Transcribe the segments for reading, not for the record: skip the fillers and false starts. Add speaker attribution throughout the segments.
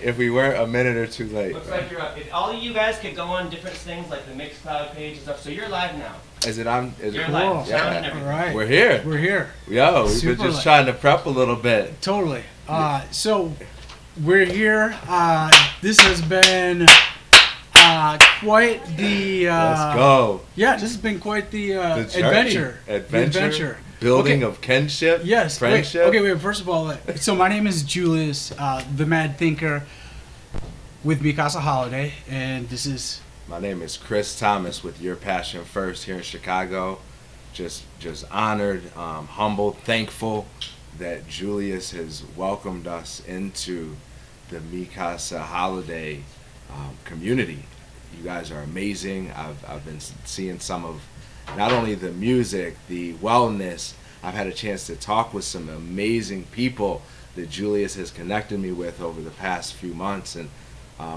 Speaker 1: If we weren't a minute or two late.
Speaker 2: Looks like you're up. If all of you guys could go on different things like the Mixcloud page and stuff, so you're live now.
Speaker 1: Is it on? Is
Speaker 2: You're
Speaker 1: it
Speaker 2: live.
Speaker 1: cool?
Speaker 2: Sound and
Speaker 1: Yeah.
Speaker 2: everything.
Speaker 3: All right.
Speaker 1: We're here.
Speaker 3: We're here.
Speaker 1: Yo, we've
Speaker 3: Super
Speaker 1: been just
Speaker 3: light.
Speaker 1: trying to prep a little bit.
Speaker 3: Totally. So we're here. This has been quite the.
Speaker 1: Let's go.
Speaker 3: Yeah, this has been quite the,
Speaker 1: The journey.
Speaker 3: adventure. The
Speaker 1: Adventure. Building of kinship.
Speaker 3: Yes.
Speaker 1: Friendship.
Speaker 3: Wait. First of all, so my name is Julius, the Mad Thinker, with me, Casa Holiday, and this is.
Speaker 1: My name is Chris Thomas with YourPassion1st here in Chicago. Just honored, humbled, thankful that Julius has welcomed us into the Casa Holiday community. You guys are amazing. I've been seeing some of not only the music, the wellness. I've had a chance to talk with some amazing people that Julius has connected me with over the past few months, and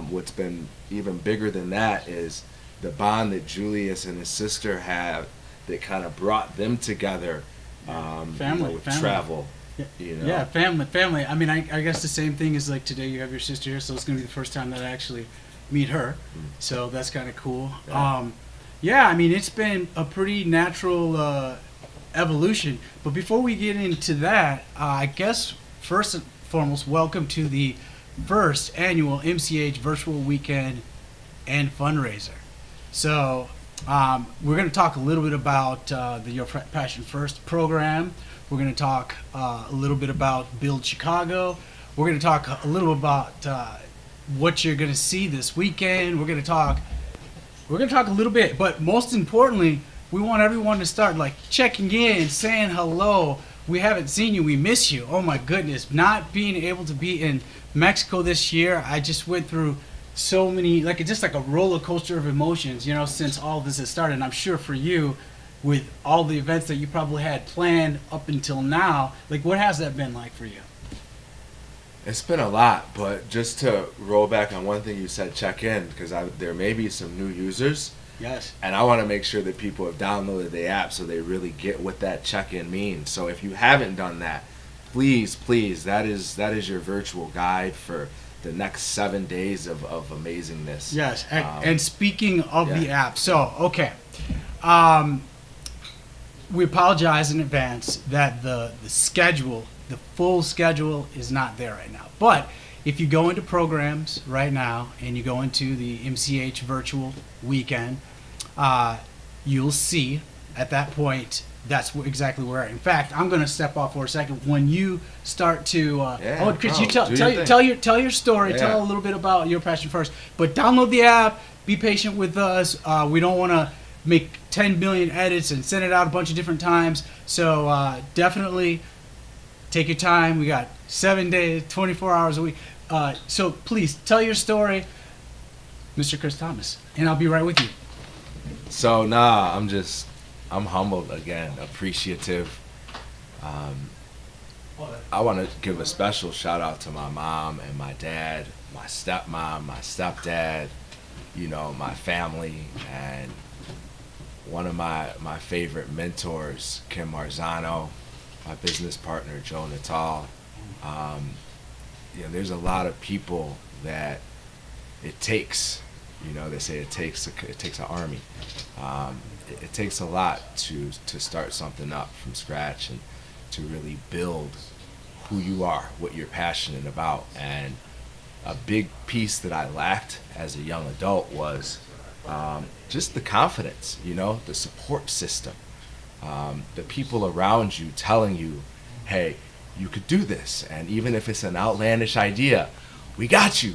Speaker 1: what's been even bigger than that is the bond that Julius and his sister have that kind of brought them together.
Speaker 3: Family,
Speaker 1: with
Speaker 3: family.
Speaker 1: travel.
Speaker 3: Yeah,
Speaker 1: You know?
Speaker 3: yeah, family. I mean, I guess the same thing is like today you have your sister here, so it's gonna be the first time that I actually meet her. So that's kind of cool.
Speaker 1: Yeah.
Speaker 3: Yeah, I mean, it's been a pretty natural evolution. But before we get into that, I guess first and foremost, welcome to the first annual MCH Virtual Weekend and Fundraiser. So we're going to talk a little bit about the Your Passion First program. We're going to talk a little bit about Build Chicago. We're going to talk a little about what you're going to see this weekend. We're going to talk a little bit, but most importantly, we want everyone to start like checking in, saying hello. We haven't seen you. We miss you. Oh my goodness. Not being able to be in Mexico this year, I just went through so many, like it's just like a roller coaster of emotions, you know, since all this has started. And I'm sure for you, with all the events that you probably had planned up until now, like what has that been like for you?
Speaker 1: It's been a lot, but just to roll back on one thing you said, check in, because there may be some new users,
Speaker 3: Yes.
Speaker 1: and I want to make sure that people have downloaded the app so they really get what that check-in means. So if you haven't done that, please, that is your virtual guide for the next 7 days of amazingness.
Speaker 3: Yes, and speaking of the
Speaker 1: yeah.
Speaker 3: app, so okay, we apologize in advance that the schedule, the full schedule, is not there right now. But if you go into programs right now and you go into the MCH Virtual Weekend, you'll see at that point that's exactly where. In fact, I'm going to step off for a second. When you start to, Chris, you tell your story.
Speaker 1: Yeah.
Speaker 3: Tell a little bit about Your Passion First. But download the app. Be patient with us. We don't want to make 10 billion edits and send it out a bunch of different times. So definitely take your time. We got 7 days, 24 hours a week. So please tell your story, Mr. Chris Thomas, and I'll be right with you.
Speaker 1: So I'm humbled again, appreciative. I want to give a special shout out to my mom and my dad, my stepmom, my stepdad, you know, my family, and one of my favorite mentors, Kim Marzano, my business partner, Joe Natal. You know, there's a lot of people that it takes. You know, they say it takes an army. It takes a lot to start something up from scratch and to really build who you are, what you're passionate about. And a big piece that I lacked as a young adult was just the confidence, you know, the support system, the people around you telling you, hey, you could do this. And even if it's an outlandish idea, we got you.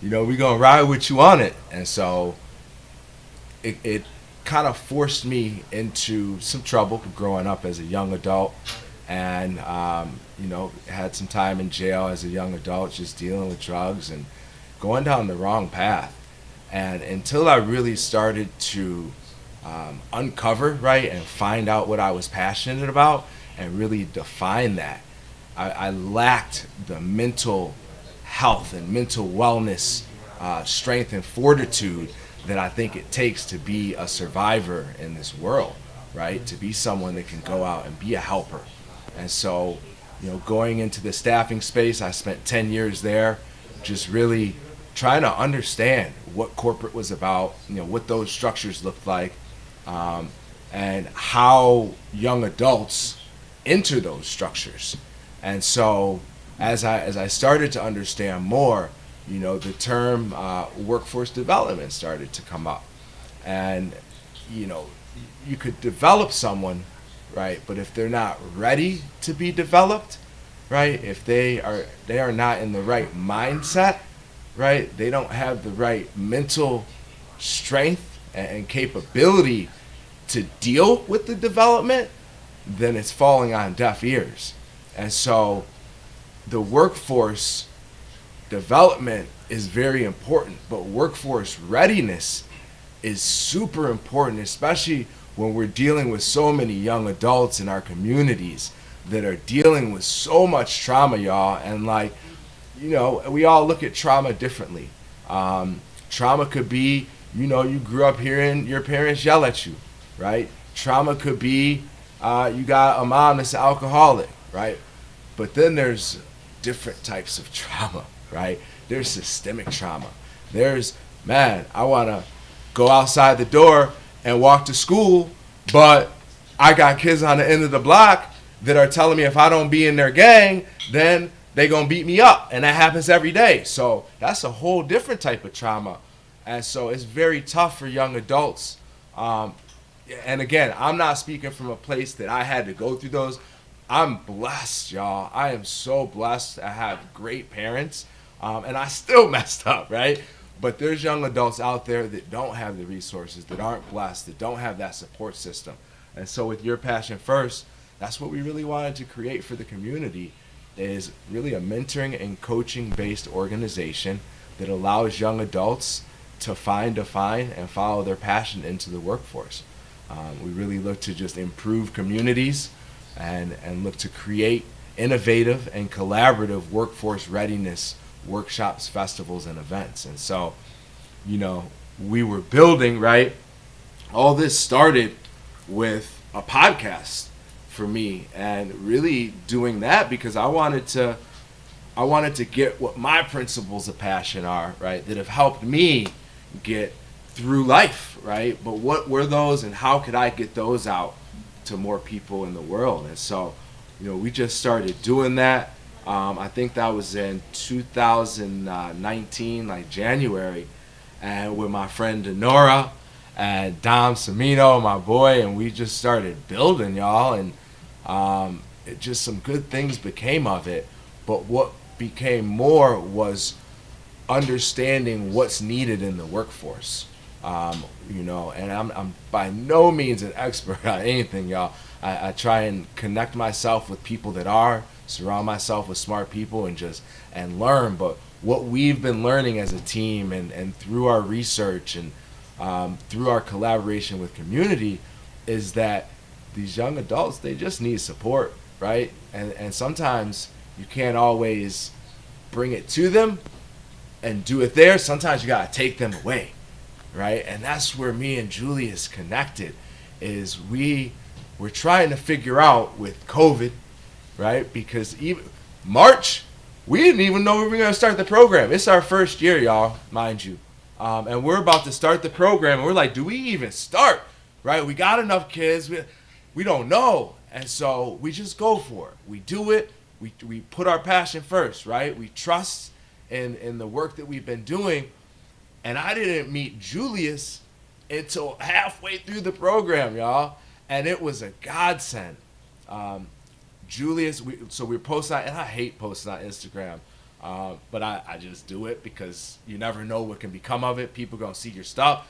Speaker 1: You know, we're going to ride with you on it. And so it kind of forced me into some trouble growing up as a young adult. And, you know, had some time in jail as a young adult, just dealing with drugs and going down the wrong path. And until I really started to uncover, right, and find out what I was passionate about and really define that, I lacked the mental health and mental wellness, strength and fortitude that I think it takes to be a survivor in this world, right? To be someone that can go out and be a helper. And so, you know, going into the staffing space, I spent 10 years there, just really trying to understand what corporate was about, what those structures looked like, and how young adults enter those structures. And so as I started to understand more, the term workforce development started to come up. And, you could develop someone, right? But if they're not ready to be developed, right? If they are not in the right mindset, right? They don't have the right mental strength and capability to deal with the development, then it's falling on deaf ears. And so the workforce development is very important, but workforce readiness is super important, especially when we're dealing with so many young adults in our communities that are dealing with so much trauma, y'all. And we all look at trauma differently. Trauma could be, you grew up hearing your parents yell at you, right? Trauma could be you got a mom that's an alcoholic, right? But then there's different types of trauma, right? There's systemic trauma. There's, I want to go outside the door and walk to school, but I got kids on the end of the block that are telling me if I don't be in their gang, then they gonna beat me up, and that happens every day. So that's a whole different type of trauma, and so it's very tough for young adults. And again, I'm not speaking from a place that I had to go through those. I'm blessed, y'all. I am so blessed. I have great parents, and I still messed up, right? But there's young adults out there that don't have the resources, that aren't blessed, that don't have that support system. And so with Your Passion First, that's what we really wanted to create for the community, is really a mentoring and coaching based organization that allows young adults to define, and follow their passion into the workforce. We really look to just improve communities and look to create innovative and collaborative workforce readiness workshops, festivals, and events. And so, we were building, right? All this started with a podcast for me, and really doing that because I wanted to get what my principles of passion are, right? That have helped me get through life, right? But what were those, and how could I get those out to more people in the world? And so, we just started doing that. I think that was in 2019, like January, and with my friend Denora and Dom Semino, my boy, and we just started building, y'all, and just some good things became of it. But what became more was understanding what's needed in the workforce. And I'm by no means an expert on anything, y'all. I try and connect myself with people that are, surround myself with smart people, and learn. But what we've been learning as a team, and through our research, and through our collaboration with community, is that these young adults, they just need support, right? And sometimes you can't always bring it to them and do it there. Sometimes you gotta take them away, right? And that's where me and Julius connected, is we're trying to figure out with COVID, right? Because even March, we didn't even know we were gonna start the program. It's our first year, y'all, mind you. And we're about to start the program, and we're like, do we even start, right? We got enough kids, we don't know. And so we just go for it. We do it, we put our passion first, right? We trust in the work that we've been doing. And I didn't meet Julius until halfway through the program, y'all. And it was a godsend. Julius, we're posting on, and I hate posting on Instagram, but I just do it because you never know what can become of it. People gonna see your stuff.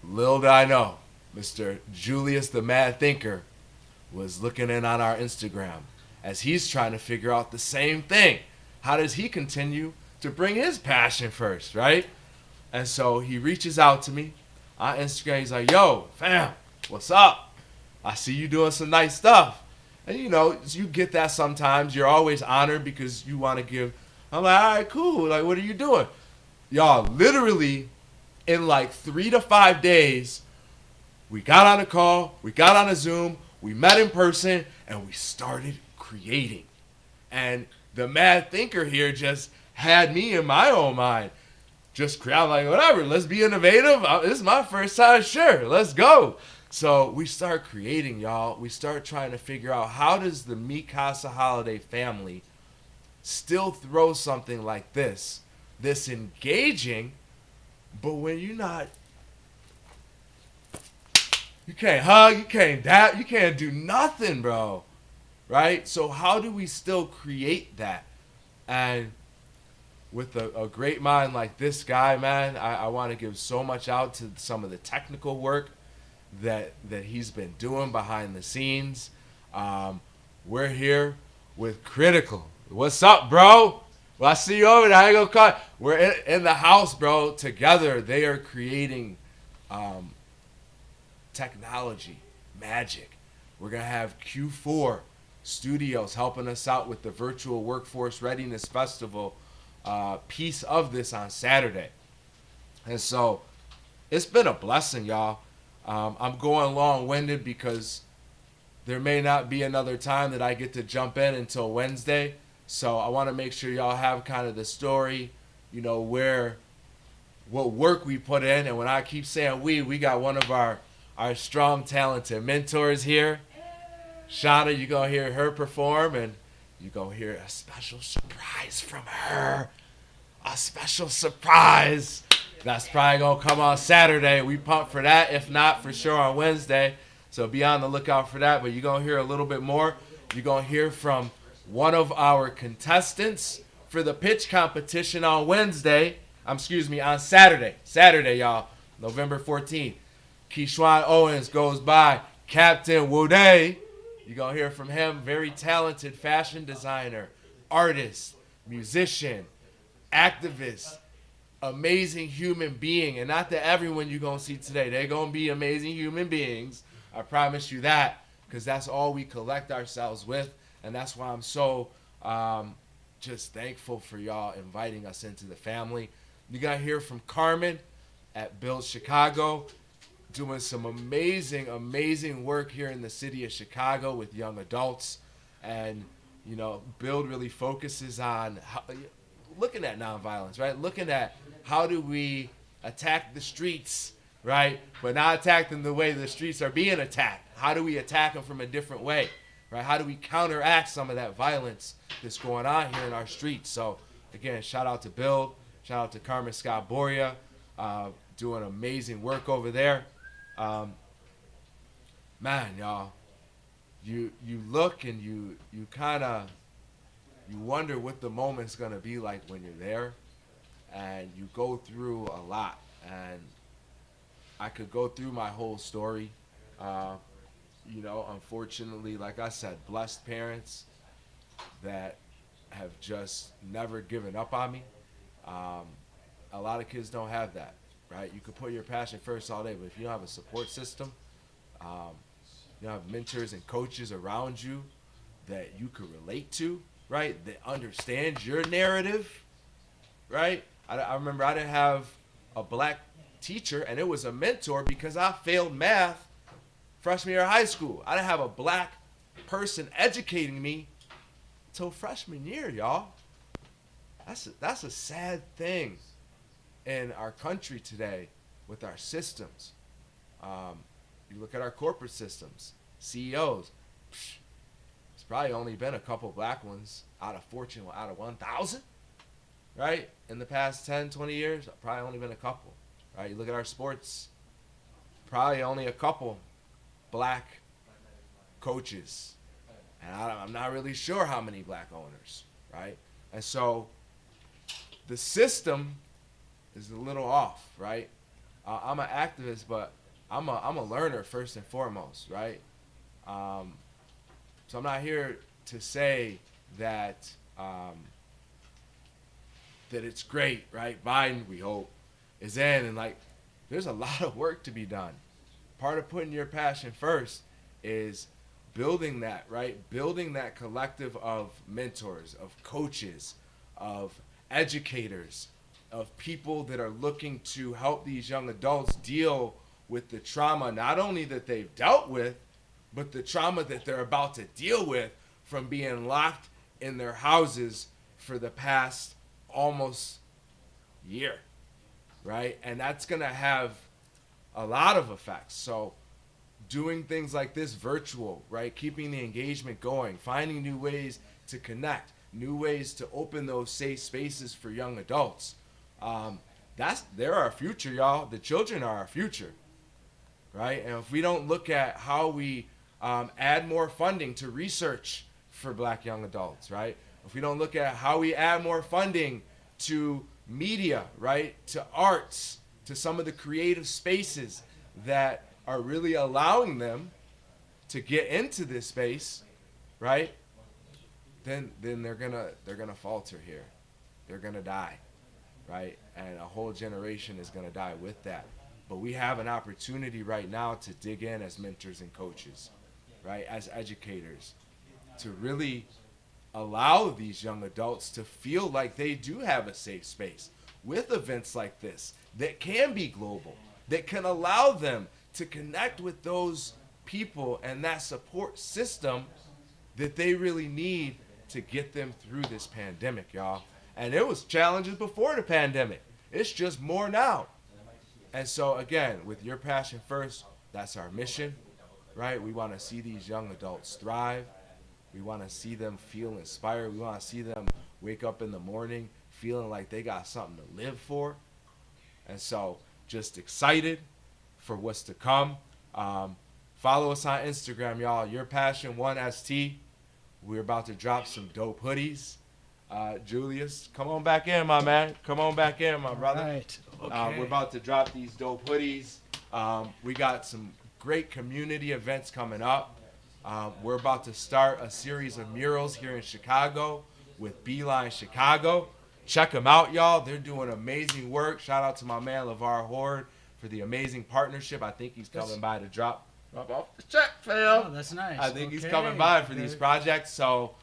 Speaker 1: Little did I know, Mr. Julius the Mad Thinker was looking in on our Instagram as he's trying to figure out the same thing. How does he continue to bring his passion first, right? And so he reaches out to me on Instagram. He's like, yo, fam, what's up? I see you doing some nice stuff. And you get that sometimes. You're always honored because you want to give. I'm like, all right, cool. Like, what are you doing? Y'all, literally in like 3 to 5 days, we got on a call, we got on a Zoom, we met in person, and we started creating. And the Mad Thinker here just had me in my own mind. Just I'm like, whatever, let's be innovative. This is my first time, sure, let's go. So we start creating, y'all. We start trying to figure out how does the Mi Casa holiday family still throw something like this engaging, but when you're not, you can't hug, you can't dap, you can't do nothing, bro. Right? So how do we still create that? And with a great mind like this guy, man, I want to give so much out to some of the technical work that he's been doing behind the scenes. We're here with Critical. What's up, bro? Well, I see you over there. I ain't gonna call. We're in the house, bro. Together, they are creating technology, magic. We're gonna have Q4 Studios helping us out with the Virtual Workforce Readiness Festival piece of this on Saturday. And so it's been a blessing, y'all. I'm going long-winded because there may not be another time that I get to jump in until Wednesday. So I want to make sure y'all have kind of the story, you know, what work we put in. And when I keep saying we got one of our strong, talented mentors here. Shauna, you're going to hear her perform, and you're going to hear a special surprise from her. A special surprise. That's probably going to come on Saturday. We pump for that. If not, for sure on Wednesday. So be on the lookout for that. But you're going to hear a little bit more. You're going to hear from one of our contestants for the pitch competition on on Saturday. Saturday, y'all. November 14th. Keyshawn Owens goes by Captain Wooday. You're going to hear from him. Very talented fashion designer, artist, musician, activist, amazing human being. And not that everyone you're going to see today, they're going to be amazing human beings. I promise you that, because that's all we collect ourselves with. And that's why I'm so just thankful for y'all inviting us into the family. You're going to hear from Carmen at Build Chicago, doing some amazing, amazing work here in the city of Chicago with young adults. And, you know, Build really focuses on looking at nonviolence, right? Looking at how do we attack the streets, right? But not attack them the way the streets are being attacked. How do we attack them from a different way, right? How do we counteract some of that violence that's going on here in our streets? So, again, shout out to Build. Shout out to Carmen Scott Boria, doing amazing work over there. Man, y'all, you look and you kind of, you wonder what the moment's going to be like when you're there, and you go through a lot. And I could go through my whole story. You know, unfortunately, like I said, blessed parents that have just never given up on me. A lot of kids don't have that. Right? You can put your passion first all day, but if you don't have a support system, you don't have mentors and coaches around you that you could relate to, right? That understand your narrative, right? I remember I didn't have a black teacher, and it was a mentor because I failed math freshman year of high school. I didn't have a black person educating me till freshman year, y'all. That's a sad thing in our country today with our systems. You look at our corporate systems, CEOs, it's probably only been a couple black ones out of 1,000, right? In the past 10, 20 years, probably only been a couple, right? You look at our sports, probably only a couple black coaches. And I'm not really sure how many black owners, right? And so the system is a little off, right? I'm an activist, but I'm a learner first and foremost, right? So I'm not here to say that that it's great, right? Biden, we hope, is in, and like, there's a lot of work to be done. Part of putting your passion first is building that, right? Building that collective of mentors, of coaches, of educators, of people that are looking to help these young adults deal with the trauma, not only that they've dealt with, but the trauma that they're about to deal with from being locked in their houses for the past almost year, right? And that's going to have a lot of effects. So doing things like this virtual, right? Keeping the engagement going, finding new ways to connect, new ways to open those safe spaces for young adults. They're our future, y'all. The children are our future, right? And if we don't look at how we add more funding to research for Black young adults, right? If we don't look at how we add more funding to media, right? To arts, to some of the creative spaces that are really allowing them to get into this space, right? Then they're gonna falter here. They're gonna die, right? And a whole generation is gonna die with that. But we have an opportunity right now to dig in as mentors and coaches, right? As educators, to really allow these young adults to feel like they do have a safe space with events like this that can be global, that can allow them to connect with those people and that support system that they really need to get them through this pandemic, y'all. And there was challenges before the pandemic. It's just more now. And so again, with Your Passion First, that's our mission, right? We want to see these young adults thrive. We want to see them feel inspired. We want to see them wake up in the morning feeling like they got something to live for. And so just excited for what's to come. Follow us on Instagram, y'all. YourPassion1st. We're about to drop some dope hoodies. Julius, come on back in, my man. Come on back in, my brother.
Speaker 3: All right. Okay.
Speaker 1: We're about to drop these dope hoodies. We got some great community events coming up. We're about to start a series of murals here in Chicago with Beeline Chicago. Check them out, y'all. They're doing amazing work. Shout out to my man, LeVar Horde, for the amazing partnership. I think he's coming by to drop off the check, fam.
Speaker 3: Oh, that's nice.
Speaker 1: I think he's coming by for these projects. So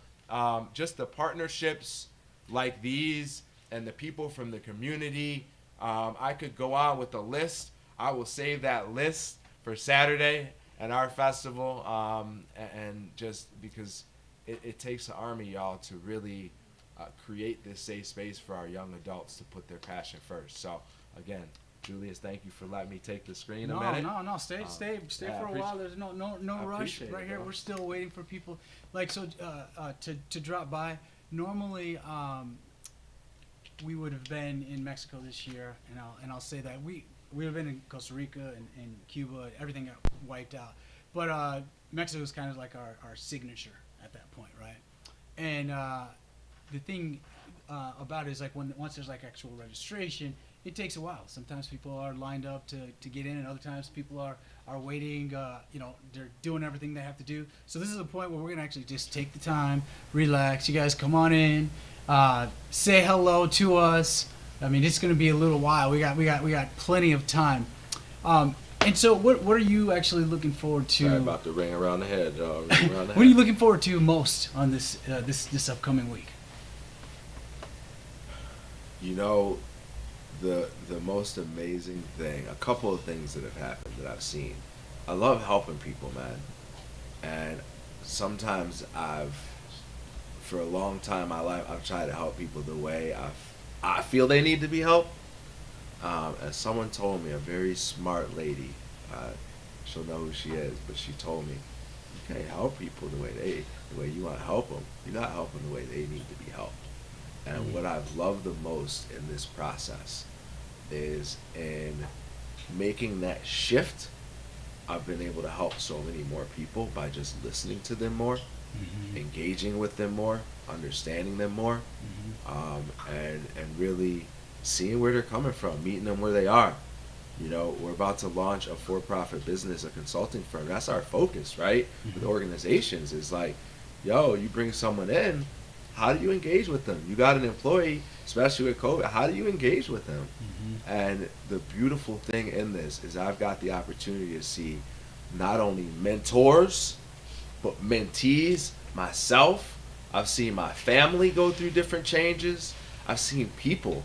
Speaker 1: just the partnerships like these and the people from the community. I could go on with the list. I will save that list for Saturday and our festival, and just because it takes an army, y'all, to really create this safe space for our young adults to put their passion first. So again, Julius, thank you for letting me take the screen a minute.
Speaker 3: No. Stay for a while. There's no rush right here.
Speaker 1: Bro.
Speaker 3: We're still waiting for people to drop by. Normally, we would have been in Mexico this year, and I'll say that we would have been in Costa Rica and Cuba. Everything got wiped out, but Mexico is kind of like our signature at that point, right? And the thing about it is like once there's like actual registration, it takes a while. Sometimes people are lined up to get in, and other times people are waiting. They're doing everything they have to do. So this is a point where we're gonna actually just take the time, relax. You guys come on in, say hello to us. I mean, it's gonna be a little while. We got plenty of time. And so, what are you actually looking forward to?
Speaker 1: Sorry about the ring around the head, dog.
Speaker 3: What are you looking forward to most on this upcoming week?
Speaker 1: You know, the most amazing thing, a couple of things that have happened that I've seen. I love helping people, man. And sometimes for a long time in my life, I've tried to help people the way I feel they need to be helped. And someone told me, a very smart lady, she'll know who she is, but she told me, you can't help people the way you want to help them. You're not helping the way they need to be helped. And what I've loved the most in this process is in making that shift. I've been able to help so many more people by just listening to them more, engaging with them more, understanding them more, and really seeing where they're coming from, meeting them where they are. You know, we're about to launch a for-profit business, a consulting firm. That's our focus, right? With organizations, is like, yo, you bring someone in, how do you engage with them? You got an employee, especially with COVID, how do you engage with them? And the beautiful thing in this is I've got the opportunity to see not only mentors, but mentees, myself. I've seen my family go through different changes. I've seen people.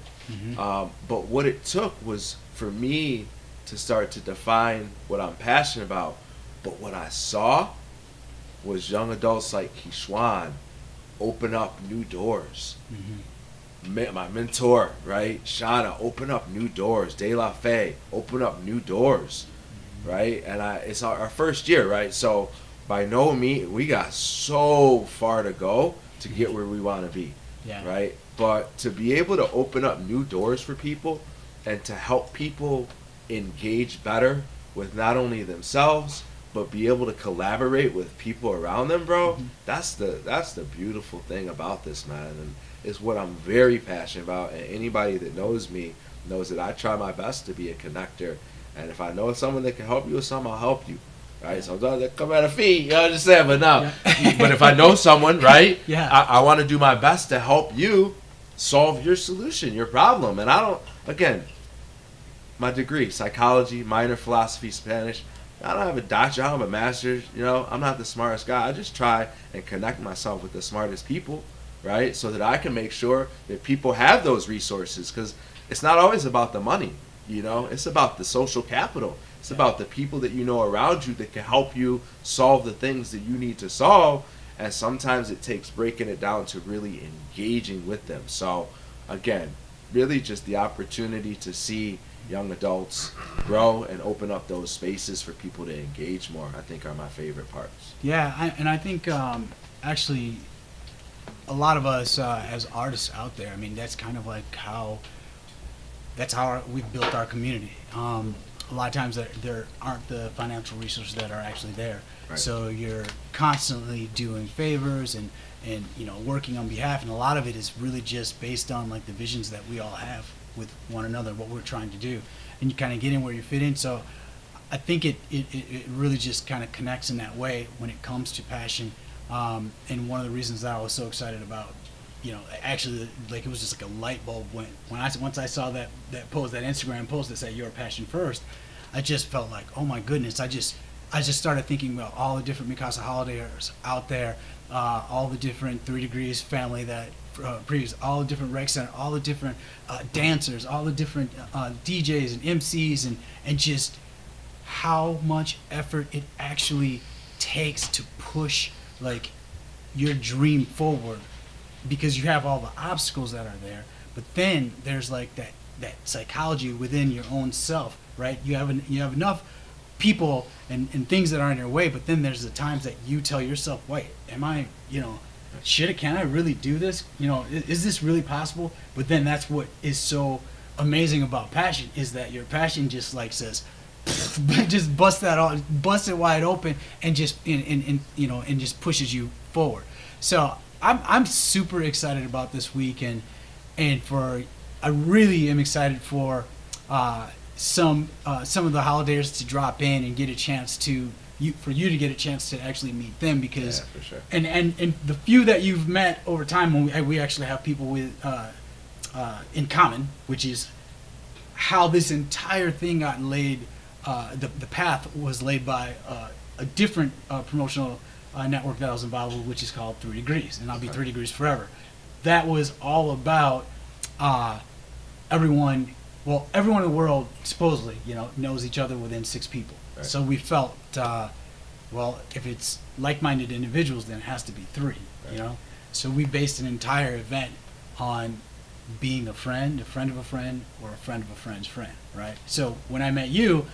Speaker 1: But what it took was for me to start to define what I'm passionate about. But what I saw was young adults like Kishwan open up new doors. my mentor, right? Shauna, open up new doors. De La Fay, open up new doors, right? And it's our first year, right? So by no means, we got so far to go to get where we want to be,
Speaker 3: Yeah.
Speaker 1: right? But to be able to open up new doors for people and to help people engage better with not only themselves, but be able to collaborate with people around them, bro. That's the beautiful thing about this, man, and it's what I'm very passionate about. And anybody that knows me knows that I try my best to be a connector. And if I know someone that can help you with something, I'll help you, right? Sometimes they come at a fee, you know what I'm saying? But no, but if I know someone, right?
Speaker 3: Yeah.
Speaker 1: I want to do my best to help you solve your solution, your problem. And I don't, again, my degree, psychology, minor philosophy, Spanish. I don't have a doctorate, I don't have a master's, you know, I'm not the smartest guy. I just try and connect myself with the smartest people, right? So that I can make sure that people have those resources, because it's not always about the money, you know, it's about the social capital. It's about the people that you know around you that can help you solve the things that you need to solve. And sometimes it takes breaking it down to really engaging with them. So again, really just the opportunity to see young adults grow and open up those spaces for people to engage more, I think, are my favorite parts.
Speaker 3: Yeah, and I think actually a lot of us as artists out there, I mean, that's kind of like that's how we've built our community. A lot of times there aren't the financial resources that are actually there.
Speaker 1: Right.
Speaker 3: So you're constantly doing favors and you know, working on behalf, and a lot of it is really just based on like the visions that we all have with one another, what we're trying to do, and you kind of get in where you fit in. So I think it really just kind of connects in that way when it comes to passion. And one of the reasons that I was so excited about, you know, actually, like, it was just like a light bulb once I saw that post, that Instagram post that said "Your Passion First," I just felt like, oh my goodness, I just started thinking about all the different Mikasa holidays out there, all the different 3 Degrees family that previous, all the different rec center, all the different dancers, all the different DJs and MCs, and just how much effort it actually takes to push like your dream forward, because you have all the obstacles that are there, but then there's like that psychology within your own self, right? You have enough people and things that are in your way, but then there's the times that you tell yourself, wait, am I, you know, can I really do this? You know, is this really possible? But then that's what is so amazing about passion, is that your passion just like says, just bust it wide open, and just and you know, and just pushes you forward. So I'm super excited about this week, and I really am excited for some of the holidays to drop in and get a chance to for you to get a chance to actually meet them, because
Speaker 1: Yeah, for sure.
Speaker 3: and the few that you've met over time, when we actually have people with in common, which is how this entire thing got laid. The path was laid by a different promotional network that I was involved with, which is called 3 Degrees, and I'll be 3 Degrees forever. That was all about everyone in the world supposedly, you know, knows each other within 6 people.
Speaker 1: Right.
Speaker 3: So we felt, well, if it's like-minded individuals, then it has to be 3,
Speaker 1: Right.
Speaker 3: you know? So we based an entire event on being a friend of a friend, or a friend of a friend's friend, right? So when I met you,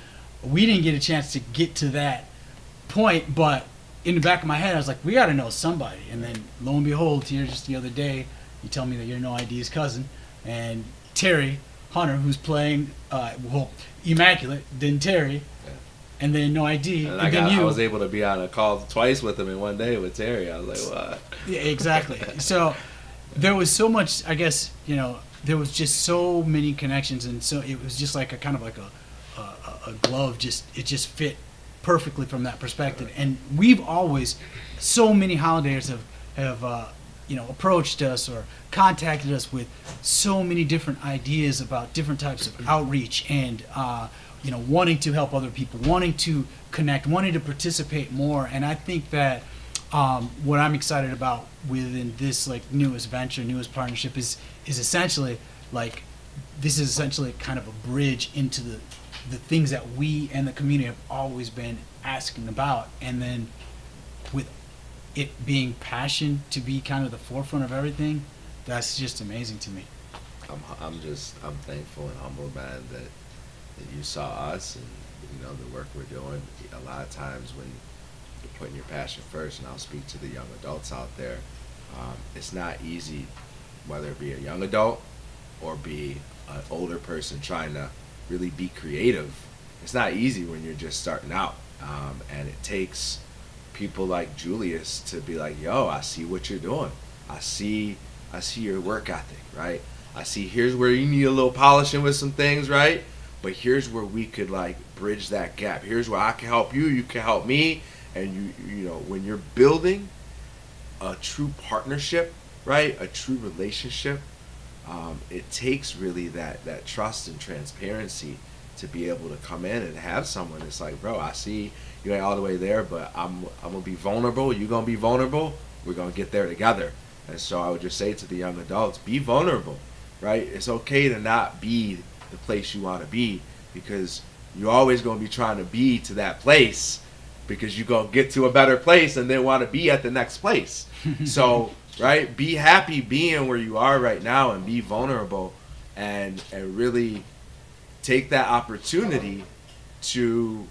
Speaker 3: we didn't get a chance to get to that point, but in the back of my head, I was like, we got to know somebody. And then lo and behold, here just the other day, you tell me that you're No ID's cousin, and Terry Hunter, who's playing, Immaculate, then Terry,
Speaker 1: Yeah.
Speaker 3: and then No ID,
Speaker 1: And
Speaker 3: and then you.
Speaker 1: I was able to be on a call twice with him in one day with Terry. I was like, what?
Speaker 3: Yeah, exactly. So there was so much, I guess, you know, there was just so many connections, and so it was just like a kind of like a glove, it just fit perfectly from that perspective. And we've always, so many holidays have you know, approached us or contacted us with so many different ideas about different types of outreach, and you know, wanting to help other people, wanting to connect, wanting to participate more. And I think that what I'm excited about within this like newest venture, newest partnership is essentially like, this is essentially kind of a bridge into the things that we and the community have always been asking about, and then with it being passion to be kind of the forefront of everything, that's just amazing to me.
Speaker 1: I'm thankful and humbled, man, that you saw us and the work we're doing. A lot of times when you're putting your passion first, and I'll speak to the young adults out there, it's not easy, whether it be a young adult or be an older person trying to really be creative. It's not easy when you're just starting out, and it takes people like Julius to be like, yo, I see what you're doing. I see your work ethic, right? I see here's where you need a little polishing with some things, right? But here's where we could like bridge that gap. Here's where I can help you, you can help me. And you know, when you're building a true partnership, right? A true relationship, it takes really that trust and transparency to be able to come in and have someone that's like, bro, I see you ain't all the way there, but I'm gonna be vulnerable, you're gonna be vulnerable, we're gonna get there together. And so I would just say to the young adults, be vulnerable, right? It's okay to not be the place you want to be, because you're always going to be trying to be to that place, because you're going to get to a better place and then want to be at the next place. So, right, be happy being where you are right now and be vulnerable, and really take that opportunity to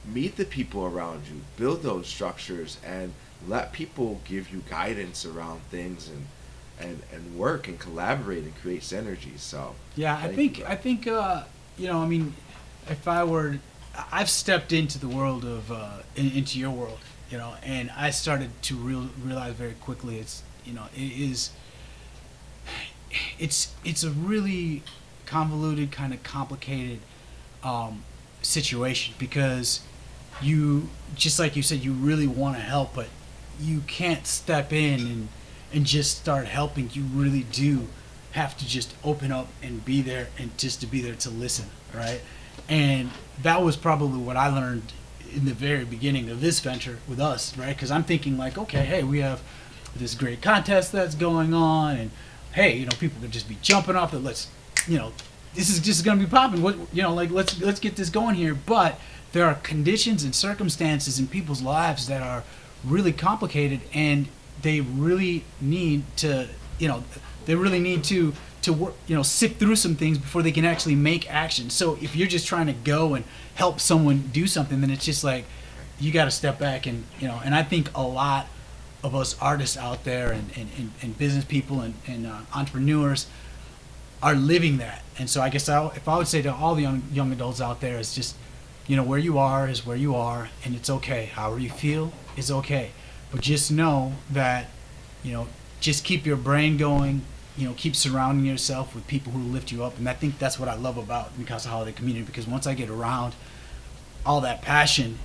Speaker 1: meet the people around you, build those structures, and let people give you guidance around things, and work and collaborate and create synergies. So
Speaker 3: yeah, I think you know, I mean, if I've stepped into the world of into your world, you know, and I started to realize very quickly it's a really convoluted, kind of complicated situation, because you, just like you said, you really want to help, but you can't step in and just start helping. You really do have to just open up and be there, and just to be there to listen, right? And that was probably what I learned in the very beginning of this venture with us, right? Because I'm thinking like, okay, hey, we have this great contest that's going on, and hey, you know, people could just be jumping off it. Let's, you know, this is just going to be popping. What, you know, like let's get this going here. But there are conditions and circumstances in people's lives that are really complicated, and they really need to, you know, work, you know, sift through some things before they can actually make action. So if you're just trying to go and help someone do something, then it's just like you got to step back, and you know. And I think a lot of us artists out there, and business people, and entrepreneurs are living that. And so I guess if I would say to all the young adults out there, is just, you know, where you are is where you are, and it's okay. However you feel is okay. But just know that, you know, just keep your brain going, you know, keep surrounding yourself with people who lift you up. And I think that's what I love about the Casa Holiday community, because once I get around all that passion,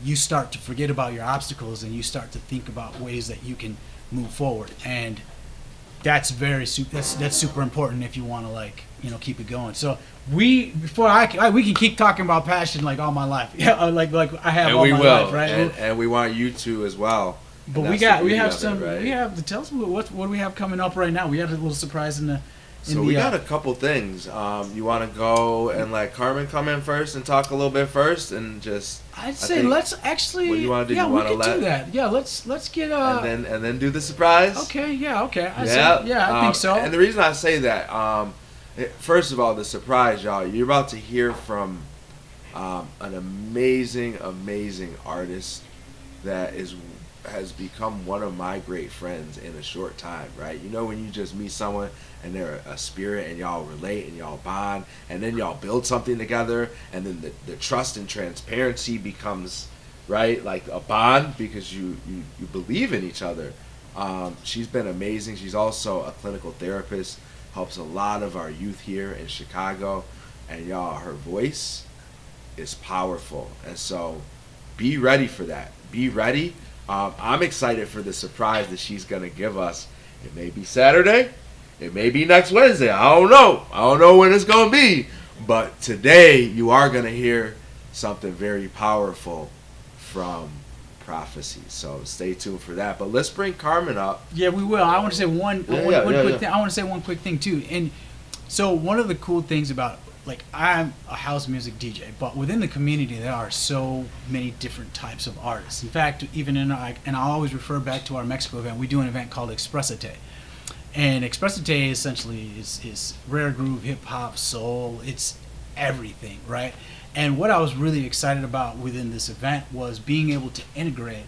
Speaker 3: you start to forget about your obstacles, and you start to think about ways that you can move forward. And that's that's super important if you want to, like, you know, keep it going. So we can keep talking about passion like all my life. Yeah, like I have
Speaker 1: and
Speaker 3: all
Speaker 1: we
Speaker 3: my
Speaker 1: will,
Speaker 3: life, right?
Speaker 1: and we want you to as well.
Speaker 3: But
Speaker 1: And
Speaker 3: we
Speaker 1: that's the
Speaker 3: have
Speaker 1: beauty
Speaker 3: some
Speaker 1: of it, right?
Speaker 3: we have to tell us what do we have coming up right now. We have a little surprise in the.
Speaker 1: So we got a couple things. You want to go and let Carmen come in first and talk a little bit first, and just.
Speaker 3: I'd say let's actually.
Speaker 1: What you want to do?
Speaker 3: Yeah,
Speaker 1: you
Speaker 3: we
Speaker 1: want to
Speaker 3: could do that. Yeah, let's get.
Speaker 1: And then do the surprise.
Speaker 3: Okay. Yeah. Okay. I
Speaker 1: Yeah.
Speaker 3: think so.
Speaker 1: And the reason I say that, first of all, the surprise, y'all. You're about to hear from an amazing artist that has become one of my great friends in a short time, right? You know, when you just meet someone and they're a spirit, and y'all relate and y'all bond, and then y'all build something together, and then the trust and transparency becomes, right, like a bond, because you believe in each other. She's been amazing. She's also a clinical therapist, helps a lot of our youth here in Chicago, and y'all, her voice is powerful. And so be ready for that. Be ready. I'm excited for the surprise that she's going to give us. It may be Saturday. It may be next Wednesday. I don't know when it's going to be. But today you are going to hear something very powerful from Prophecy. So stay tuned for that. But let's bring Carmen up.
Speaker 3: Yeah, we will. I want to say one quick thing. I want to say one quick thing too. And so one of the cool things about, like, I'm a house music DJ, but within the community there are so many different types of artists. In fact, even and I always refer back to our Mexico event. We do an event called Expressate, And Expressate essentially is rare groove, hip hop, soul. It's everything, right? And what I was really excited about within this event was being able to integrate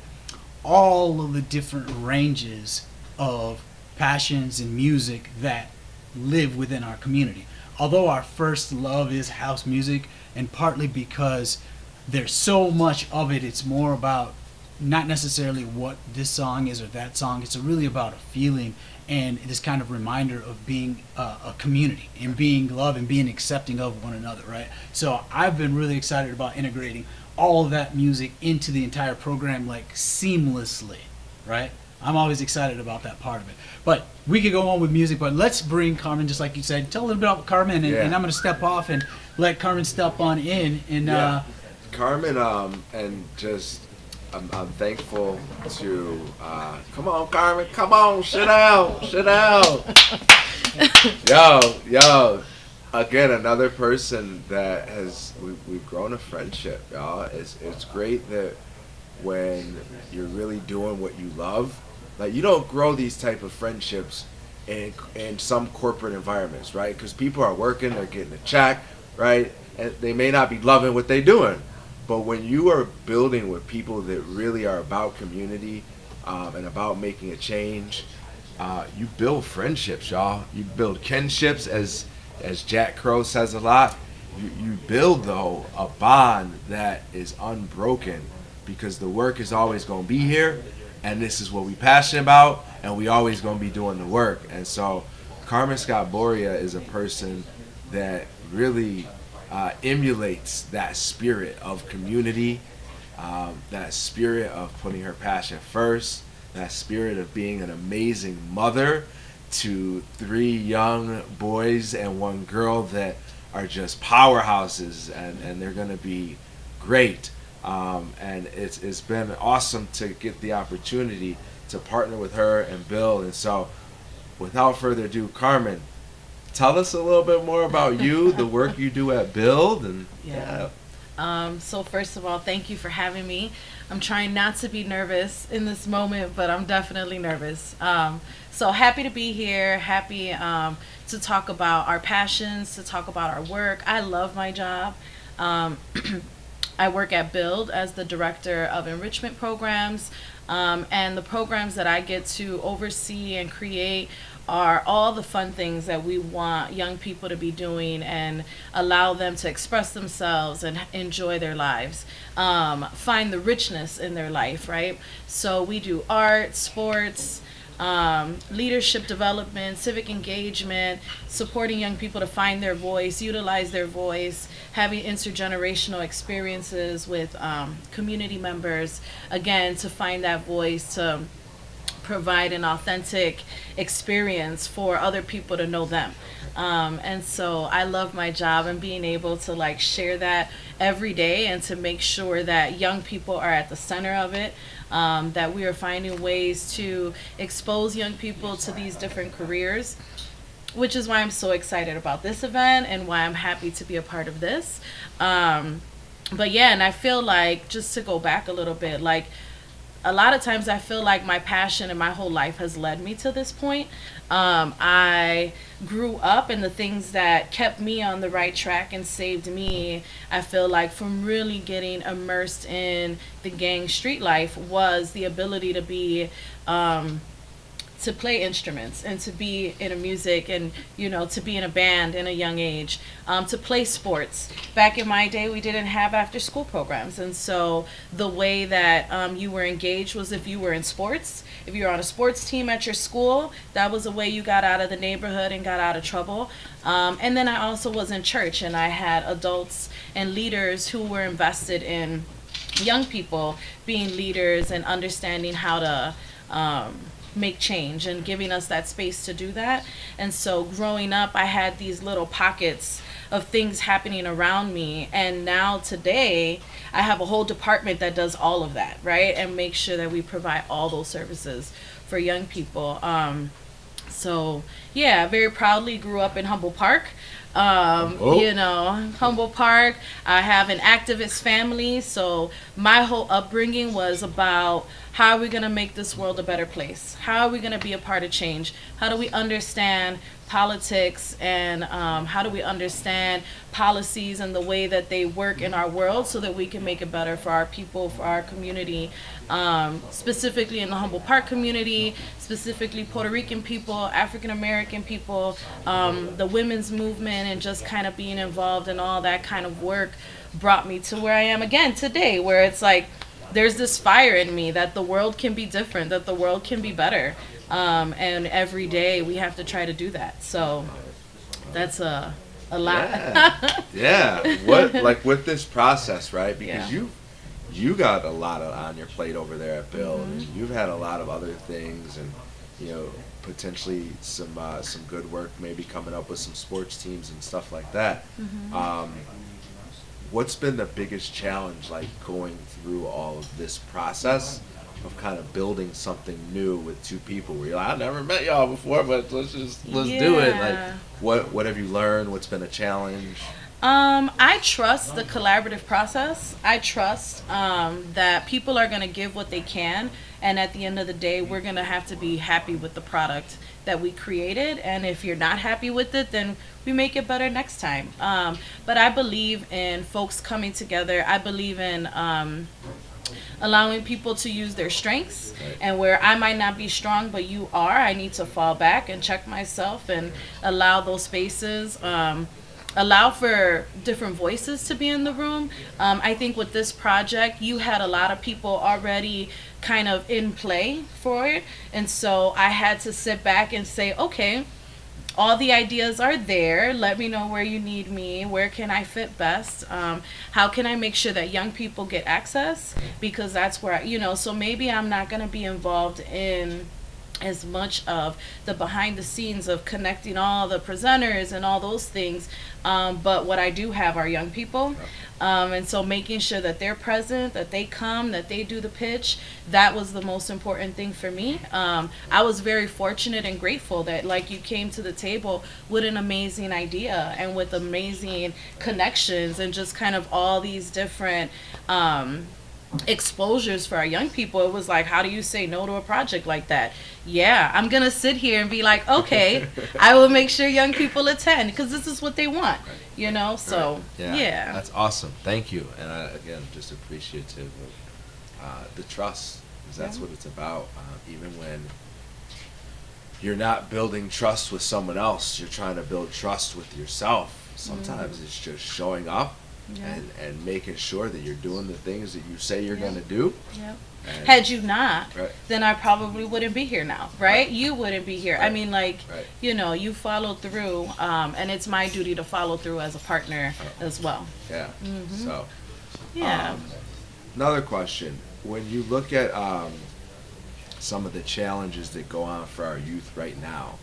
Speaker 3: all of the different ranges of passions and music that live within our community. Although our first love is house music, and partly because there's so much of it, it's more about not necessarily what this song is or that song. It's really about a feeling and this kind of reminder of being a community and being loved and being accepting of one another, right? So I've been really excited about integrating all of that music into the entire program, like seamlessly, right? I'm always excited about that part of it. But we could go on with music, but let's bring Carmen, just like you said. Tell a little bit about Carmen, and I'm going to step off and let Carmen step on in. And
Speaker 1: Carmen, and just I'm thankful to come on, Carmen, come on, sit down. Yo, again, another person that we've grown a friendship, y'all. It's great that when you're really doing what you love, like, you don't grow these type of friendships in some corporate environments, right? Because people are working, they're getting a check, right? And they may not be loving what they're doing. But when you are building with people that really are about community and about making a change, you build friendships, y'all. You build kinships, as Jack Crow says a lot. You build, though, a bond that is unbroken, because the work is always going to be here, and this is what we passionate about, and we always going to be doing the work. And so Carmen Scott Boria is a person that really emulates that spirit of community, that spirit of putting her passion first, that spirit of being an amazing mother to 3 young boys and 1 girl that are just powerhouses, and they're going to be great. And it's been awesome to get the opportunity to partner with her and Bill. And so, without further ado, Carmen, tell us a little bit more about you, the work you do at Build. And
Speaker 4: so first of all, thank you for having me. I'm trying not to be nervous in this moment, but I'm definitely nervous. So happy to be here, happy to talk about our passions, to talk about our work. I love my job. I work at Build as the director of enrichment programs, and the programs that I get to oversee and create are all the fun things that we want young people to be doing and allow them to express themselves and enjoy their lives, find the richness in their life, right? So we do art, sports, leadership development, civic engagement, supporting young people to find their voice, utilize their voice, having intergenerational experiences with community members, again, to find that voice, to provide an authentic experience for other people to know them. And so I love my job and being able to share that every day and to make sure that young people are at the center of it, that we are finding ways to expose young people to these different careers, which is why I'm so excited about this event and why I'm happy to be a part of this. But yeah, and I feel like, just to go back a little bit, a lot of times I feel like my passion and my whole life has led me to this point. I grew up, and the things that kept me on the right track and saved me, I feel like, from really getting immersed in the gang street life was the ability to be to play instruments and to be in a music and, to be in a band in a young age, to play sports. Back in my day, we didn't have after school programs. And so the way that you were engaged was if you were in sports. If you were on a sports team at your school, that was a way you got out of the neighborhood and got out of trouble. And then I also was in church, and I had adults and leaders who were invested in young people being leaders and understanding how to make change and giving us that space to do that. And so growing up, I had these little pockets of things happening around me, and now today I have a whole department that does all of that, right, and make sure that we provide all those services for young people. So yeah, very proudly grew up in Humboldt Park. Humboldt Park. I have an activist family, so my whole upbringing was about How are we going to make this world a better place? How are we going to be a part of change? How do we understand politics, and how do we understand policies and the way that they work in our world so that we can make it better for our people, for our community, specifically in the Humboldt Park community, specifically Puerto Rican people, African American people, the women's movement, and just kind of being involved in all that kind of work brought me to where I am again today, where it's like there's this fire in me that the world can be different, that the world can be better. And every day we have to try to do that. So that's a lot.
Speaker 1: Yeah. What, like, with this process, right? Because
Speaker 4: Yeah.
Speaker 1: you got a lot on your plate over there at Build.
Speaker 4: Mm-hmm.
Speaker 1: And you've had a lot of other things, and potentially some good work, maybe coming up with some sports teams and stuff like that.
Speaker 4: Mm-hmm.
Speaker 1: What's been the biggest challenge, like, going through all of this process of kind of building something new with two people where you're like, I never met y'all before, but let's do it.
Speaker 4: Yeah.
Speaker 1: Like, what have you learned? What's been a challenge?
Speaker 4: I trust the collaborative process. I trust that people are going to give what they can, and at the end of the day, we're going to have to be happy with the product that we created. And if you're not happy with it, then we make it better next time. But I believe in folks coming together. I believe in allowing people to use their strengths, and where I might not be strong but you are, I need to fall back and check myself and allow those spaces, allow for different voices to be in the room. I think with this project you had a lot of people already kind of in play for it, and so I had to sit back and say, okay, all the ideas are there. Let me know where you need me. Where can I fit best? How can I make sure that young people get access? Because that's where, so maybe I'm not going to be involved in as much of the behind the scenes of connecting all the presenters and all those things. But what I do have are young people. And so making sure that they're present, that they come, that they do the pitch, that was the most important thing for me. I was very fortunate and grateful that, like, you came to the table with an amazing idea and with amazing connections and just kind of all these different exposures for our young people. It was like, how do you say no to a project like that? Yeah, I'm gonna sit here and be like, okay, I will make sure young people attend because this is what they want, so
Speaker 1: Right.
Speaker 4: yeah.
Speaker 1: That's awesome. Thank you. And again, just appreciative of the trust, because that's what it's about. Even when you're not building trust with someone else, you're trying to build trust with yourself. Sometimes it's just showing up and making sure that you're doing the things that you say you're going to do.
Speaker 4: Yep.
Speaker 1: And
Speaker 4: Had you not,
Speaker 1: Right.
Speaker 4: then I probably wouldn't be here now, right? You wouldn't be here. I
Speaker 1: Right.
Speaker 4: mean, like,
Speaker 1: Right.
Speaker 4: you followed through, and it's my duty to follow through as a partner as well.
Speaker 1: Yeah. So,
Speaker 4: Yeah.
Speaker 1: another question. When you look at some of the challenges that go on for our youth right now,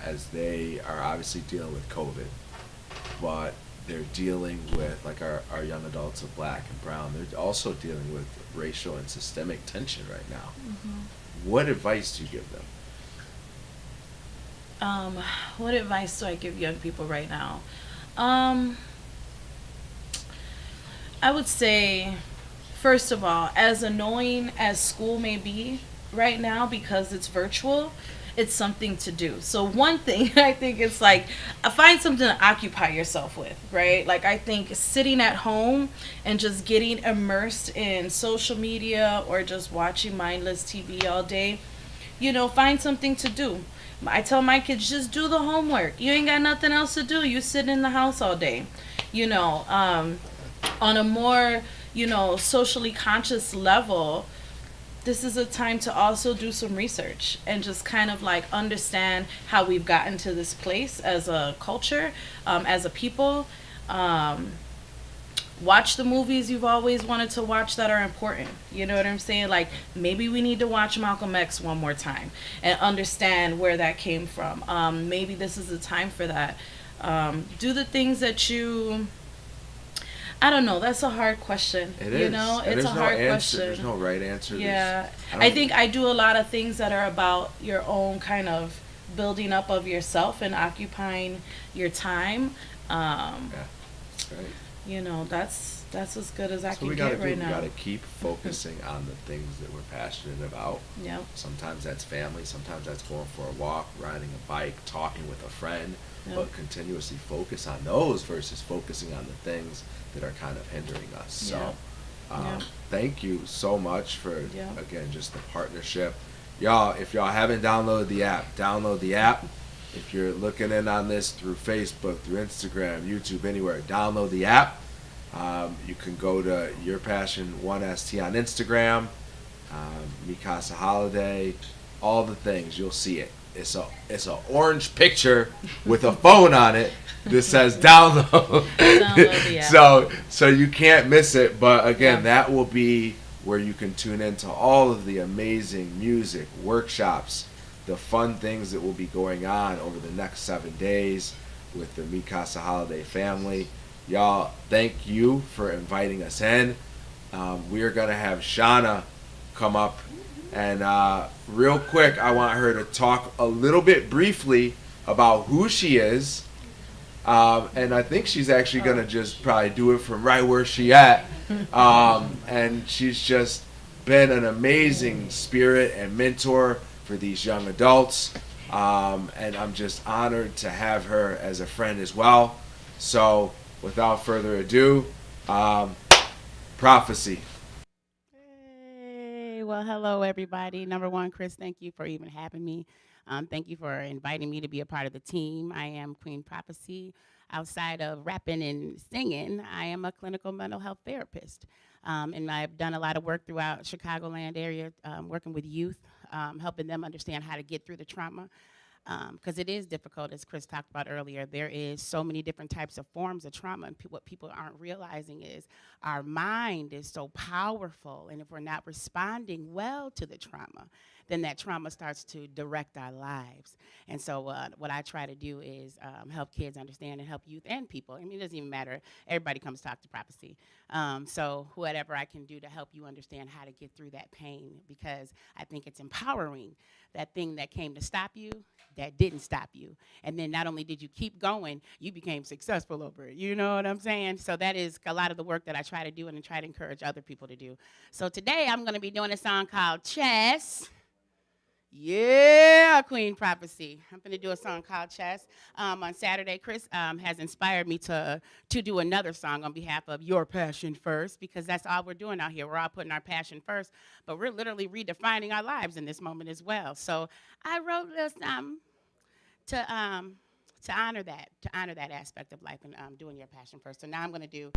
Speaker 1: as they are obviously dealing with COVID, but they're dealing with, like, our young adults of Black and Brown, they're also dealing with racial and systemic tension right now. What advice do you give them?
Speaker 4: What advice do I give young people right now? I would say, first of all, as annoying as school may be right now because it's virtual, it's something to do. So one thing, I think it's like, find something to occupy yourself with, right? Like, I think sitting at home and just getting immersed in social media or just watching mindless TV all day, find something to do. I tell my kids, just do the homework. You ain't got nothing else to do. You sit in the house all day. On a more, socially conscious level, this is a time to also do some research and just kind of like understand how we've gotten to this place as a culture, as a people. Watch the movies you've always wanted to watch that are important. You know what I'm saying? Like, maybe we need to watch Malcolm X one more time and understand where that came from. Maybe this is the time for that. Do the things that I don't know. That's a hard question.
Speaker 1: It is. And
Speaker 4: It's a hard question.
Speaker 1: There's no right answer.
Speaker 4: Yeah. I think I do a lot of things that are about your own kind of building up of yourself and occupying your time.
Speaker 1: Yeah. Right.
Speaker 4: You know, that's as good as I
Speaker 1: So
Speaker 4: can
Speaker 1: we gotta
Speaker 4: get
Speaker 1: do.
Speaker 4: right
Speaker 1: We
Speaker 4: now.
Speaker 1: gotta keep focusing on the things that we're passionate about.
Speaker 4: Yep.
Speaker 1: Sometimes that's family. Sometimes that's going for a walk, riding a bike, talking with a friend.
Speaker 4: Yep.
Speaker 1: But continuously focus on those versus focusing on the things that are kind of hindering us. So,
Speaker 4: Yep.
Speaker 1: thank you so much for
Speaker 4: Yep.
Speaker 1: again just the partnership, y'all. If y'all haven't downloaded the app, download the app. If you're looking in on this through Facebook, through Instagram, YouTube, anywhere, download the app. You can go to YourPassion1st on Instagram, Casa Holiday, all the things. You'll see it. It's a orange picture with a phone on it that says download.
Speaker 4: Download the app.
Speaker 1: So you can't miss it. But again,
Speaker 4: Yeah.
Speaker 1: that will be where you can tune into all of the amazing music, workshops, the fun things that will be going on over the next 7 days with the Casa Holiday family. Y'all, thank you for inviting us in. We are gonna have Shauna come up, and real quick, I want her to talk a little bit briefly about who she is, and I think she's actually gonna just probably do it from right where she at. And she's just been an amazing spirit and mentor for these young adults, and I'm just honored to have her as a friend as well. So, without further ado, prophecy.
Speaker 5: Hey, well, hello, everybody. Number one, Chris, thank you for even having me. Thank you for inviting me to be a part of the team. I am Queen Prophecy. Outside of rapping and singing, I am a clinical mental health therapist. And I've done a lot of work throughout Chicagoland area, working with youth, helping them understand how to get through the trauma. Because it is difficult, as Chris talked about earlier. There is so many different types of forms of trauma, and what people aren't realizing is our mind is so powerful, and if we're not responding well to the trauma, then that trauma starts to direct our lives. And so what I try to do is help kids understand and help youth and people. I mean, it doesn't even matter. Everybody comes talk to Prophecy. So whatever I can do to help you understand how to get through that pain, because I think it's empowering. That thing that came to stop you, that didn't stop you. And then not only did you keep going, you became successful over it. You know what I'm saying? So that is a lot of the work that I try to do and try to encourage other people to do. So today I'm going to be doing a song called Chess. Yeah, Queen Prophecy. I'm going to do a song called Chess. On Saturday, Chris has inspired me to do another song on behalf of Your Passion First, because that's all we're doing out here. We're all putting our passion first, but we're literally redefining our lives in this moment as well. So I wrote this to honor that aspect of life and doing your passion first. So now I'm going to do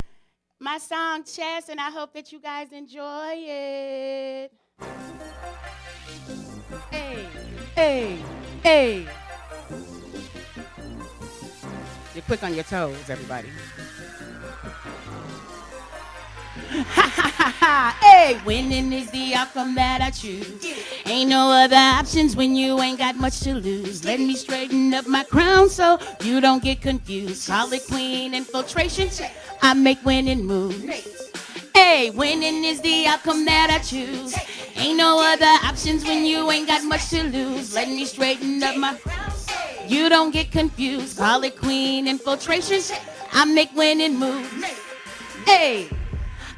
Speaker 5: my song Chess, and I hope that you guys enjoy it. Hey, hey, hey. You're quick on your toes, everybody. Hey, winning is the outcome that I choose. Ain't no other options when you ain't got much to lose. Let me straighten up my crown so you don't get confused. Call it queen infiltration. I make winning moves. Hey, winning is the outcome that I choose. Ain't no other options when you ain't got much to lose. Let me straighten up my crown so you don't get confused. Call it queen infiltration. I make winning moves. Hey.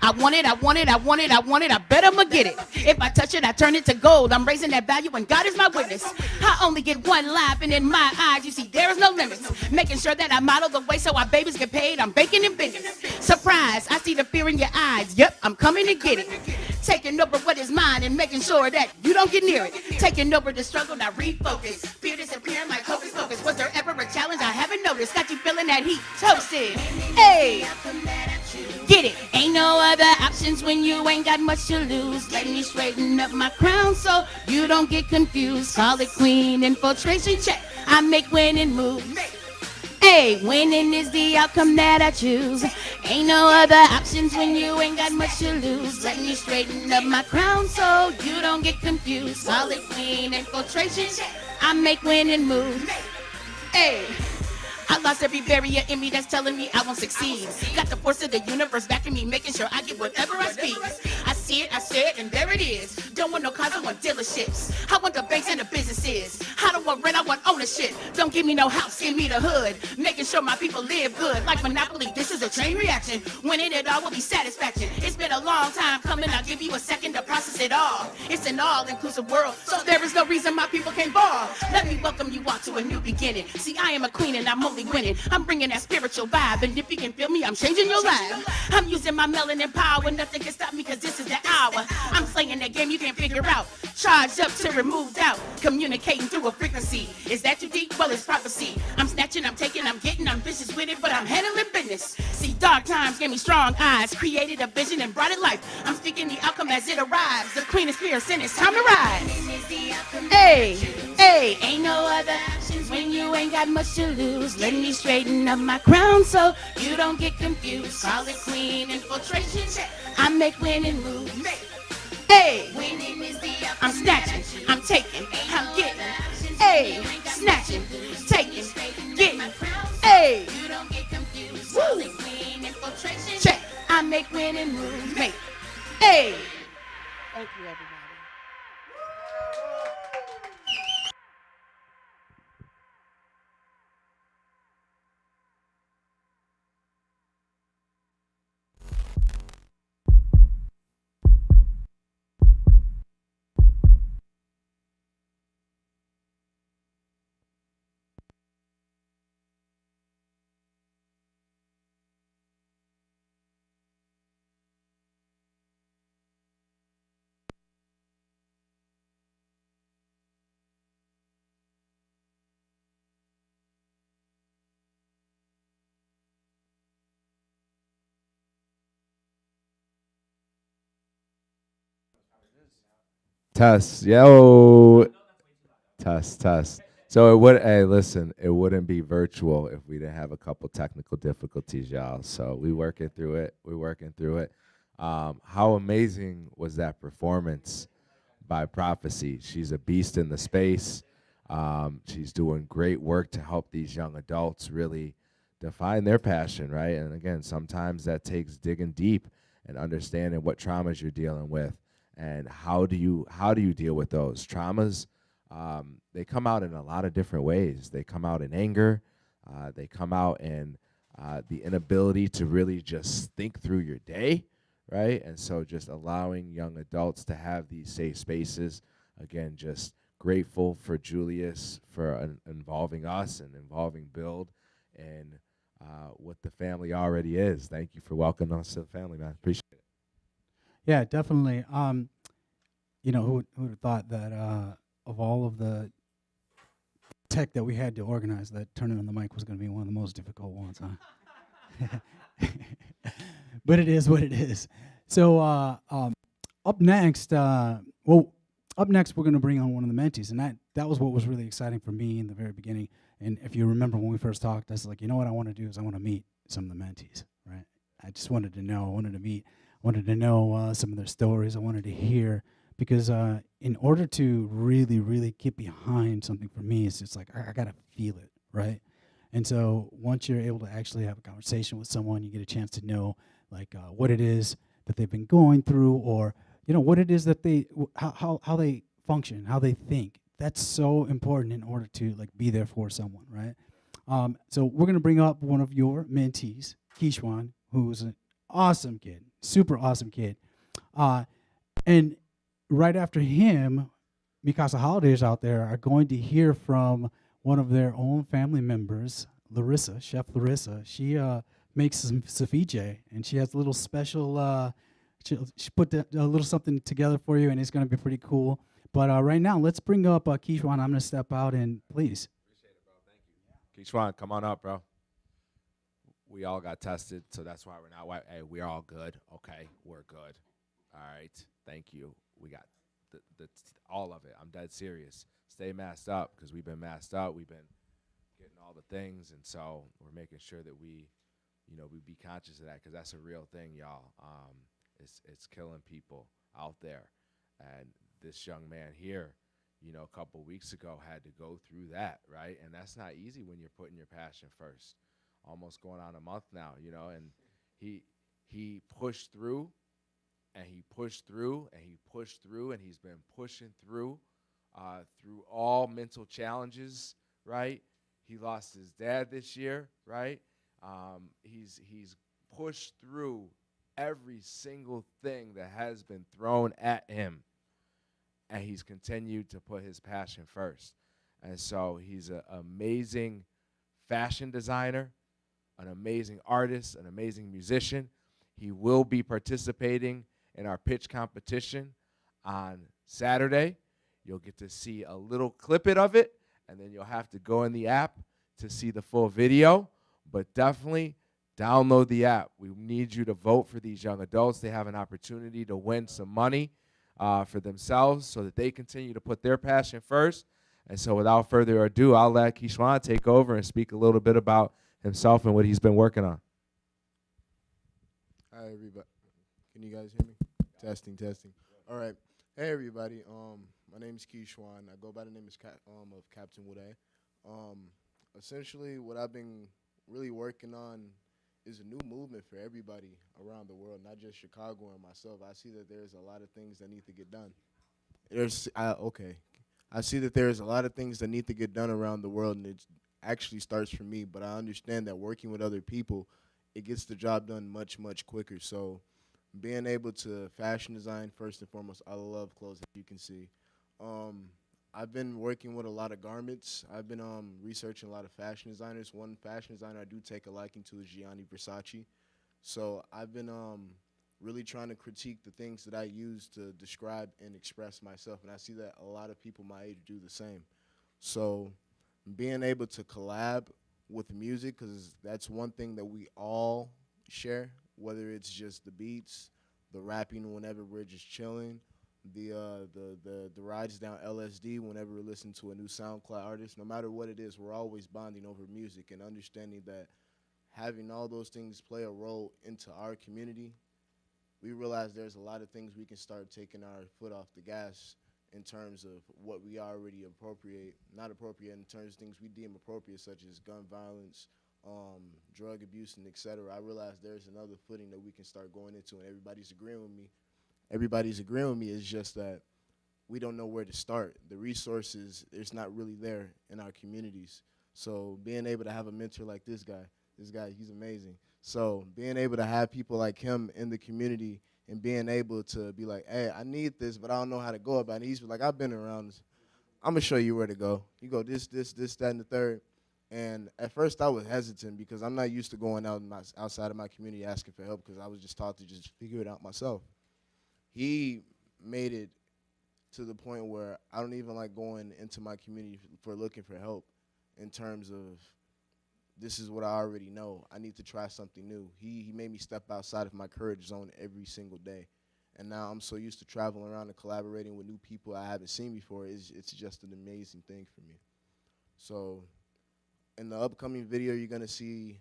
Speaker 5: I want it, I want it, I want it, I want it, I bet I'ma get it. If I touch it, I turn it to gold. I'm raising that value and God is my witness. I only get one life and in my eyes, you see, there is no limits. Making sure that I model the way so our babies get paid. I'm baking and bending. Surprise, I see the fear in your eyes. Yep, I'm coming to get it. Taking over what is mine and making sure that you don't get near it. Taking over the struggle, now refocus. Fear disappearing like hocus pocus. Was there ever a challenge I haven't noticed? Got you feeling that heat, toasted. Hey, get it. Ain't no other options when you ain't got much to lose. Let me straighten up my crown so you don't get confused. Call it queen infiltration check. I make winning moves. Hey, winning is the outcome that I choose. Ain't no other options when you ain't got much to lose. Let me straighten up my crown so you don't get confused. Call it queen infiltration. I make winning moves. Hey. I lost every barrier in me that's telling me I won't succeed. Got the force of the universe backing me, making sure I get whatever I speak. I see it, I say it, and there it is. Don't want no cars, I want dealerships. I want the banks and the businesses. I don't want rent, I want ownership. Don't give me no house, give me the hood. Making sure my people live good. Like Monopoly, this is a chain reaction. Winning it all will be satisfaction. It's been a long time coming, I'll give you a second to process it all. It's an all-inclusive world, so there is no reason my people can't ball. Let me welcome you all to a new beginning. See, I am a queen and I'm only winning. I'm bringing that spiritual vibe, and if you can feel me, I'm changing your life. I'm using my melanin power, nothing can stop me cause this is the hour. I'm playing that game you can't figure out. Charged up to remove doubt, communicating through a frequency. Is that too deep? Well, it's prophecy. I'm snatching, I'm taking, I'm getting, I'm vicious with it, but I'm handling business. See, dark times gave me strong eyes, created a vision and brought it life. I'm speaking the outcome as it arrives. The queen is fierce and it's time to rise. Hey, hey, ain't no other options when you ain't got much to lose. Let me straighten up my crown so you don't get confused. Call it queen infiltration. I make winning moves. Hey, I'm snatching, I'm taking, I'm getting. Hey, snatching, taking, getting. Hey, woo. Check, I make winning moves. Make. Hey. Thank you, everybody.
Speaker 1: Test, yo, test. So it would. Hey, listen, it wouldn't be virtual if we didn't have a couple technical difficulties, y'all. So we working through it. We're working through it. How amazing was that performance by Prophecy? She's a beast in the space. She's doing great work to help these young adults really define their passion, right? And again, sometimes that takes digging deep and understanding what traumas you're dealing with and how do you deal with those traumas. They come out in a lot of different ways. They come out in anger. They come out in the inability to really just think through your day, right? And so just allowing young adults to have these safe spaces. Again, just grateful for Julius for involving us and involving Build and what the family already is. Thank you for welcoming us to the family, man. Appreciate it.
Speaker 3: Yeah, definitely. You know, who would have thought that of all of the tech that we had to organize, that turning on the mic was going to be one of the most difficult ones, huh? But it is what it is. So up next, up next we're going to bring on one of the mentees, and that was what was really exciting for me in the very beginning. And if you remember when we first talked, I was like, you know what I want to do is I want to meet some of the mentees, right? I just wanted to know, wanted to know some of their stories. I wanted to hear, because in order to really, really get behind something for me, it's just like I got to feel it, right? And so once you're able to actually have a conversation with someone, you get a chance to know like what it is that they've been going through, or what it is that how they function, how they think. That's so important in order to like be there for someone, right? So we're gonna bring up one of your mentees, Kishwan, who's an awesome kid, super awesome kid, and right after him, Mikasa Holidays out there are going to hear from one of their own family members, Larissa, Chef Larissa. She makes some ceviche, and she has a little special. She put a little something together for you, and it's going to be pretty cool. But right now, let's bring up Kishwan. I'm going to step out, and please.
Speaker 1: Appreciate it, bro. Thank you. Kishwan, come on up, bro. We all got tested, so that's why we're not. Hey, we're all good. Okay, we're good. All right, thank you. We got the all of it. I'm dead serious. Stay masked up because we've been masked up. We've been getting all the things, and so we're making sure that we be conscious of that because that's a real thing, y'all. It's killing people out there, and this young man here, a couple weeks ago had to go through that, right? And that's not easy when you're putting your passion first. Almost going on a month now, and he pushed through. and he pushed through, and he pushed through, and he's been pushing through all mental challenges, right? He lost his dad this year, right? He's pushed through every single thing that has been thrown at him, and he's continued to put his passion first. And so he's an amazing fashion designer, an amazing artist, an amazing musician. He will be participating in our pitch competition on Saturday. You'll get to see a little clippet of it, and then you'll have to go in the app to see the full video. But definitely download the app. We need you to vote for these young adults. They have an opportunity to win some money for themselves so that they continue to put their passion first. And so without further ado, I'll let Kishwan take over and speak a little bit about himself and what he's been working on.
Speaker 6: Hi, everybody. Can you guys hear me? Testing, testing. All right. Hey, everybody. My name is Kishwan. I go by the name of Captain Woodé. Essentially, what I've been really working on is a new movement for everybody around the world, not just Chicago and myself. I see that there's a lot of things that need to get done. I see that there's a lot of things that need to get done around the world, and it actually starts from me. But I understand that working with other people, it gets the job done much, much quicker. So being able to fashion design, first and foremost, I love clothes, as you can see. I've been working with a lot of garments. I've been researching a lot of fashion designers. One fashion designer I do take a liking to is Gianni Versace. So I've been really trying to critique the things that I use to describe and express myself, and I see that a lot of people my age do the same. So being able to collab with music, because that's one thing that we all share, whether it's just the beats, the rapping whenever we're just chilling, the rides down LSD whenever we listen to a new SoundCloud artist. No matter what it is, we're always bonding over music and understanding that having all those things play a role into our community, we realize there's a lot of things we can start taking our foot off the gas in terms of what we already not appropriate in terms of things we deem appropriate, such as gun violence, drug abuse, and et cetera. I realize there's another footing that we can start going into, and everybody's agreeing with me. It's just that we don't know where to start. The resources, it's not really there in our communities. So being able to have a mentor like this guy, he's amazing. So being able to have people like him in the community and being able to be like, hey, I need this, but I don't know how to go about it. He's like, I've been around this. I'm going to show you where to go. You go this, that, and the third. And at first I was hesitant because I'm not used to going outside of my community asking for help because I was just taught to just figure it out myself. He made it to the point where I don't even like going into my community for looking for help in terms of this is what I already know. I need to try something new. He made me step outside of my courage zone every single day. And now I'm so used to traveling around and collaborating with new people I haven't seen before. It's just an amazing thing for me. So in the upcoming video, you're going to see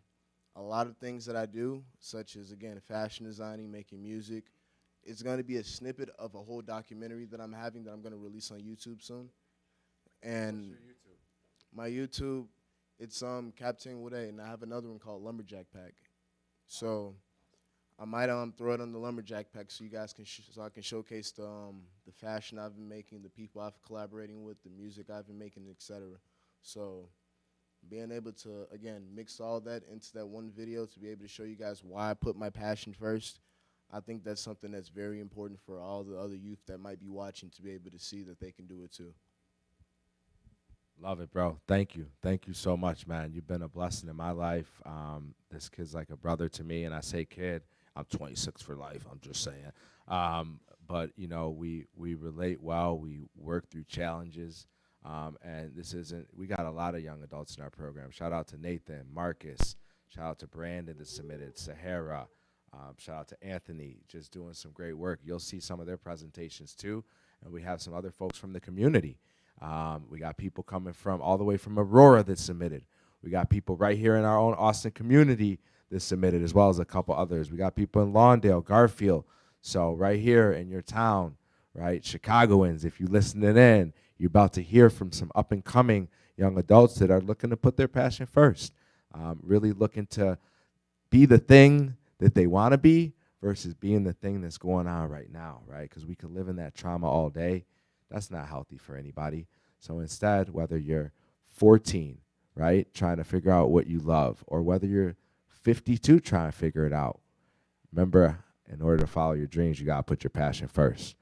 Speaker 6: a lot of things that I do, such as, again, fashion designing, making music. It's going to be a snippet of a whole documentary that I'm having that I'm going to release on YouTube soon. And
Speaker 1: what's your YouTube?
Speaker 6: My YouTube, it's Captain Woodé, and I have another one called Lumberjack Pack. So I might throw it on the Lumberjack Pack so you guys can so I can showcase the fashion I've been making, the people I've collaborating with, the music I've been making, etc. So being able to, again, mix all that into that one video to be able to show you guys why I put my passion first, I think that's something that's very important for all the other youth that might be watching to be able to see that they can do it too.
Speaker 1: Love it, bro. Thank you. Thank you so much, man. You've been a blessing in my life. This kid's like a brother to me, and I say kid. I'm 26 for life. I'm just saying. But, you know, we relate well. We work through challenges. And this isn't, we got a lot of young adults in our program. Shout out to Nathan, Marcus. Shout out to Brandon that submitted, Sahara. Shout out to Anthony, just doing some great work. You'll see some of their presentations too. And we have some other folks from the community. We got people coming from all the way from Aurora that submitted. We got people right here in our own Austin community that submitted, as well as a couple others. We got people in Lawndale, Garfield. So right here in your town, right, Chicagoans, if you're listening in, you're about to hear from some up-and-coming young adults that are looking to put their passion first, really looking to be the thing that they want to be versus being the thing that's going on right now, right? Because we could live in that trauma all day. That's not healthy for anybody. So instead, whether you're 14, right, trying to figure out what you love, or whether you're 52 trying to figure it out, remember, in order to follow your dreams, you got to put your passion first.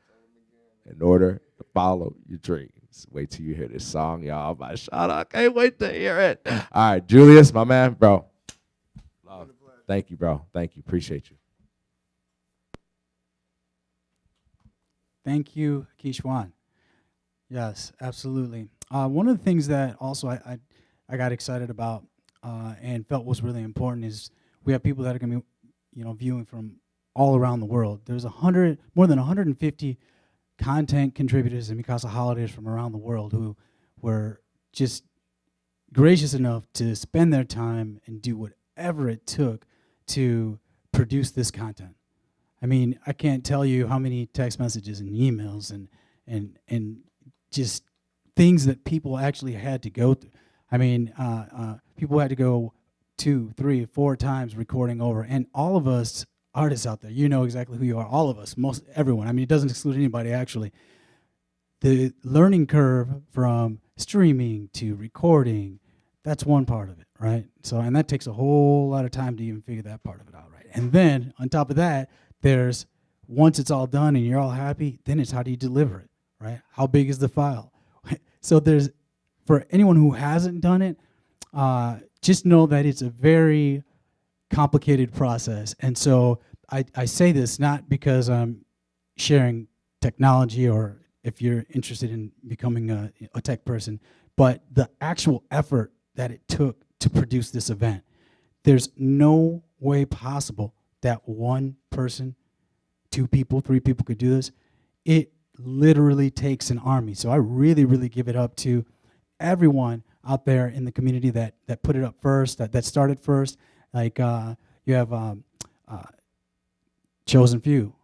Speaker 1: In order to follow your dreams. Wait till you hear this song, y'all. My shout out. Can't wait to hear it. All right, Julius, my man, bro. Love. Thank you, bro. Thank you. Appreciate you.
Speaker 3: Thank you, Kishwan. Yes, absolutely. One of the things that also I got excited about and felt was really important is we have people that are going to be, viewing from all around the world. There's more than 150 content contributors in Casa Holidays from around the world who were just gracious enough to spend their time and do whatever it took to produce this content. I mean, I can't tell you how many text messages and emails and just things that people actually had to go through. I mean, people had to go 2, 3, 4 times recording over, and all of us artists out there, you know exactly who you are, all of us, everyone. I mean, it doesn't exclude anybody, actually. The learning curve from streaming to recording, that's one part of it, right? So, and that takes a whole lot of time to even figure that part of it out, right? And then, on top of that, there's, once it's all done and you're all happy, then it's how do you deliver it, right? How big is the file? So there's, for anyone who hasn't done it, just know that it's a very complicated process. And so I say this not because I'm sharing technology or if you're interested in becoming a tech person, but the actual effort that it took to produce this event. There's no way possible that one person, 2 people, 3 people could do this. It literally takes an army. So I really, really give it up to everyone out there in the community that put it up first, that started first. Like you have Chosen Few.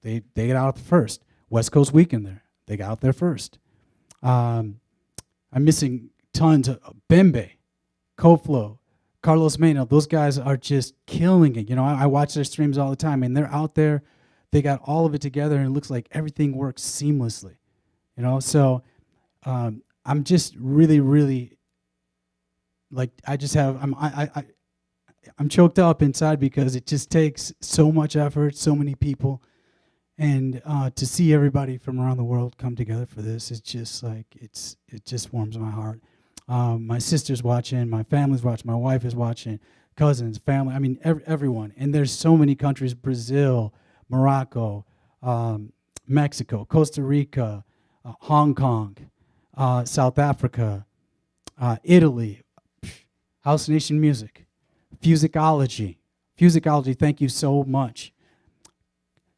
Speaker 3: They got out first. West Coast Weekend there. They got out there first. I'm missing tons of Bembe, Koflo, Carlos Mena. Those guys are just killing it. I watch their streams all the time, and they're out there. They got all of it together, and it looks like everything works seamlessly. So I'm just really, really, like, I'm choked up inside because it just takes so much effort, so many people, and to see everybody from around the world come together for this, it's just like, it just warms my heart. My sister's watching, my family's watching, my wife is watching, cousins, family, I mean, everyone. And there's so many countries: Brazil, Morocco, Mexico, Costa Rica, Hong Kong, South Africa, Italy, House Nation Music, Fusicology, thank you so much.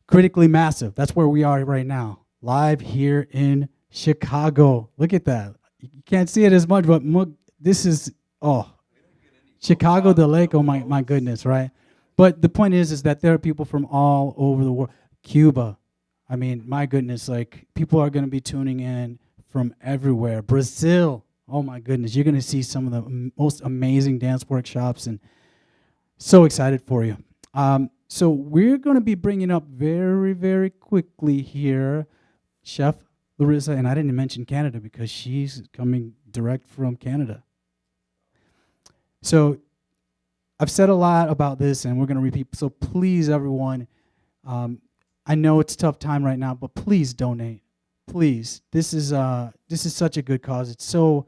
Speaker 3: Critically Massive, that's where we are right now, live here in Chicago. Look at that. You can't see it as much, but this is, Chicago the lake, oh my goodness, right? But the point is that there are people from all over the world. Cuba, I mean, my goodness, like, people are going to be tuning in from everywhere. Brazil, oh my goodness, you're going to see some of the most amazing dance workshops, and so excited for you. So we're going to be bringing up very, very quickly here Chef Larissa, and I didn't mention Canada because she's coming direct from Canada. So I've said a lot about this, and we're going to repeat. So please, everyone, I know it's a tough time right now, but please donate. Please, this is such a good cause. It's so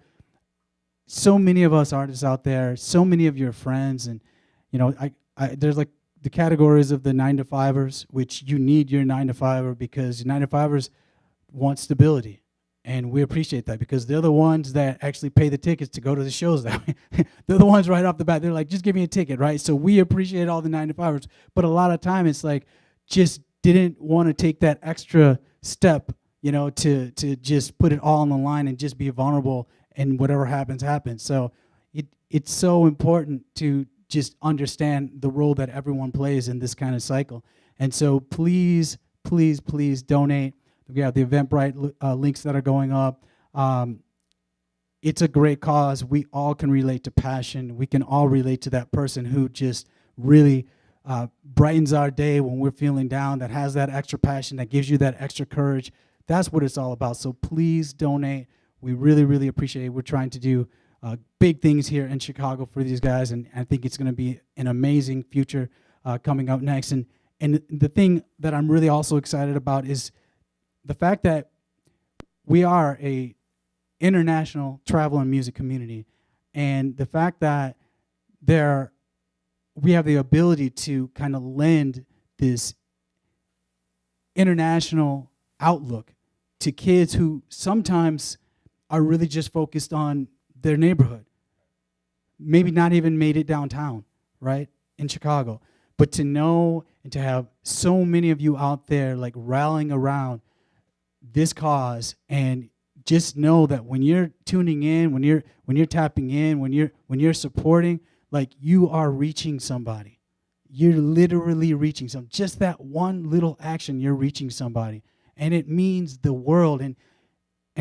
Speaker 3: many of us artists out there, so many of your friends, and there's like the categories of the 9-to-5ers, which you need your 9-to-5er because 9-to-5ers want stability, and we appreciate that because they're the ones that actually pay the tickets to go to the shows that way. They're the ones right off the bat. They're like, just give me a ticket, right? So we appreciate all the 9-to-5ers, but a lot of time it's like just didn't want to take that extra step, to just put it all on the line and just be vulnerable, and whatever happens, happens. So it's so important to just understand the role that everyone plays in this kind of cycle. And so please, please, please donate. We have the Eventbrite links that are going up. It's a great cause. We all can relate to passion. We can all relate to that person who just really brightens our day when we're feeling down, that has that extra passion, that gives you that extra courage. That's what it's all about. So please donate. We really, really appreciate it. We're trying to do big things here in Chicago for these guys, and I think it's going to be an amazing future coming up next. And the thing that I'm really also excited about is the fact that we are a international travel and music community, and the fact that we have the ability to kind of lend this international outlook to kids who sometimes are really just focused on their neighborhood, maybe not even made it downtown, right, in Chicago. But to know and to have so many of you out there like rallying around this cause, and just know that when you're tuning in, when you're tapping in, when you're supporting, like, you are reaching somebody. You're literally reaching some. Just that one little action, you're reaching somebody, and it means the world. And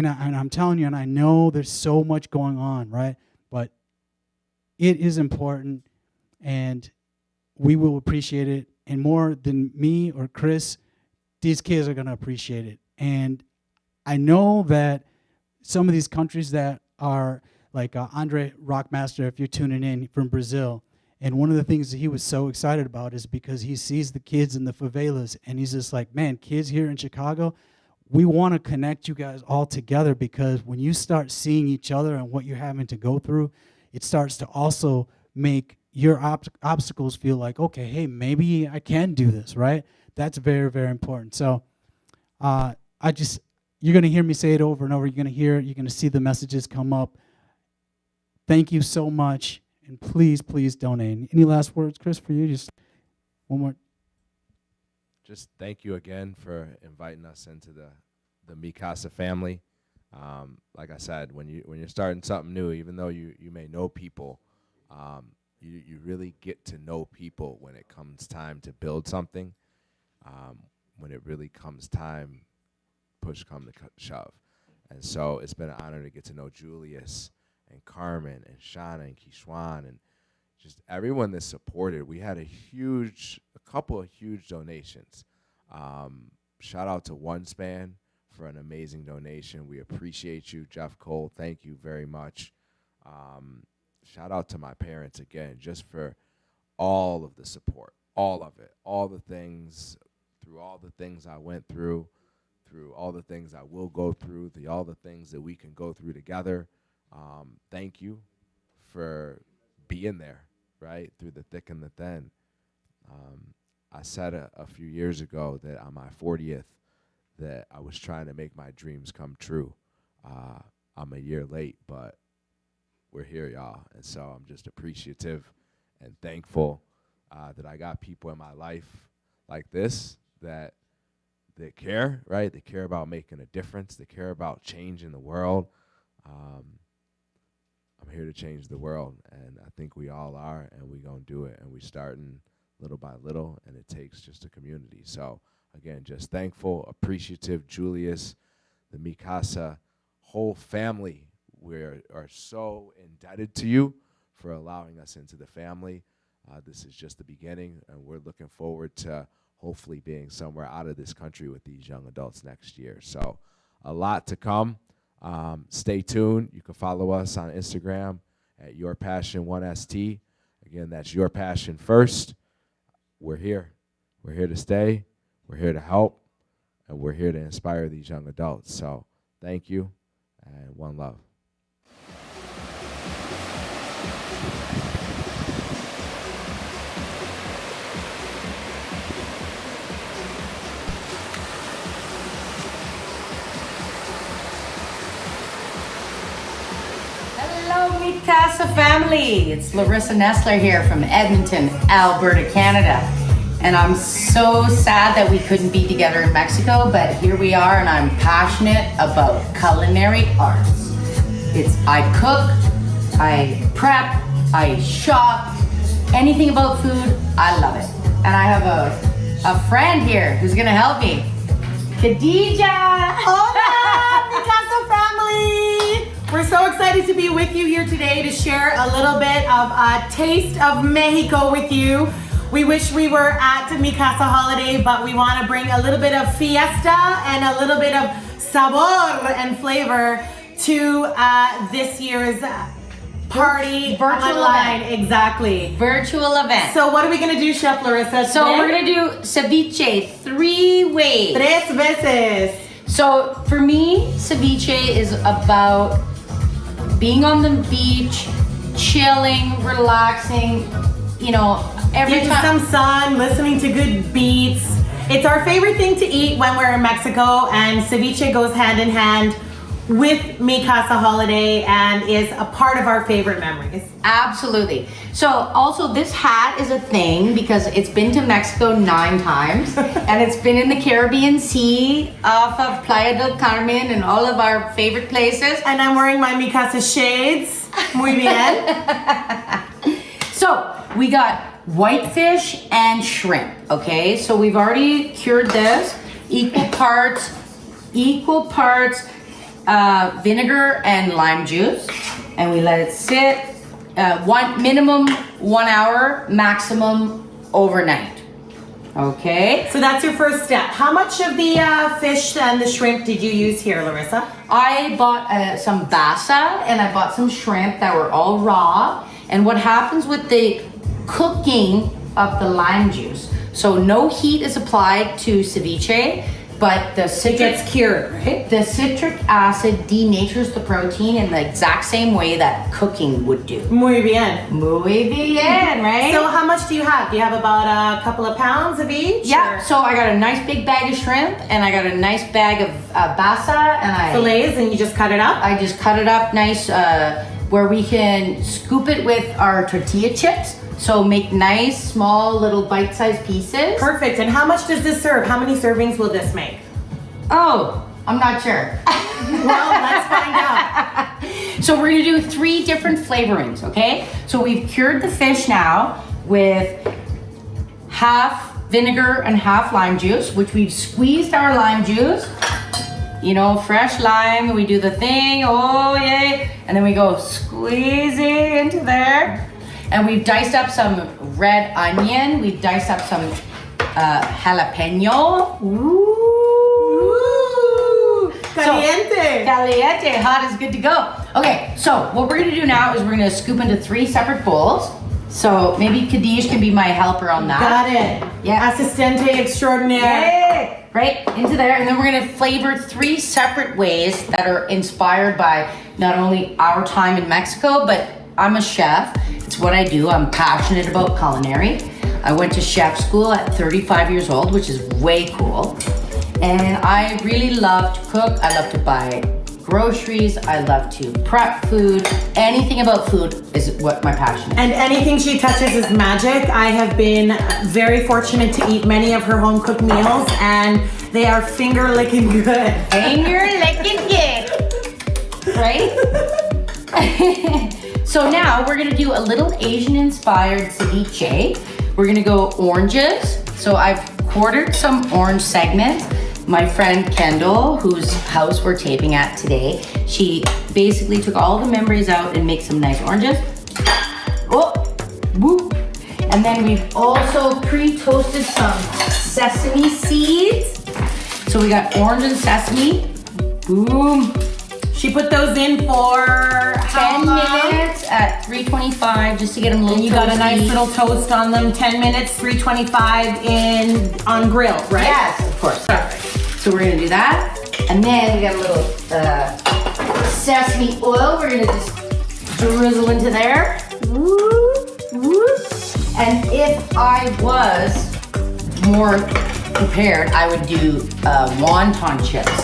Speaker 3: I'm telling you, and I know there's so much going on, right? But it is important, and we will appreciate it. And more than me or Chris, these kids are going to appreciate it. And I know that some of these countries that are like Andre Rockmaster, if you're tuning in from Brazil, and one of the things that he was so excited about is because he sees the kids in the favelas, and he's just like, man, kids here in Chicago, we want to connect you guys all together, because when you start seeing each other and what you're having to go through, it starts to also make your obstacles feel like, okay, hey, maybe I can do this, right? That's very, very important. So you're going to hear me say it over and over. You're going to see the messages come up. Thank you so much, and please, please donate. Any last words, Chris, for you? Just one more.
Speaker 1: Just thank you again for inviting us into the Casa family. Like I said, when you're starting something new, even though you may know people, you really get to know people when it comes time to build something. When it really comes time, push come to shove. And so it's been an honor to get to know Julius and Carmen and Shauna and Kishwan and just everyone that supported. We had a couple of huge donations. Shout out to OneSpan for an amazing donation. We appreciate you, Jeff Cole. Thank you very much. Shout out to my parents again, just for all of the support, all of it, all the things, through all the things I went through all the things I will go through, all the things that we can go through together. Thank you for being there, right, through the thick and the thin. I said a few years ago that on my 40th that I was trying to make my dreams come true. I'm a year late, but we're here, y'all. And so I'm just appreciative and thankful that I got people in my life like this that care, right? They care about making a difference. They care about changing the world. I'm here to change the world, and I think we all are, and we're going to do it. And we're starting little by little, and it takes just a community. So, again, just thankful, appreciative, Julius, the Mikasa whole family. We are so indebted to you for allowing us into the family. This is just the beginning, and we're looking forward to hopefully being somewhere out of this country with these young adults next year. So a lot to come. Stay tuned. You can follow us on Instagram at YourPassion1st. Again, that's YourPassion1st. We're here. We're here to stay. We're here to help. And we're here to inspire these young adults. So thank you, and one love.
Speaker 7: Hello, Casa family. It's Larissa Nestler here from Edmonton, Alberta, Canada. And I'm so sad that we couldn't be together in Mexico, but here we are, and I'm passionate about culinary arts. I cook, I prep, I shop, anything about food, I love it. And I have a friend here who's gonna help me. Khadija!
Speaker 8: Hola, mi Casa family! We're so excited to be with you here today to share a little bit of a taste of Mexico with you. We wish we were at Mi Casa Holiday, but we want to bring a little bit of fiesta and a little bit of sabor and flavor to this year's party
Speaker 7: Virtual
Speaker 8: online.
Speaker 7: event.
Speaker 8: Exactly.
Speaker 7: Virtual event.
Speaker 8: So what are we gonna do, Chef Larissa?
Speaker 7: So
Speaker 8: today?
Speaker 7: we're gonna do ceviche 3 ways.
Speaker 8: Tres veces.
Speaker 7: So for me, ceviche is about being on the beach, chilling, relaxing, you know, every
Speaker 8: Getting
Speaker 7: time.
Speaker 8: some sun, listening to good beats. It's our favorite thing to eat when we're in Mexico, and ceviche goes hand in hand with Mi Casa Holiday and is a part of our favorite memories.
Speaker 7: Absolutely. So also this hat is a thing because it's been to Mexico 9 times and it's been in the Caribbean Sea off of Playa del Carmen and all of our favorite places.
Speaker 8: And I'm wearing my Mi Casa shades. Muy bien.
Speaker 7: So we got whitefish and shrimp, okay? So we've already cured this, equal parts vinegar and lime juice, and we let it sit minimum 1 hour, maximum overnight. Okay.
Speaker 8: So that's your first step. How much of the fish and the shrimp did you use here, Larissa?
Speaker 7: I bought some basa and I bought some shrimp that were all raw. And what happens with the cooking of the lime juice? So no heat is applied to ceviche, but the citric
Speaker 8: Gets cured, right?
Speaker 7: The citric acid denatures the protein in the exact same way that cooking would do.
Speaker 8: Muy bien.
Speaker 7: Muy bien, right?
Speaker 8: So how much do you have? Do you have about a couple of pounds of each?
Speaker 7: yeah,
Speaker 8: or
Speaker 7: so I got a nice big bag of shrimp and I got a nice bag of basa and
Speaker 8: fillets, and you just cut it up?
Speaker 7: I just cut it up nice where we can scoop it with our tortilla chips. So make nice, small, little bite-sized pieces.
Speaker 8: Perfect. And how much does this serve? How many servings will this make?
Speaker 7: Oh, I'm not sure.
Speaker 8: Well, let's find out.
Speaker 7: So we're gonna do 3 different flavorings, okay? So we've cured the fish now with half vinegar and half lime juice, which we've squeezed our lime juice. You know, fresh lime, we do the thing, oh yay. And then we go squeezing into there. And we've diced up some red onion. We've diced up some jalapeno.
Speaker 8: Ooh, caliente.
Speaker 7: Caliente, hot is good to go. Okay, so what we're gonna do now is we're gonna scoop into 3 separate bowls. So maybe Kadish can be my helper on that.
Speaker 8: Got it.
Speaker 7: Yeah.
Speaker 8: Assistente extraordinaire.
Speaker 7: Yay! Right into there, and then we're gonna flavor 3 separate ways that are inspired by not only our time in Mexico, but I'm a chef. It's what I do. I'm passionate about culinary. I went to chef school at 35 years old, which is way cool. And I really love to cook. I love to buy groceries. I love to prep food. Anything about food is what my passion is.
Speaker 8: And anything she touches is magic. I have been very fortunate to eat many of her home cooked meals, and they are finger licking good.
Speaker 7: Finger licking good. Right? So now we're gonna do a little Asian inspired ceviche. We're gonna go oranges. So I've quartered some orange segments. My friend Kendall, whose house we're taping at today, she basically took all the memories out and made some nice oranges. Oh, whoop. And then we've also pre-toasted some sesame seeds. So we got orange and sesame. Boom.
Speaker 8: She put those in for
Speaker 7: 10 minutes at 325 just to get them a little
Speaker 8: And you got a nice
Speaker 7: toasty.
Speaker 8: little toast on them. 10 minutes, 325 on grill, right?
Speaker 7: Yes, of course. So we're gonna do that. And then we got a little sesame oil. We're gonna just drizzle into there. Woo, woo. And if I was more prepared, I would do wonton chips.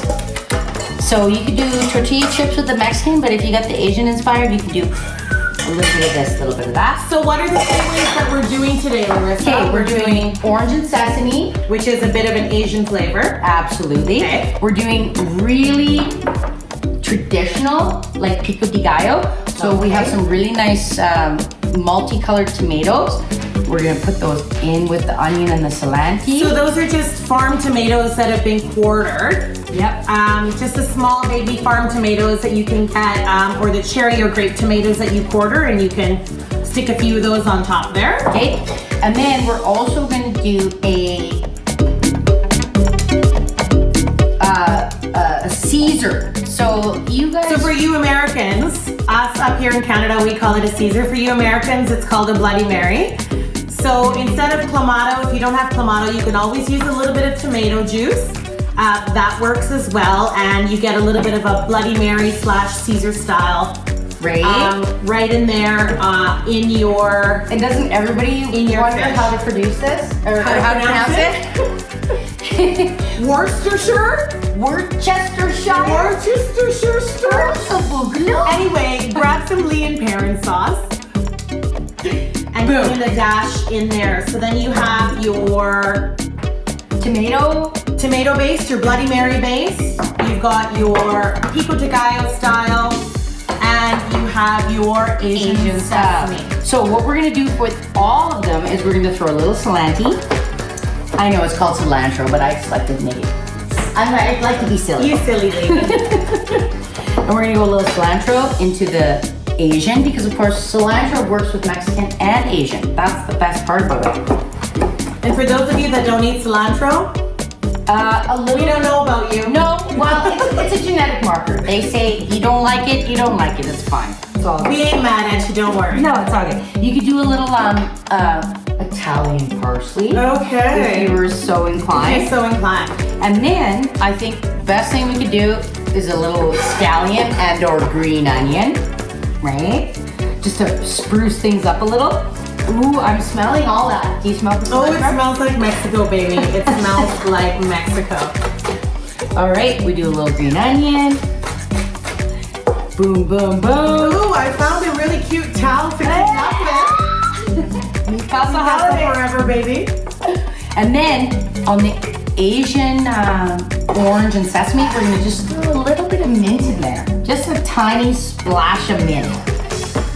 Speaker 7: So you could do tortilla chips with the Mexican, but if you got the Asian inspired, you can do a little bit of this, a little bit of that.
Speaker 8: So what are the flavors that we're doing today, Larissa?
Speaker 7: Okay, we're doing orange and sesame.
Speaker 8: Which is a bit of an Asian flavor.
Speaker 7: Absolutely.
Speaker 8: Okay.
Speaker 7: We're doing really traditional, like pico de gallo. So we have some really nice multicolored tomatoes. We're gonna put those in with the onion and the cilantro.
Speaker 8: So those are just farm tomatoes that have been quartered.
Speaker 7: Yep.
Speaker 8: Just the small baby farm tomatoes that you can get, or the cherry or grape tomatoes that you quarter, and you can stick a few of those on top there.
Speaker 7: Okay. And then we're also going to do a Caesar. So you guys.
Speaker 8: So for you Americans, us up here in Canada, we call it a Caesar. For you Americans, it's called a Bloody Mary. So instead of Clamato, if you don't have Clamato, you can always use a little bit of tomato juice. That works as well, and you get a little bit of a Bloody Mary / Caesar style.
Speaker 7: Right.
Speaker 8: Right in there, in your.
Speaker 7: And doesn't everybody wonder
Speaker 8: fish.
Speaker 7: how to produce this? Or how to pronounce it?
Speaker 8: Worcestershire?
Speaker 7: Worcestershire?
Speaker 8: Worcestershire. Anyway, grab some Lee and Perrin sauce and put in a dash in there. So then you have your tomato base, your Bloody Mary base. You've got your pico de gallo style, and you have your Asian sesame.
Speaker 7: So what we're gonna do with all of them is we're gonna throw a little cilantro. I know it's called cilantro, but I just like to make it. I like to be silly.
Speaker 8: You silly lady.
Speaker 7: And we're gonna go a little cilantro into the Asian, because of course cilantro works with Mexican and Asian. That's the best part about it.
Speaker 8: And for those of you that don't eat cilantro, we don't know about you.
Speaker 7: No, well, it's a genetic marker. They say you don't like it, you don't like it. It's fine. It's all
Speaker 8: We ain't mad at you, don't worry.
Speaker 7: No, it's all good. You could do a little Italian parsley.
Speaker 8: Okay.
Speaker 7: If you were so inclined.
Speaker 8: You're so inclined.
Speaker 7: And then I think the best thing we could do is a little scallion and or green onion, right? Just to spruce things up a little. Ooh, I'm smelling all that. Do you smell the
Speaker 8: Oh, it
Speaker 7: cilantro?
Speaker 8: smells like Mexico, baby. It smells like Mexico.
Speaker 7: All right, we do a little green onion. Boom, boom, boom.
Speaker 8: Ooh, I found a really cute towel to clean up with.
Speaker 7: Casa
Speaker 8: Casa forever, baby.
Speaker 7: And then on the Asian orange and sesame, we're gonna just throw a little bit of mint in there. Just a tiny splash of mint.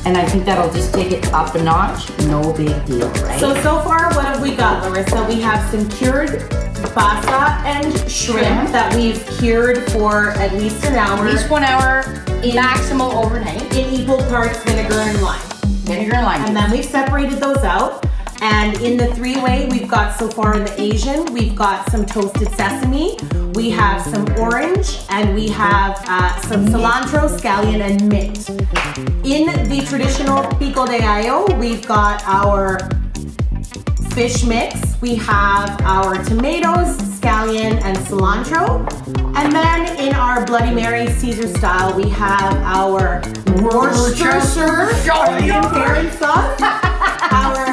Speaker 7: And I think that'll just take it up a notch. No big deal, right?
Speaker 8: So far, what have we got, Larissa? We have some cured basa and shrimp that we've cured for at least an hour.
Speaker 7: At least 1 hour, maximal overnight.
Speaker 8: In equal parts vinegar and lime.
Speaker 7: Vinegar and lime.
Speaker 8: And then we've separated those out. And in the three-way, we've got so far in the Asian, we've got some toasted sesame, we have some orange, and we have some cilantro, scallion, and mint. In the traditional pico de gallo, we've got our fish mix, we have our tomatoes, scallion, and cilantro. And then in our Bloody Mary Caesar style, we have our Worcestershire Perrin sauce, our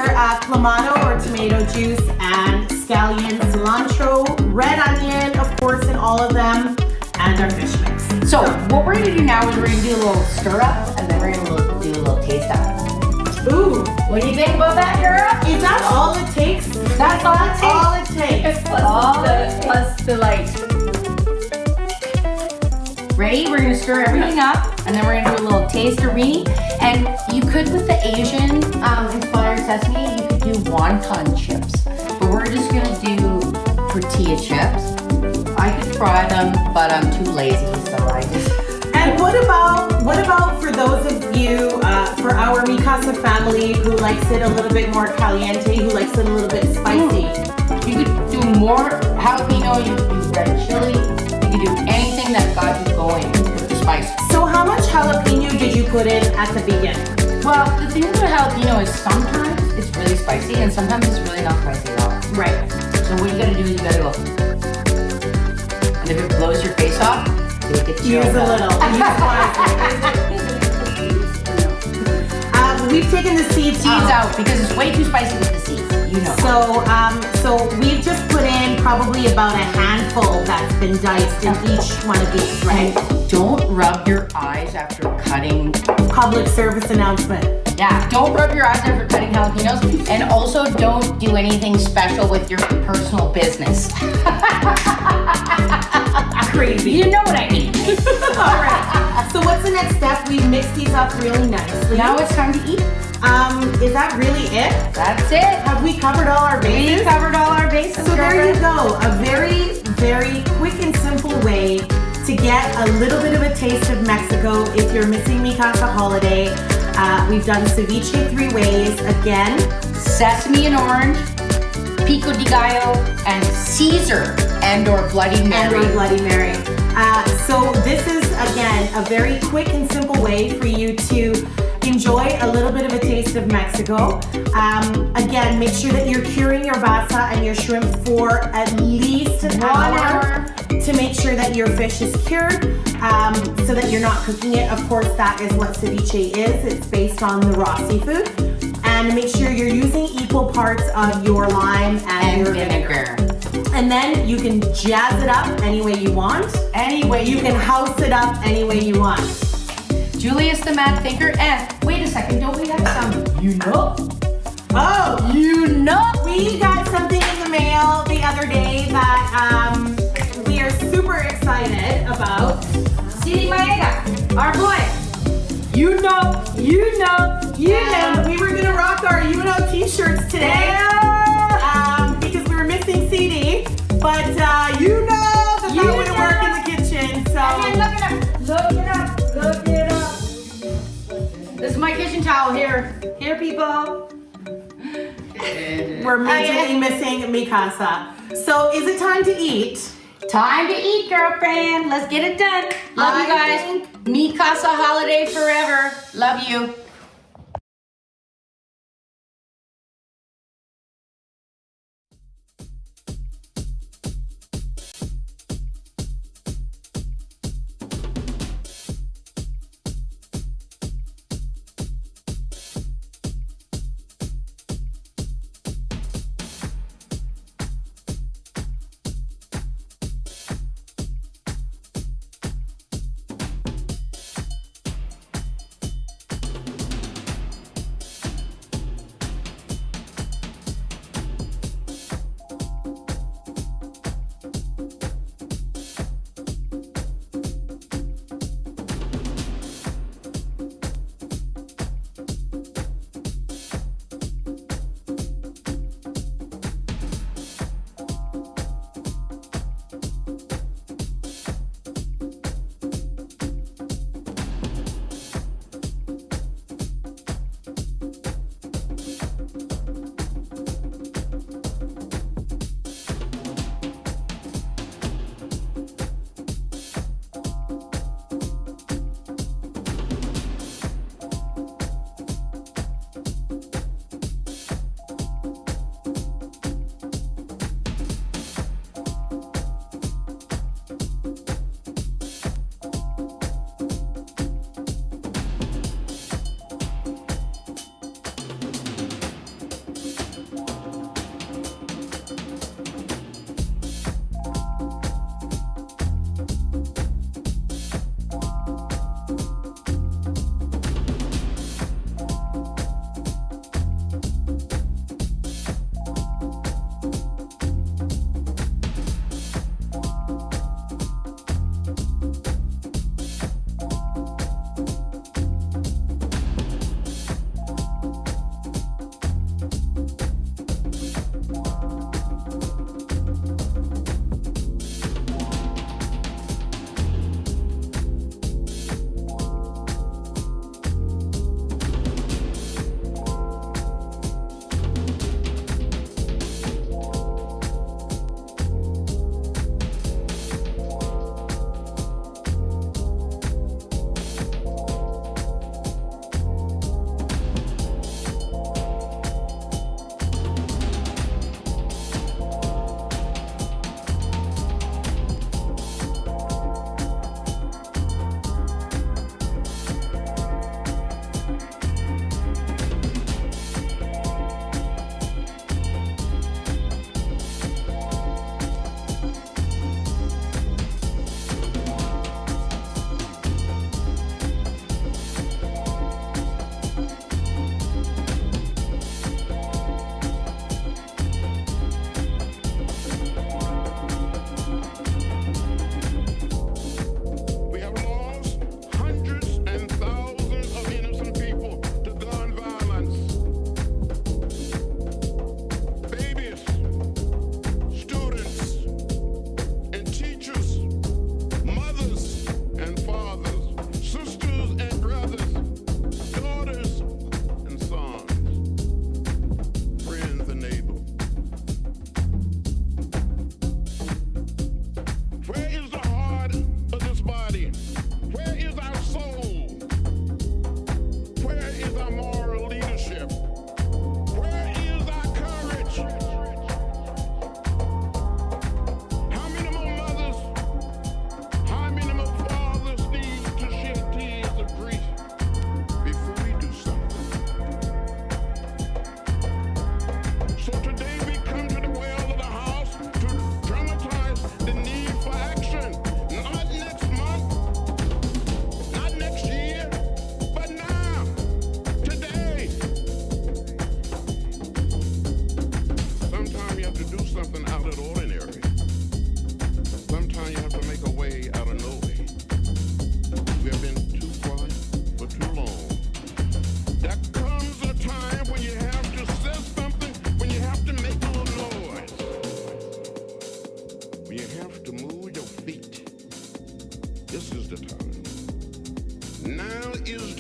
Speaker 8: clamato or tomato juice, and scallion, cilantro, red onion, of course, in all of them, and our fish mix.
Speaker 7: So what we're gonna do now is we're gonna do a little stir up, and then we're gonna do a little taste up.
Speaker 8: Ooh,
Speaker 7: What do you think about that, girl?
Speaker 8: is that all it takes?
Speaker 7: That's all it takes.
Speaker 8: All it takes.
Speaker 7: Plus the light. Ready? We're gonna stir everything up, and then we're gonna do a little tastery. And you could, with the Asian inspired sesame, you could do wonton chips. But we're just gonna do tortilla chips. I could fry them, but I'm too lazy, so I just.
Speaker 8: And what about for those of you, for our Mi Casa family who likes it a little bit more caliente, who likes it a little bit spicy?
Speaker 7: You could do more jalapeno, you could do red chili, you could do anything that got you going with the spice.
Speaker 8: So how much jalapeno did you put in at the beginning?
Speaker 7: Well, the thing with jalapeno is sometimes it's really spicy and sometimes it's really not spicy at all.
Speaker 8: Right.
Speaker 7: So what you gotta do is you gotta go. And if it blows your face off, take it
Speaker 8: Use a little. We've taken the seeds
Speaker 7: out because it's way too spicy with the seeds. You know.
Speaker 8: So we've just put in probably about a handful that's been diced in each one of these, right?
Speaker 7: And don't rub your eyes after cutting.
Speaker 8: Public service announcement.
Speaker 7: Yeah, don't rub your eyes after cutting jalapenos, and also don't do anything special with your personal business.
Speaker 8: Crazy.
Speaker 7: You know what I mean.
Speaker 8: All right. So what's the next step? We've mixed these up really nicely.
Speaker 7: Now it's time to eat.
Speaker 8: Is that really it?
Speaker 7: That's it.
Speaker 8: Have we covered all our bases?
Speaker 7: We covered all our bases.
Speaker 8: So there you go. A very, very quick and simple way to get a little bit of a taste of Mexico if you're missing Mi Casa holiday. We've done ceviche 3 ways. Again,
Speaker 7: sesame and orange, pico de gallo, and Caesar and/or Bloody Mary.
Speaker 8: And or Bloody Mary. So this is, again, a very quick and simple way for you to enjoy a little bit of a taste of Mexico. Again, make sure that you're curing your basa and your shrimp for at least an hour to make sure that your fish is cured, so that you're not cooking it. Of course, that is what ceviche is. It's based on the raw seafood. And make sure you're using equal parts of your lime and your vinegar. And then you can jazz it up any way you want.
Speaker 7: Any way
Speaker 8: You can house it up any way you want.
Speaker 7: Julius the Mad Thinker, and wait a second, don't we have some?
Speaker 8: Oh, we got something in the mail the other day that we are super excited about.
Speaker 7: Siri Maega, our boy.
Speaker 8: You know, we were gonna rock our t-shirts today. Because we were missing CD, but that wouldn't work in the kitchen, so.
Speaker 7: Look it up. This is my kitchen towel here. Here, people.
Speaker 8: We're majorly missing Mikasa. So is it time to eat?
Speaker 7: Time to eat, girlfriend. Let's get it done. Love you guys. Mikasa holiday forever. Love you.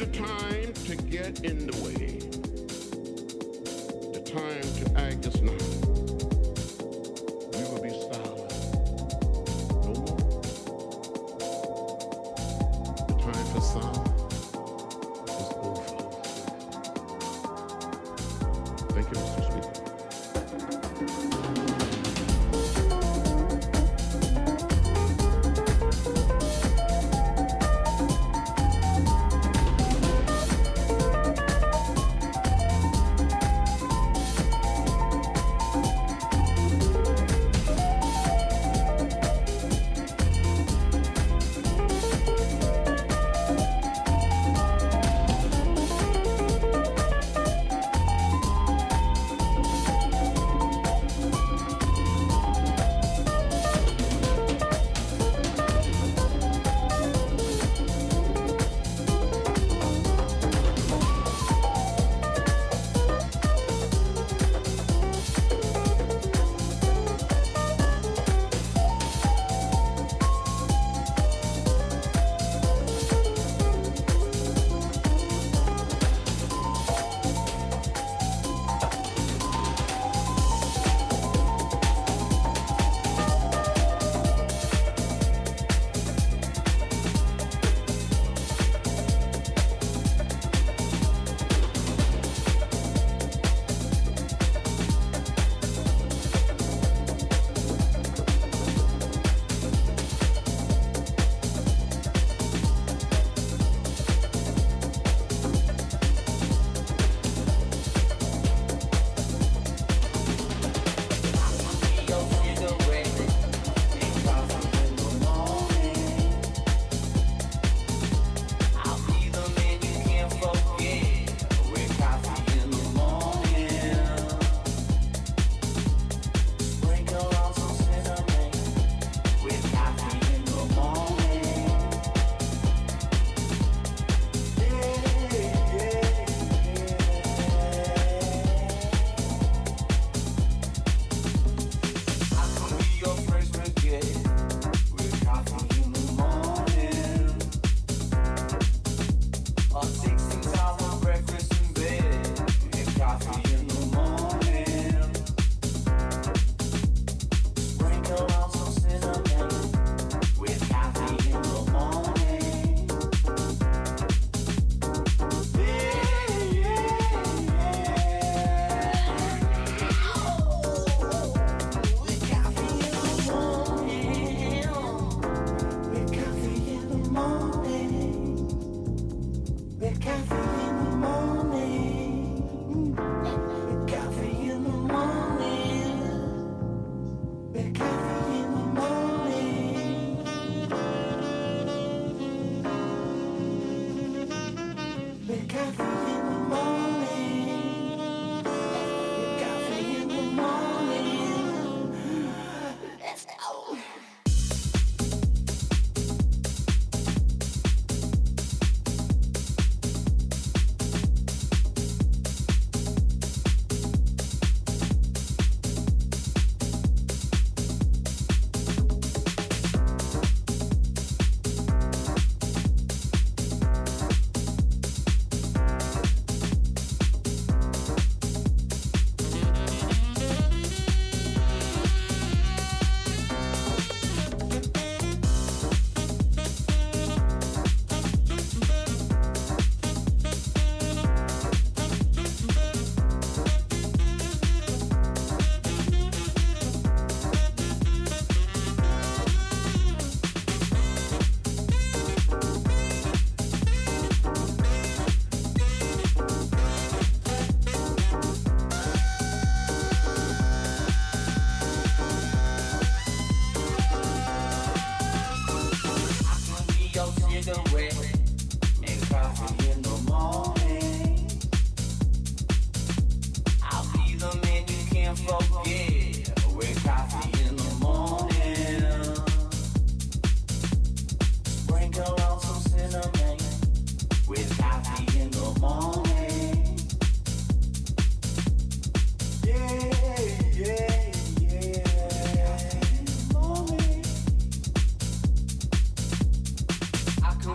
Speaker 9: the time to get in the way. The time to act is now. We will be silent. No more. The time for silence is over. Thank you, Mr. Speaker.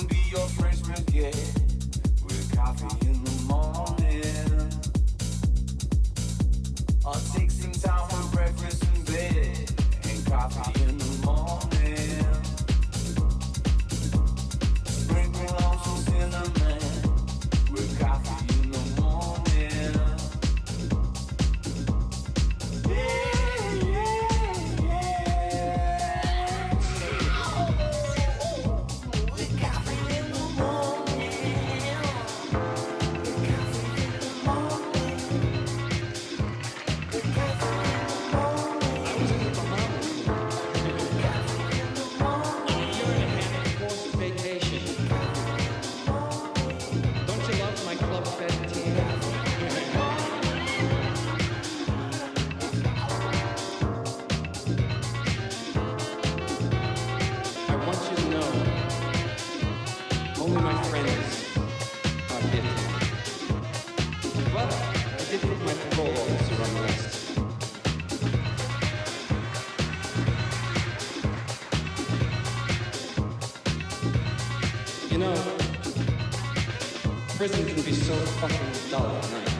Speaker 10: Be your You know, prison can be so fucking dull at night.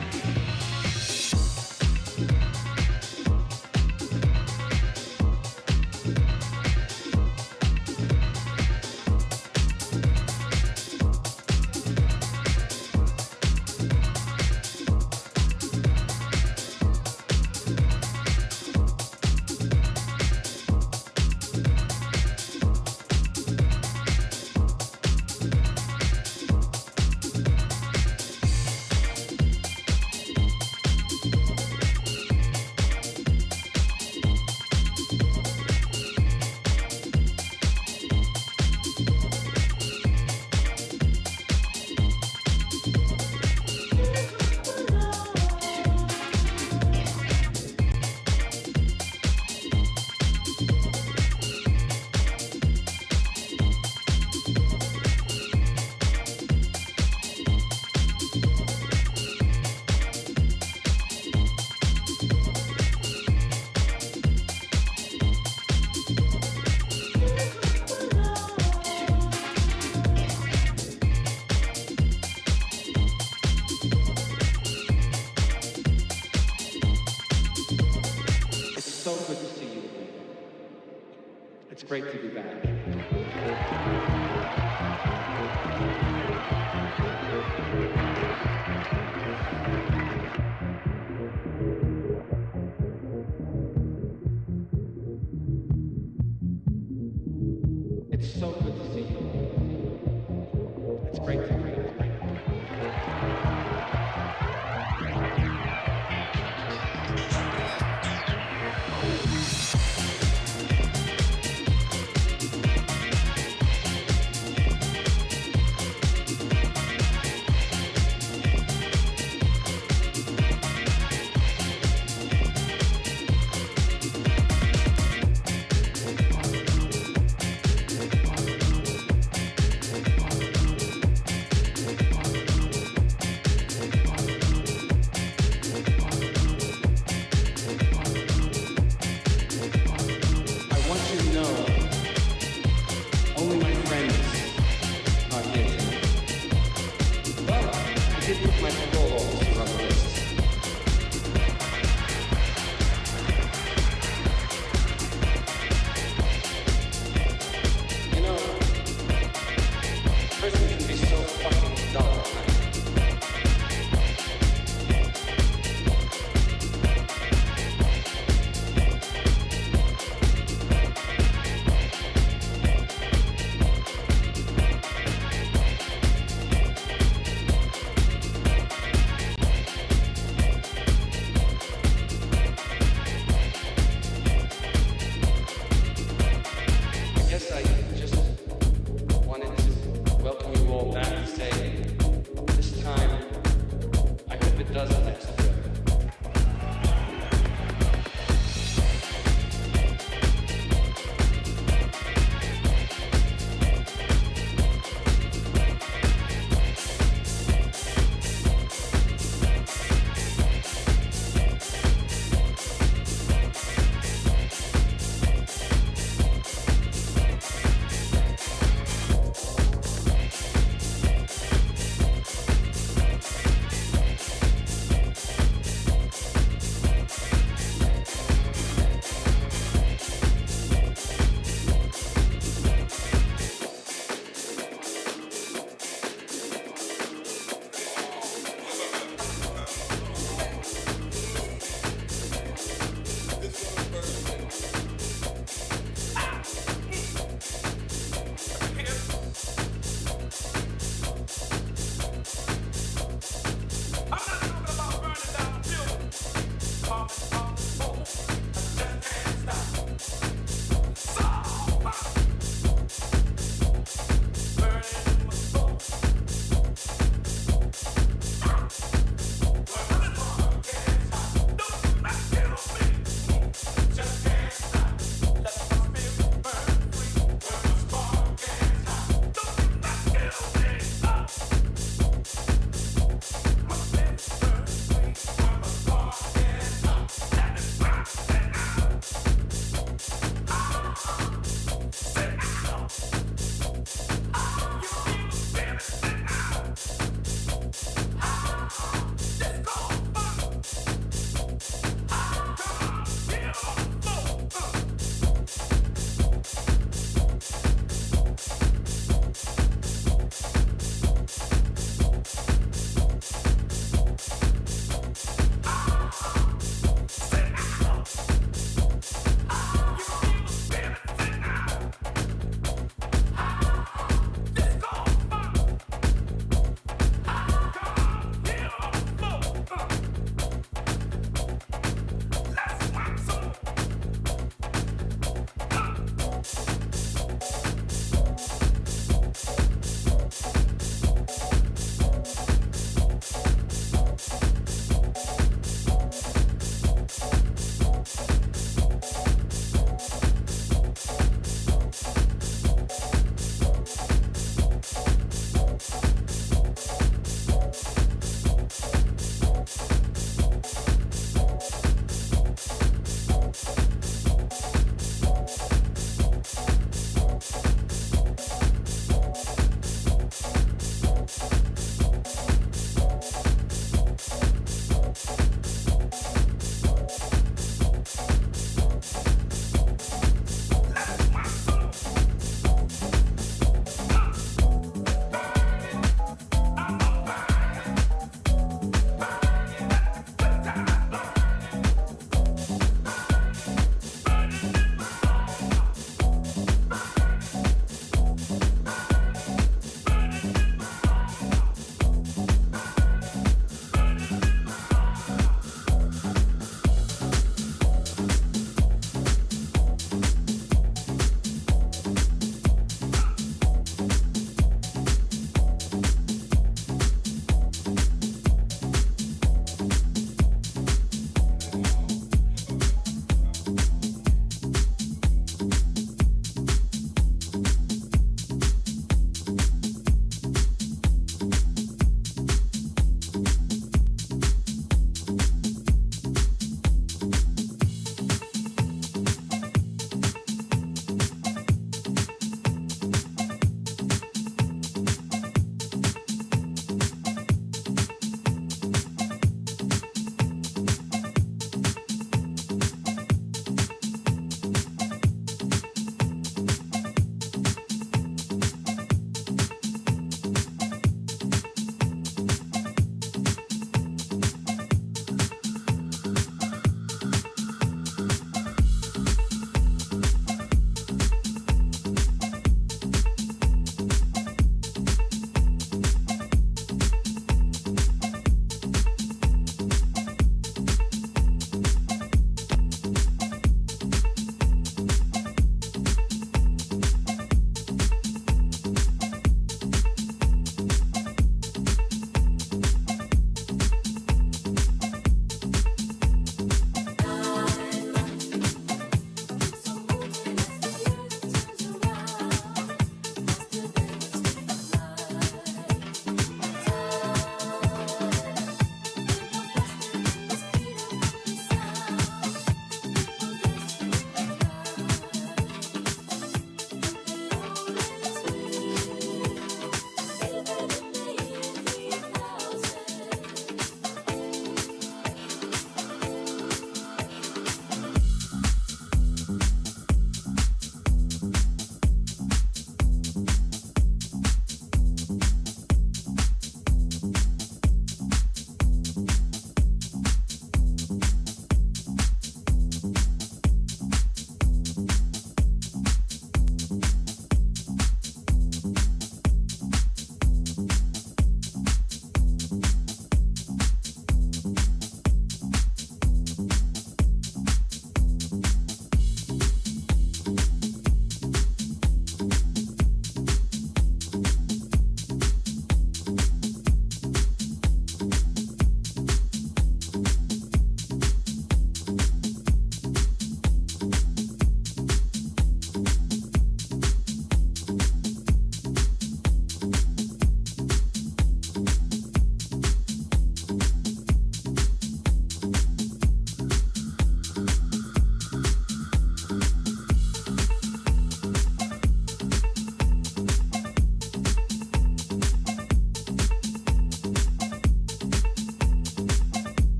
Speaker 10: So good to see you again. It's great to be back. It's so good to see you. It's great to be back.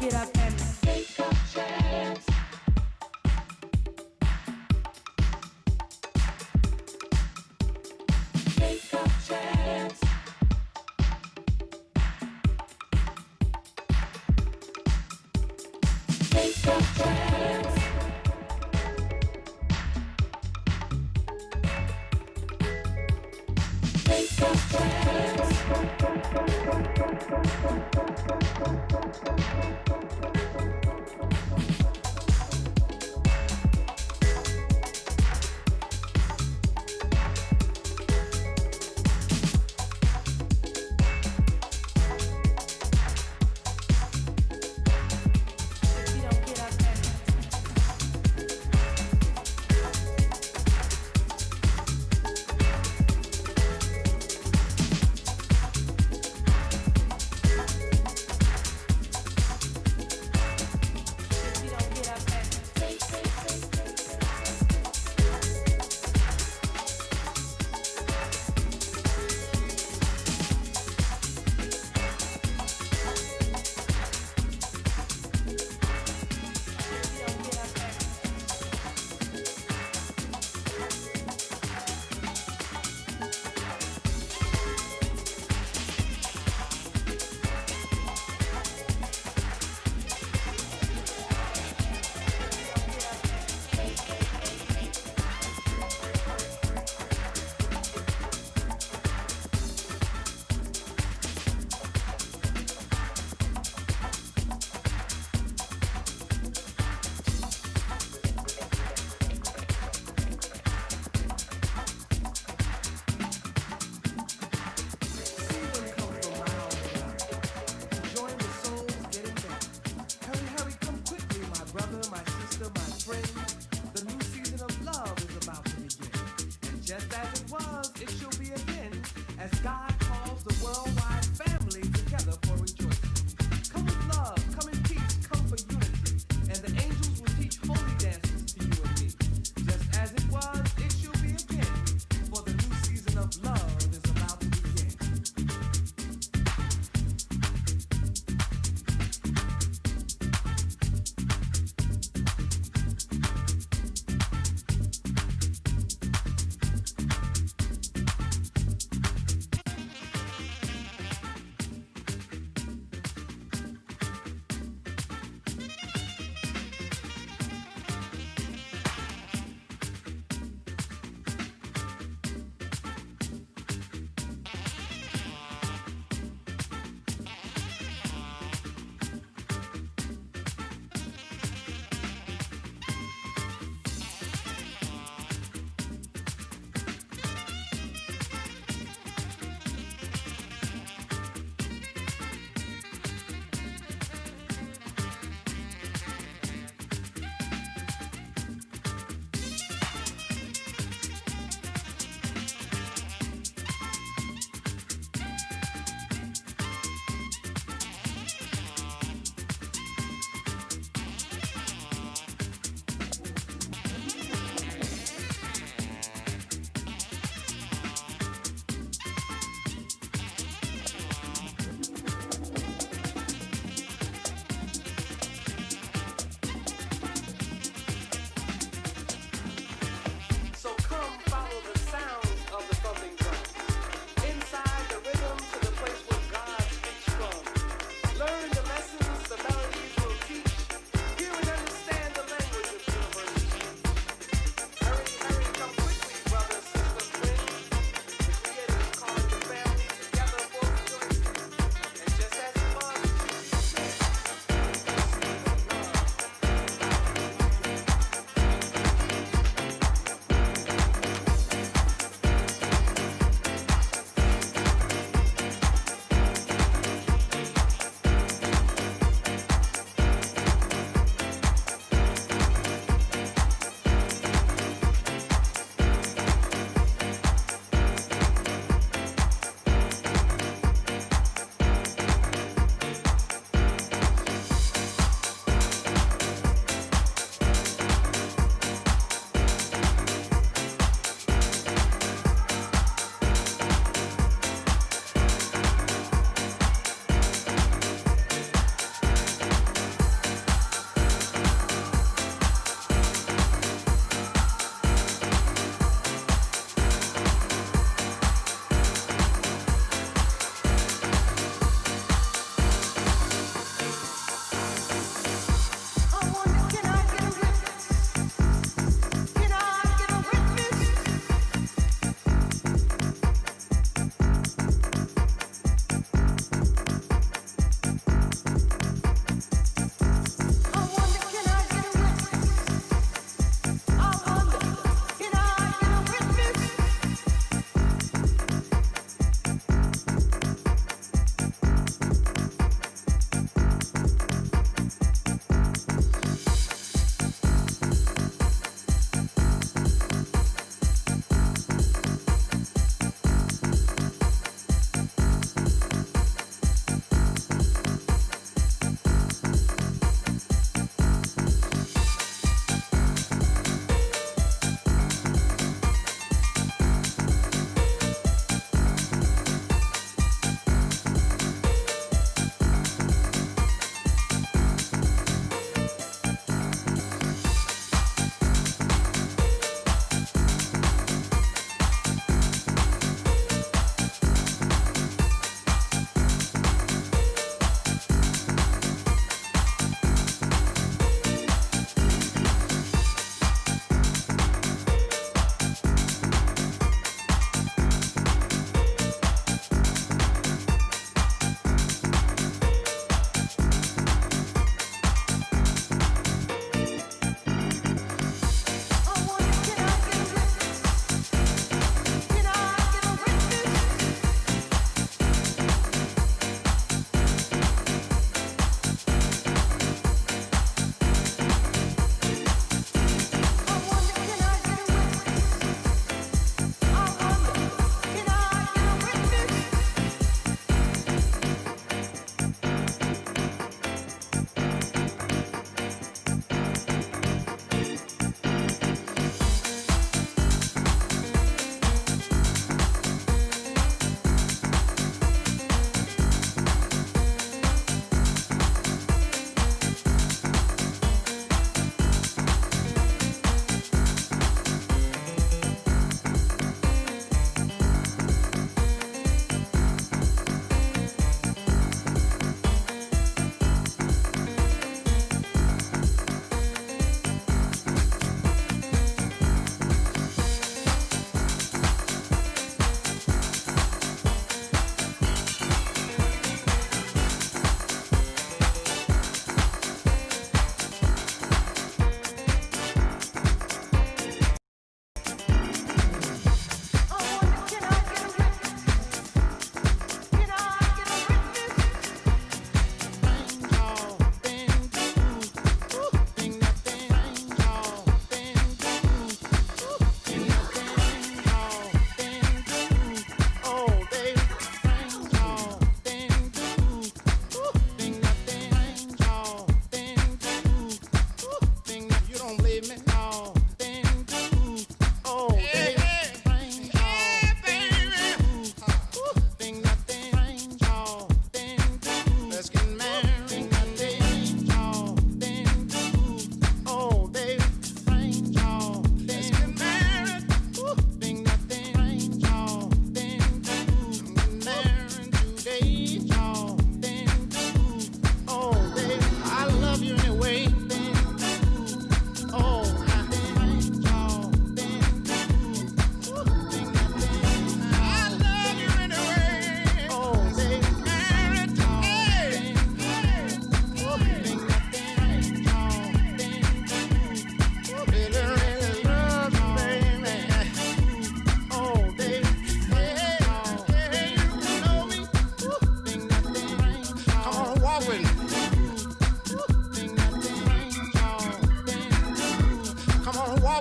Speaker 8: get up and take a chance. Take a chance. Take a chance. Take a chance. If you don't get up and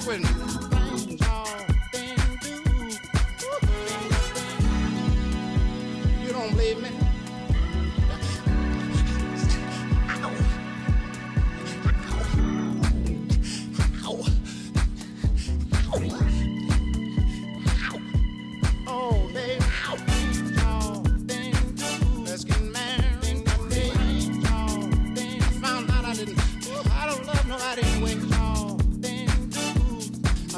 Speaker 9: walk with me. Things y'all been through. You don't believe me? Oh, baby, things y'all been through. Let's get married. Things y'all been. I found out I don't love nobody anyway. Y'all been through.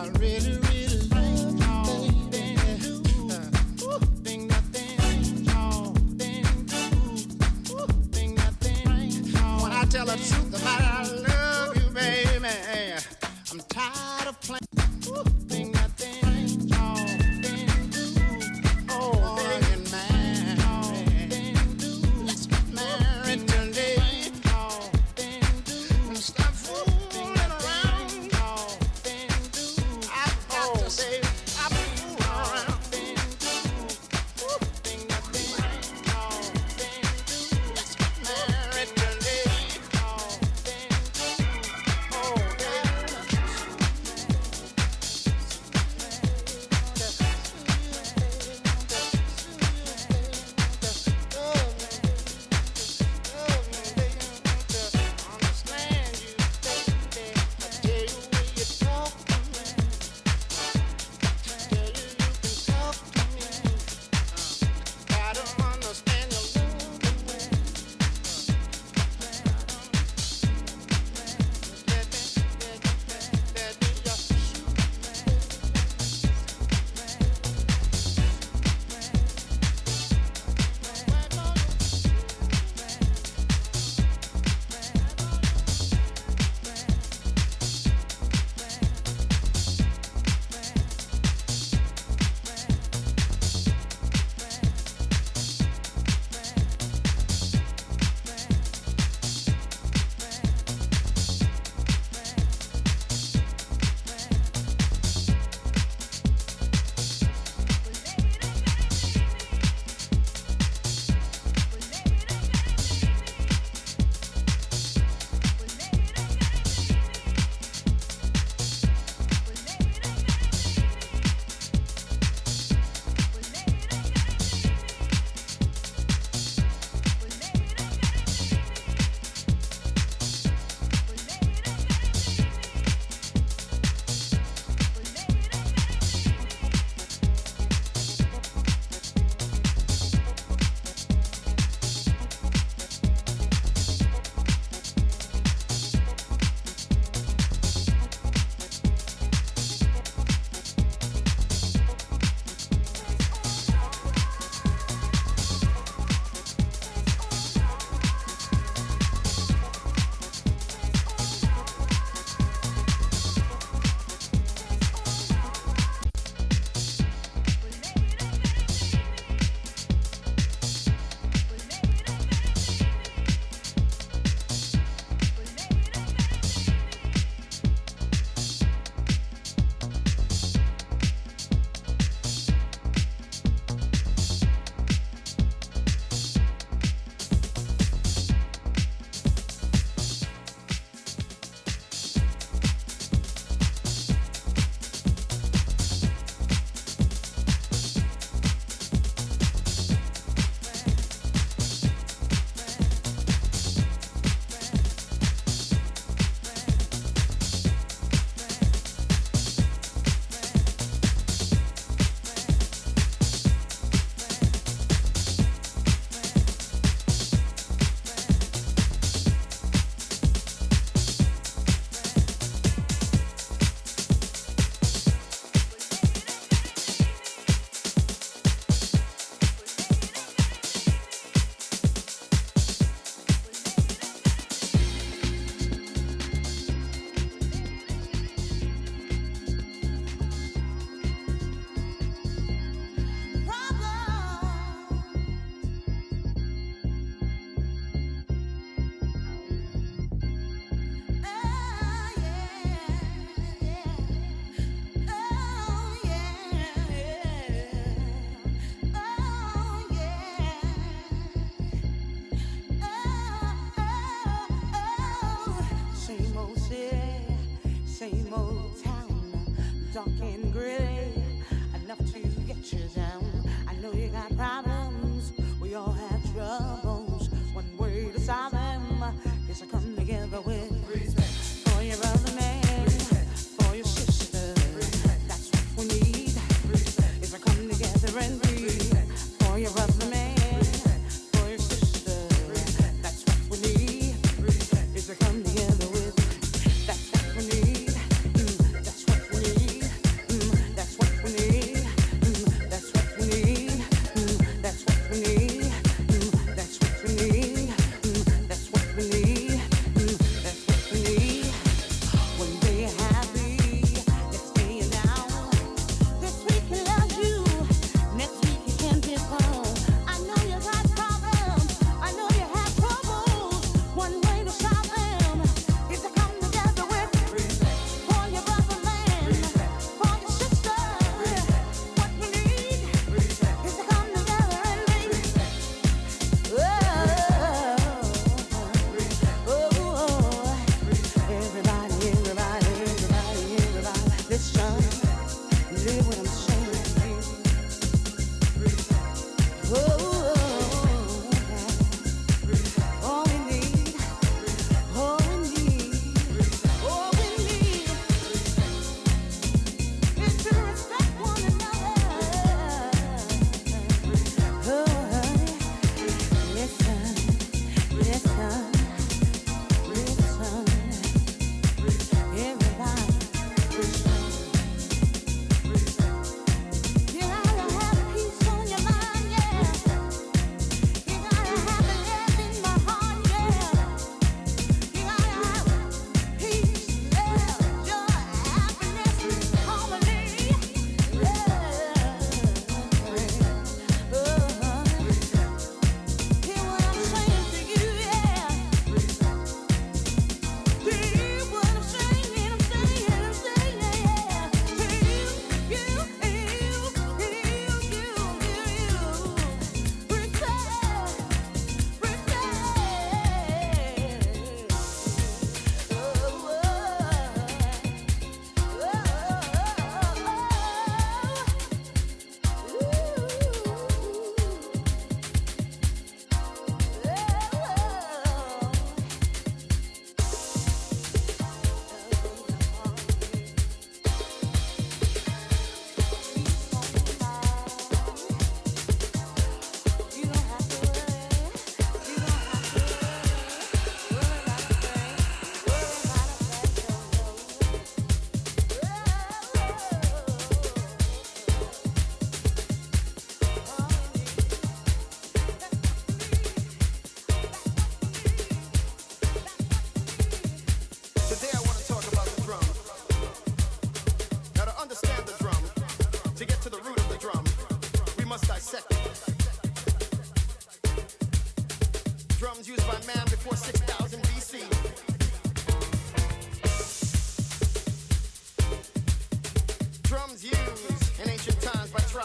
Speaker 11: The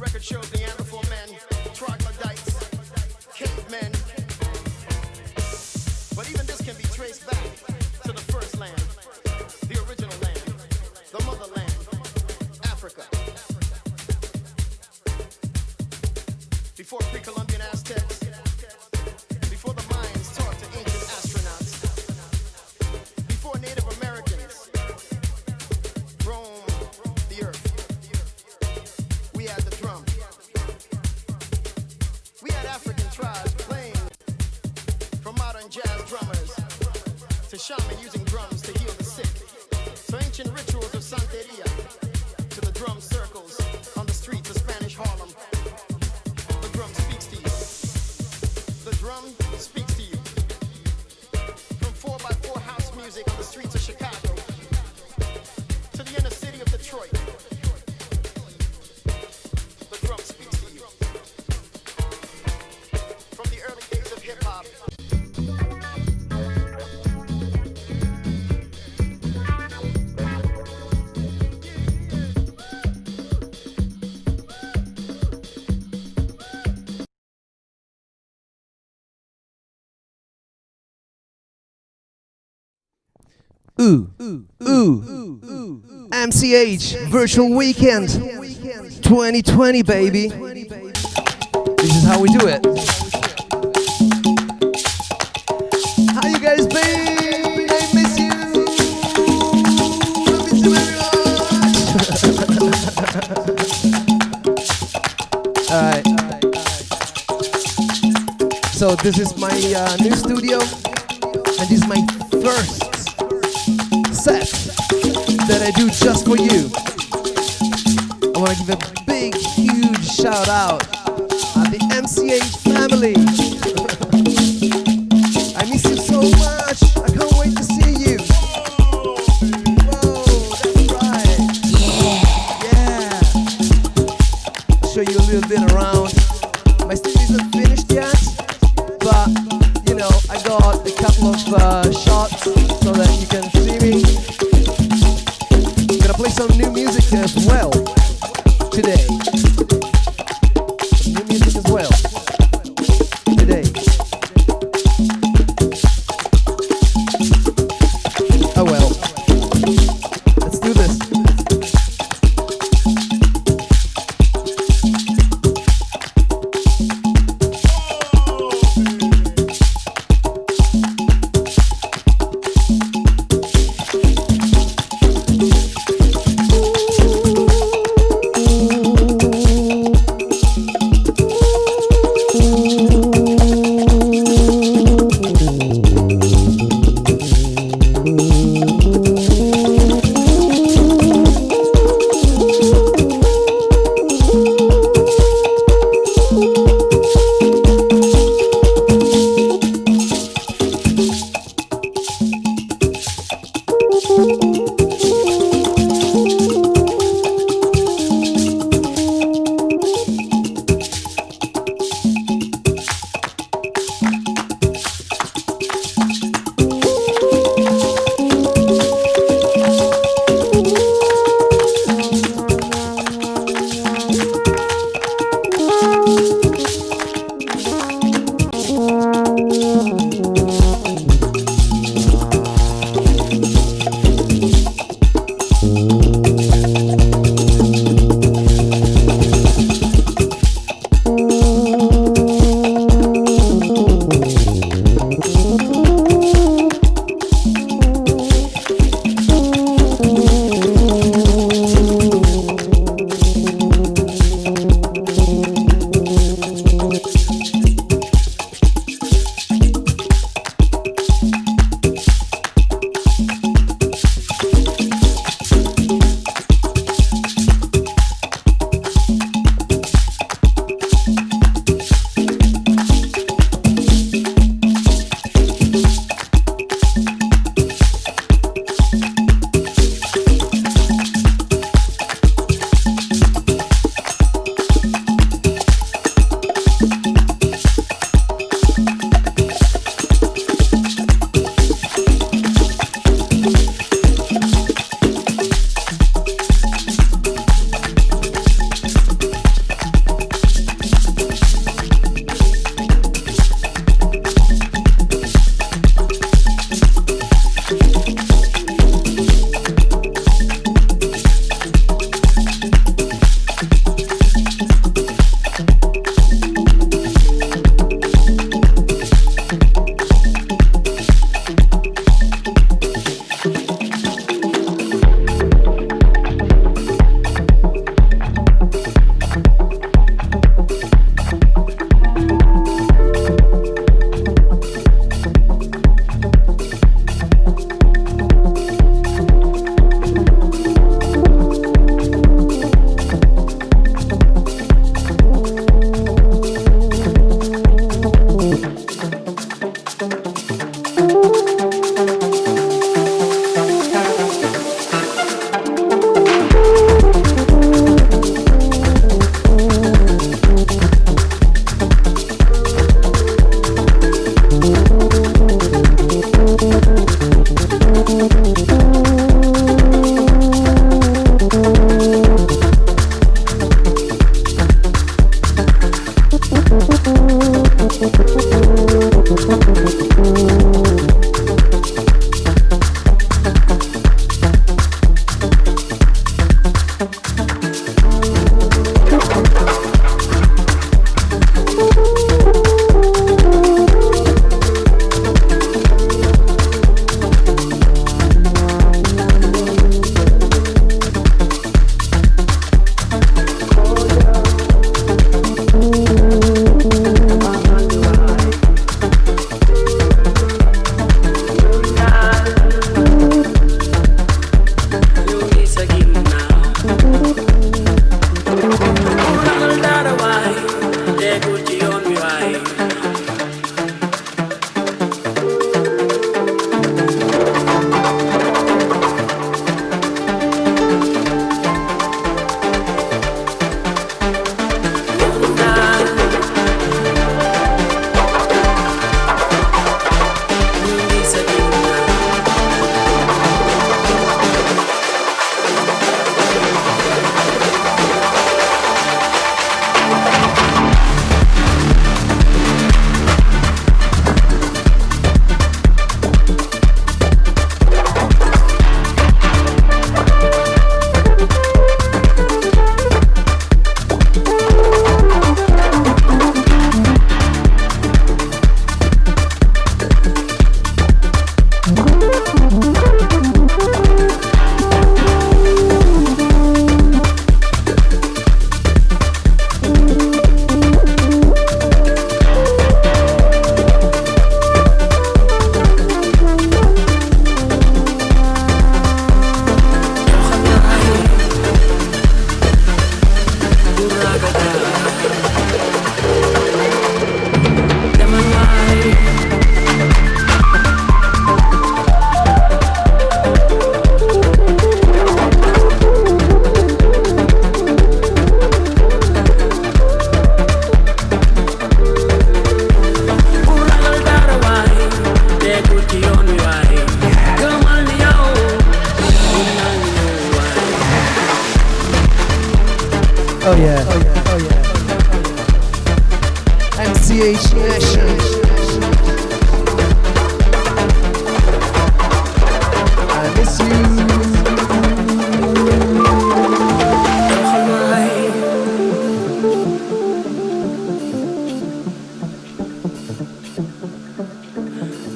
Speaker 11: record shows Neanderthal men, troglodytes, cavemen. But even this can be traced back to the first land, the original land, the motherland, Africa. Before pre-Columbian Aztecs, before the Mayans talked to ancient astronauts, before Native Americans roamed the earth, we had the drum. We had African tribes playing, from modern jazz drummers to shaman using drums to heal the sick, to ancient rituals of Santeria, to the drum circles on the streets of Spanish Harlem. The drum speaks to you. The drum speaks to you. From 4x4 house music on the streets of Chicago to the inner city of Detroit. The drum speaks to you. From the early days of hip hop.
Speaker 12: MCH Virtual Weekend 2020, baby. This is how we do it. How you guys been? I miss you. I miss you very much. Alright. So this is my new studio, and this is my first set that I do just for you. I want to give a big, huge shout out at the MCH family. I miss you so much. I can't wait to see you. Whoa, that's right. Yeah. I'll show you a little bit around. My studio isn't finished yet, but you know, I got a couple of shots so that you can see me. I'm gonna play some new music as well today. Some new music as well today. Oh well, let's do this.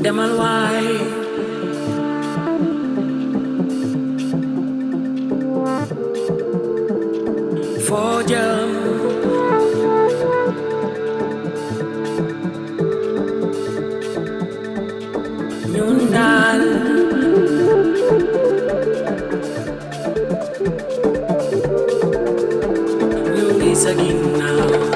Speaker 13: them all why. For jam, Nyundal, Nyungis again now.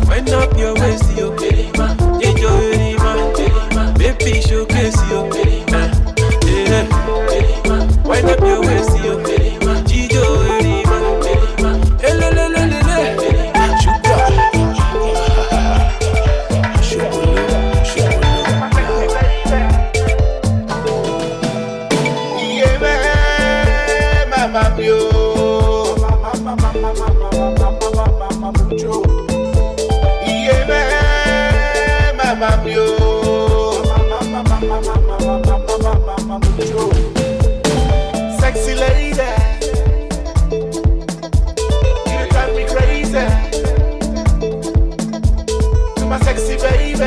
Speaker 13: Wind up your waist, yo. Yeah, yo, baby, showcase, yo. Wind up your waist, yo. Jijo,
Speaker 11: Sexy lady, you drive me crazy. To my sexy baby,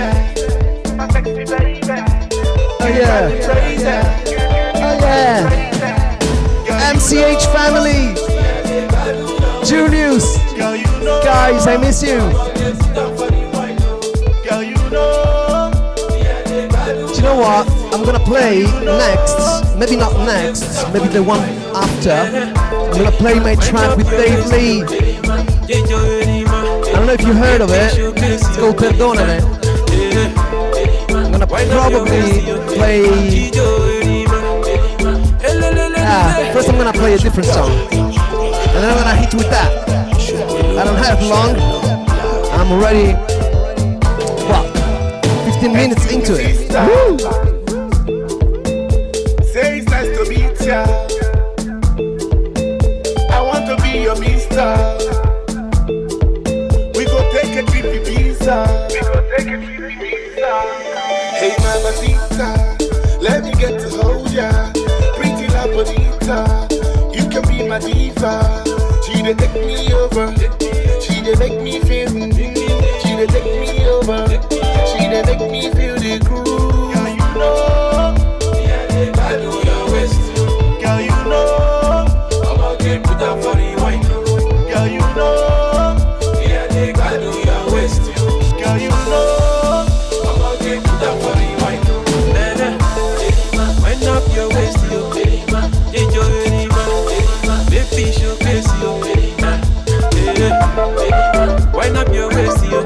Speaker 11: my sexy baby.
Speaker 12: Oh yeah. Oh yeah. MCH family. Julius. Guys, I miss you. Do you know what? I'm gonna play next. Maybe not next. Maybe the one after. I'm gonna play my track with Dave Lee. I don't know if you heard of it. It's called Perdoname. I'm gonna probably play. First I'm gonna play a different song, and then I'm gonna hit with that. I don't have long. I'm already 15 minutes into it. Woo!
Speaker 11: Say it's nice to meet ya. I want to be your mister. We go take a trip to Pizza. Hey mamacita, let me get to hold ya. Pretty la bonita, you can be my diva. She dey take me over, she dey make me feel. She dey take me over, she dey make me feel the groove. Girl, you know, I do your waist. Girl, you know, I'm gonna put up for the wine. Girl, you know, I do your waist. Girl, you know, I'm gonna put up for the wine.
Speaker 13: Wind up your waist, yo. Baby, showcase, yo. Wind up your waist, yo.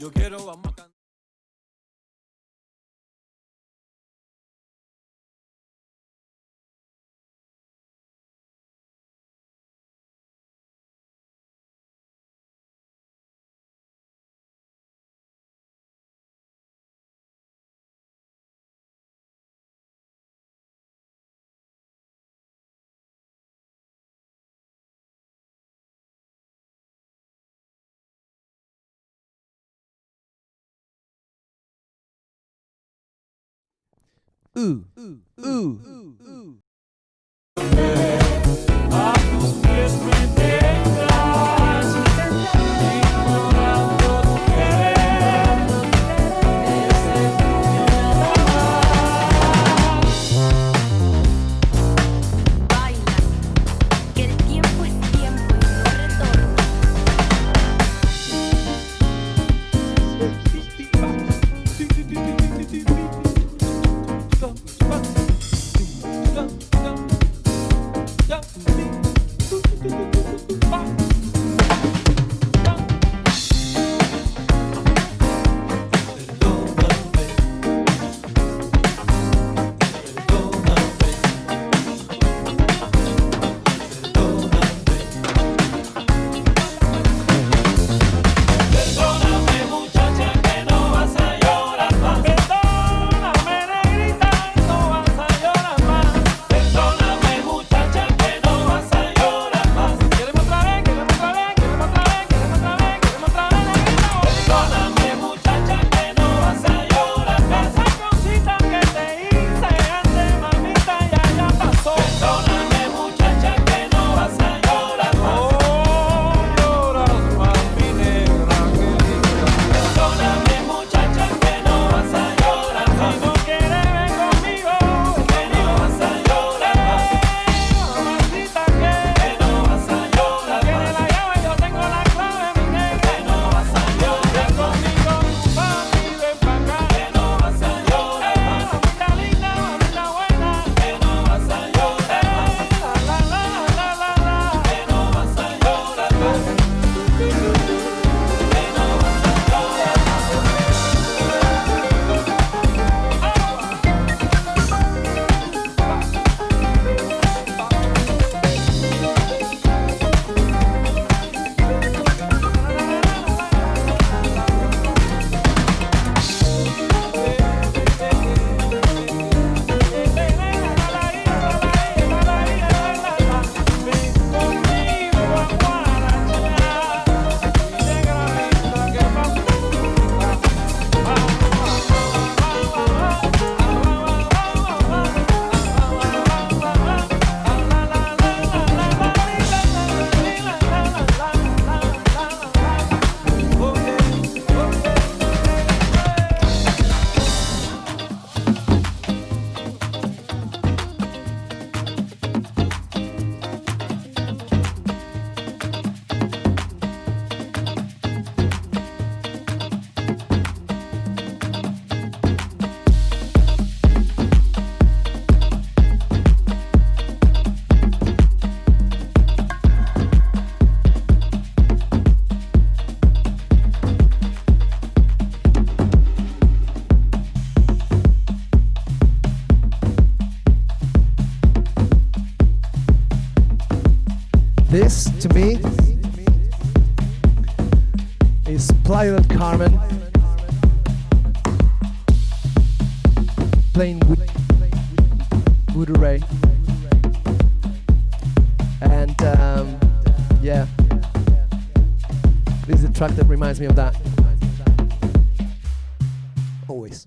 Speaker 13: Yo quiero vamos a cantar.
Speaker 12: Ooh, ooh, ooh, ooh.
Speaker 13: A tus pies me dejas, ignorando tu querer, ese
Speaker 14: Baila, que el tiempo es tiempo y no retorna.
Speaker 13: Perdóname muchacha que no vas a llorar más. Perdóname negrita que no vas a llorar más. Perdóname muchacha que no vas a llorar más. Queremos otra vez, queremos otra vez, queremos otra vez, queremos otra vez, queremos otra vez negrita. Perdóname muchacha que no vas a llorar más. Esa cosita que te hice antes mamita ya pasó. Perdóname muchacha que no vas a llorar más. Oh, lloras más mi negra querida. Perdóname muchacha que no vas a llorar más. Si no quieres ven conmigo, que no vas a llorar más. Mamacita que no vas a llorar más. Tienes la llave, yo tengo la clave, mi negra. Que no vas a llorar conmigo, papi, ven pa' acá. Que no vas a llorar más. Mamita linda, mamita buena. Que no vas a llorar más. La la la la la la. Que no vas a llorar más. Que no vas a llorar más.
Speaker 12: This, to me, is Playa del Carmen playing with Voodoo Ray. And yeah, this is a track that reminds me of that. Always.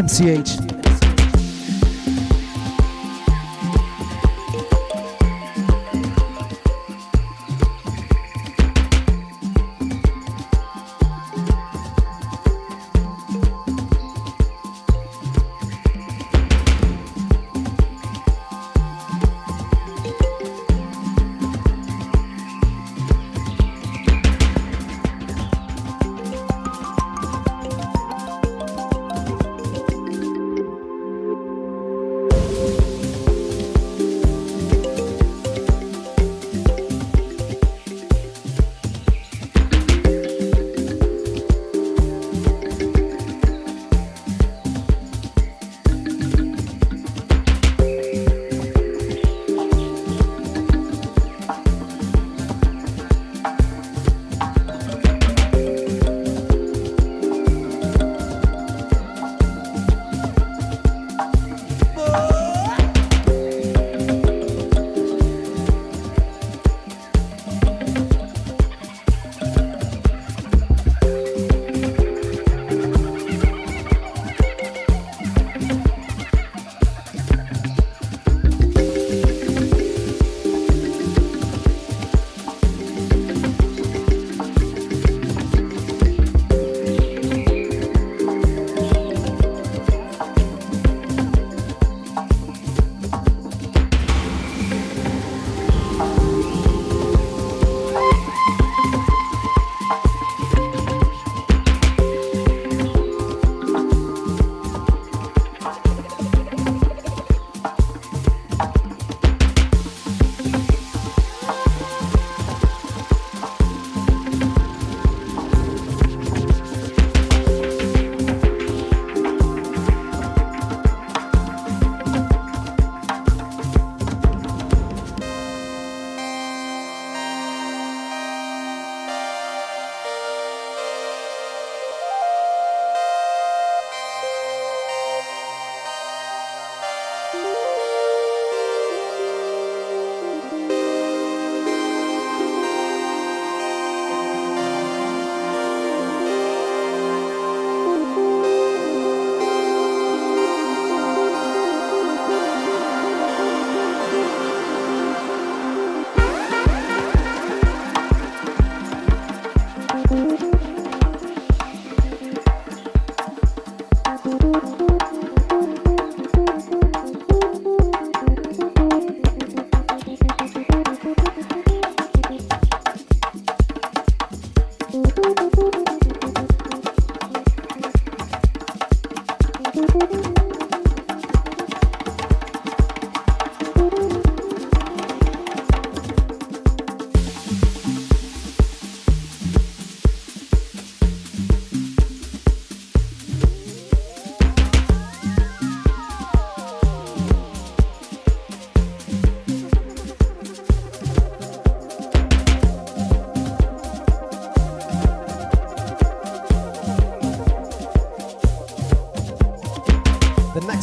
Speaker 12: MCH.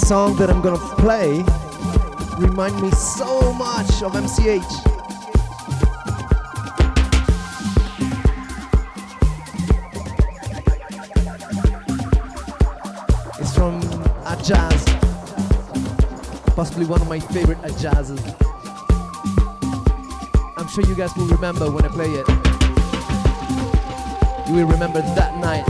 Speaker 12: Song that I'm gonna play remind me so much of MCH. It's from a jazz, possibly one of my favorite jazzes. I'm sure you guys will remember when I play it. You will remember that night.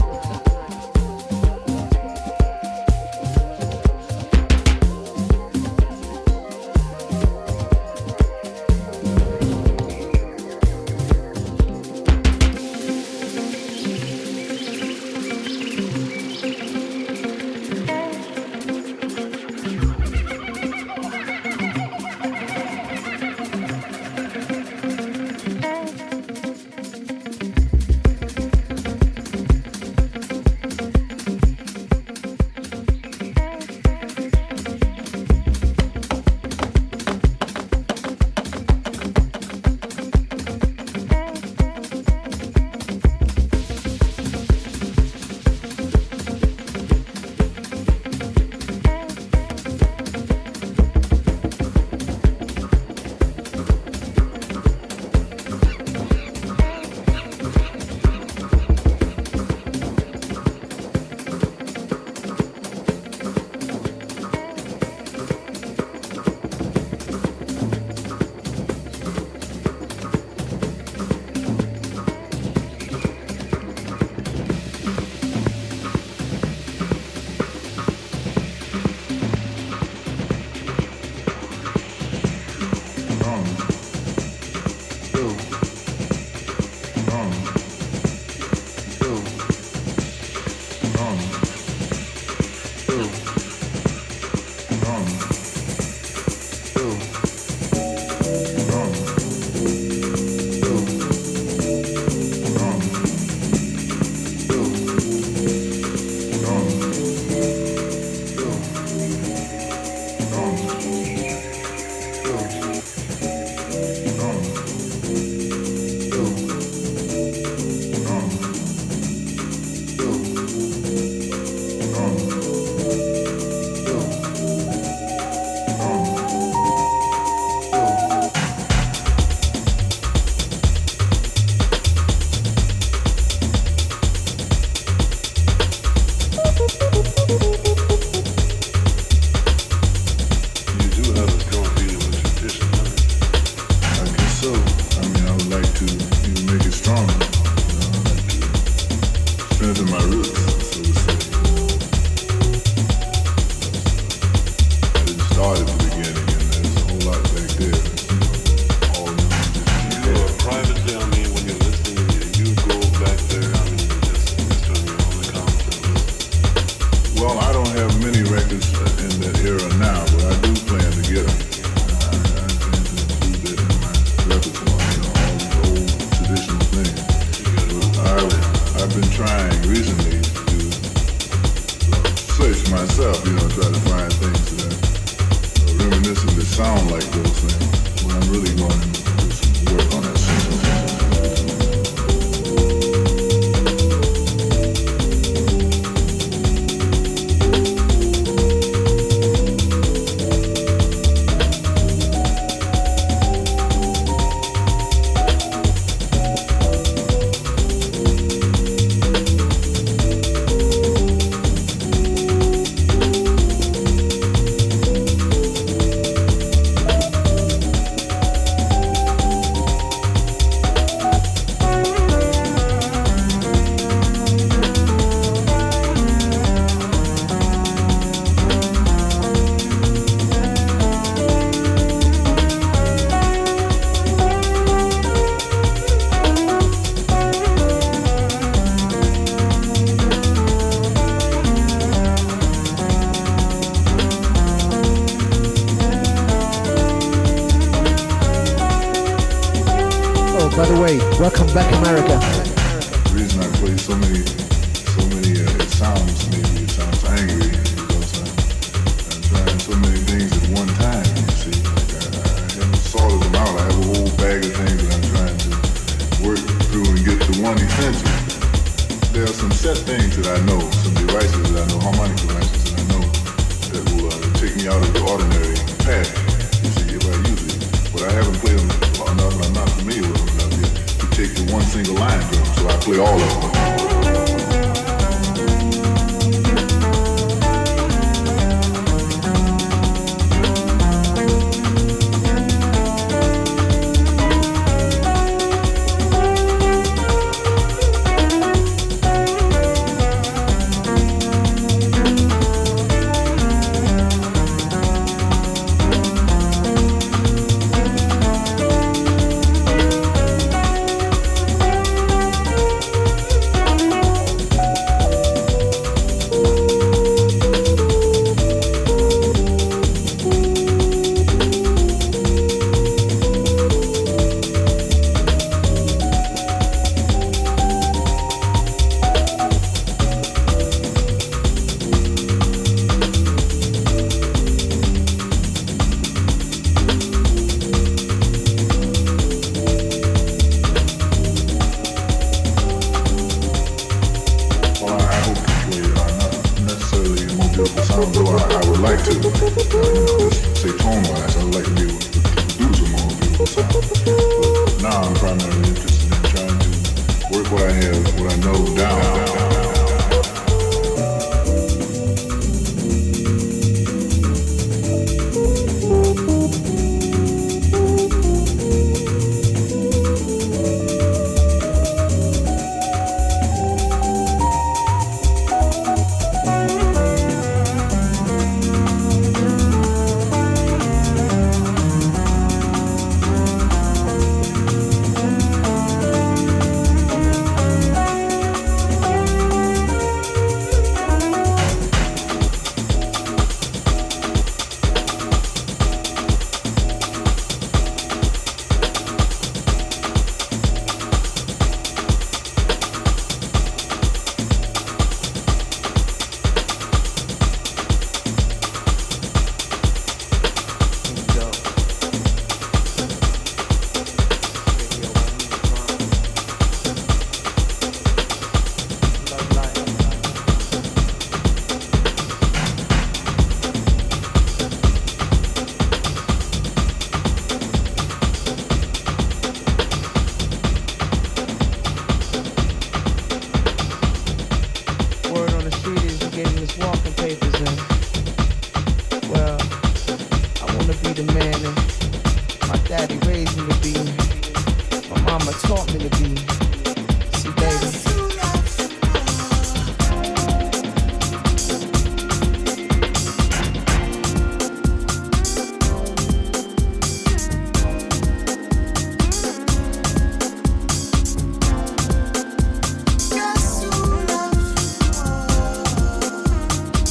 Speaker 9: sound like those things, but I'm really going to do some work on that synthesis.
Speaker 12: By the way, welcome back, America.
Speaker 9: The reason I play so many, it sounds angry because I'm trying so many things at one time. You see, like I haven't sorted them out. I have a whole bag of things that I'm trying to work through and get to one essential. There are some set things that I know, some devices that I know, harmonic devices that I know that will take me out of the ordinary path. You see, if I use it, but I haven't played them enough, and I'm not familiar with them enough yet to take the one single line drum, so I play all of them.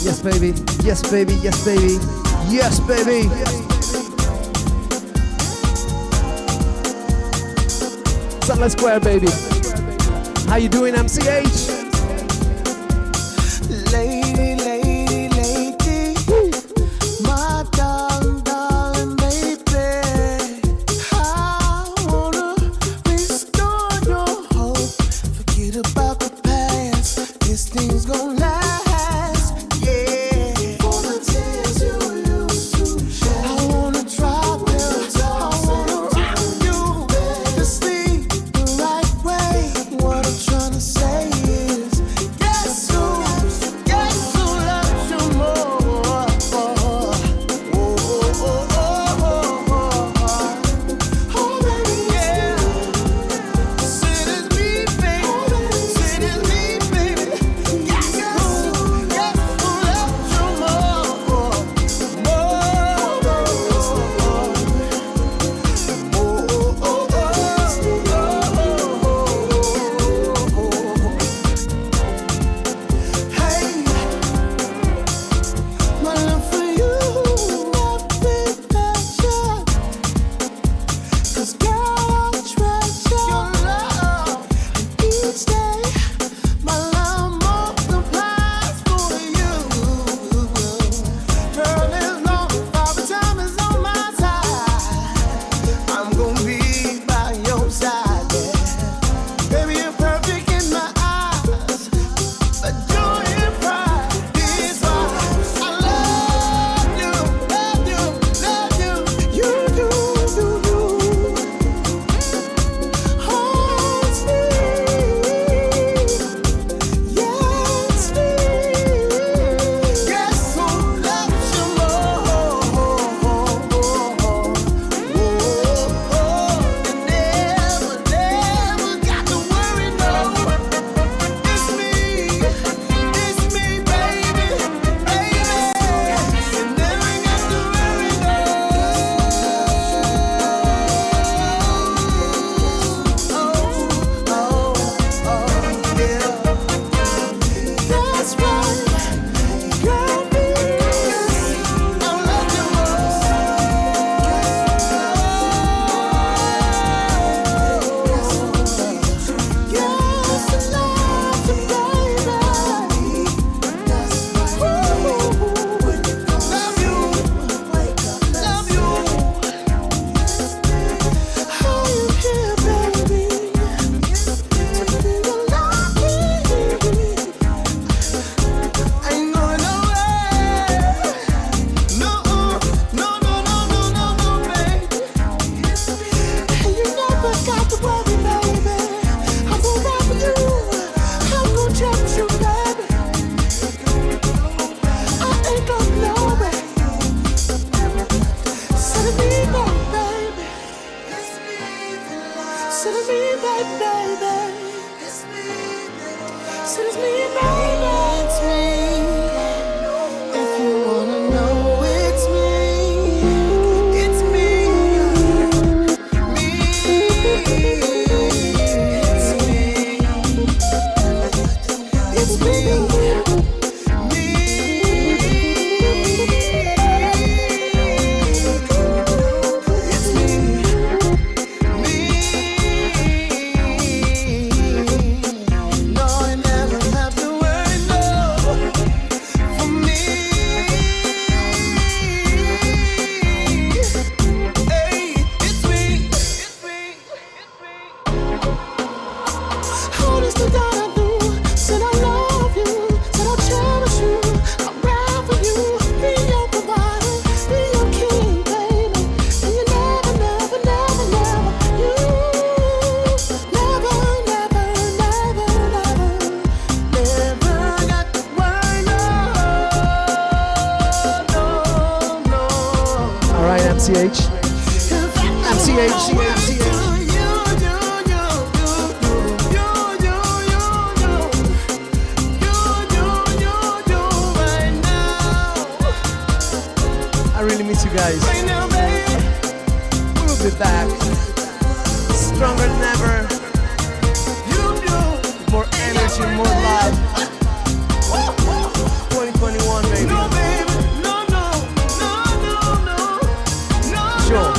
Speaker 12: Yes, baby. Yes, baby. Yes, baby. Yes, baby. Sunlight Square, baby. How you doing, MCH?
Speaker 11: Lady, lady, lady, my darling, darling, baby.
Speaker 12: MCH. I really miss you guys. We will be back. Stronger than ever. More energy, more love. 2021, baby. Sure.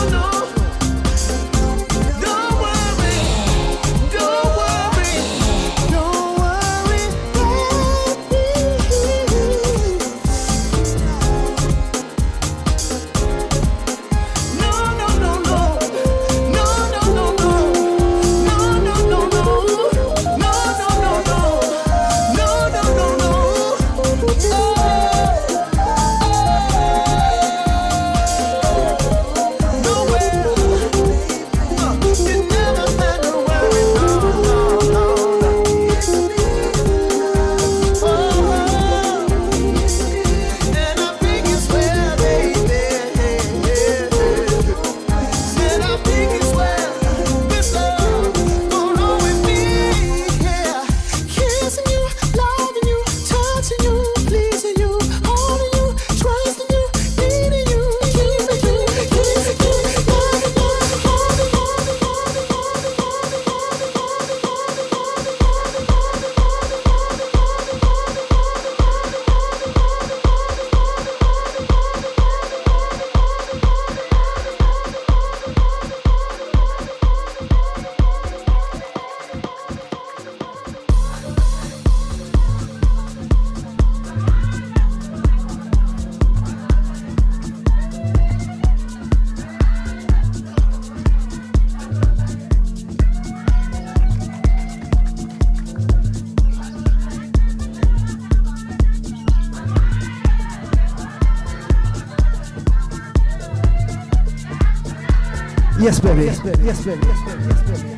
Speaker 12: Yes, baby. Yes, baby. Yes, baby. Yes, baby. Yes, baby.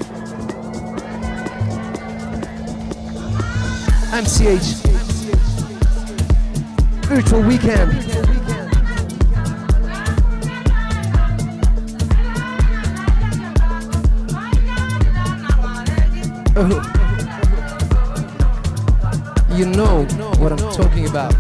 Speaker 12: MCH. Virtual weekend. You know what I'm talking about.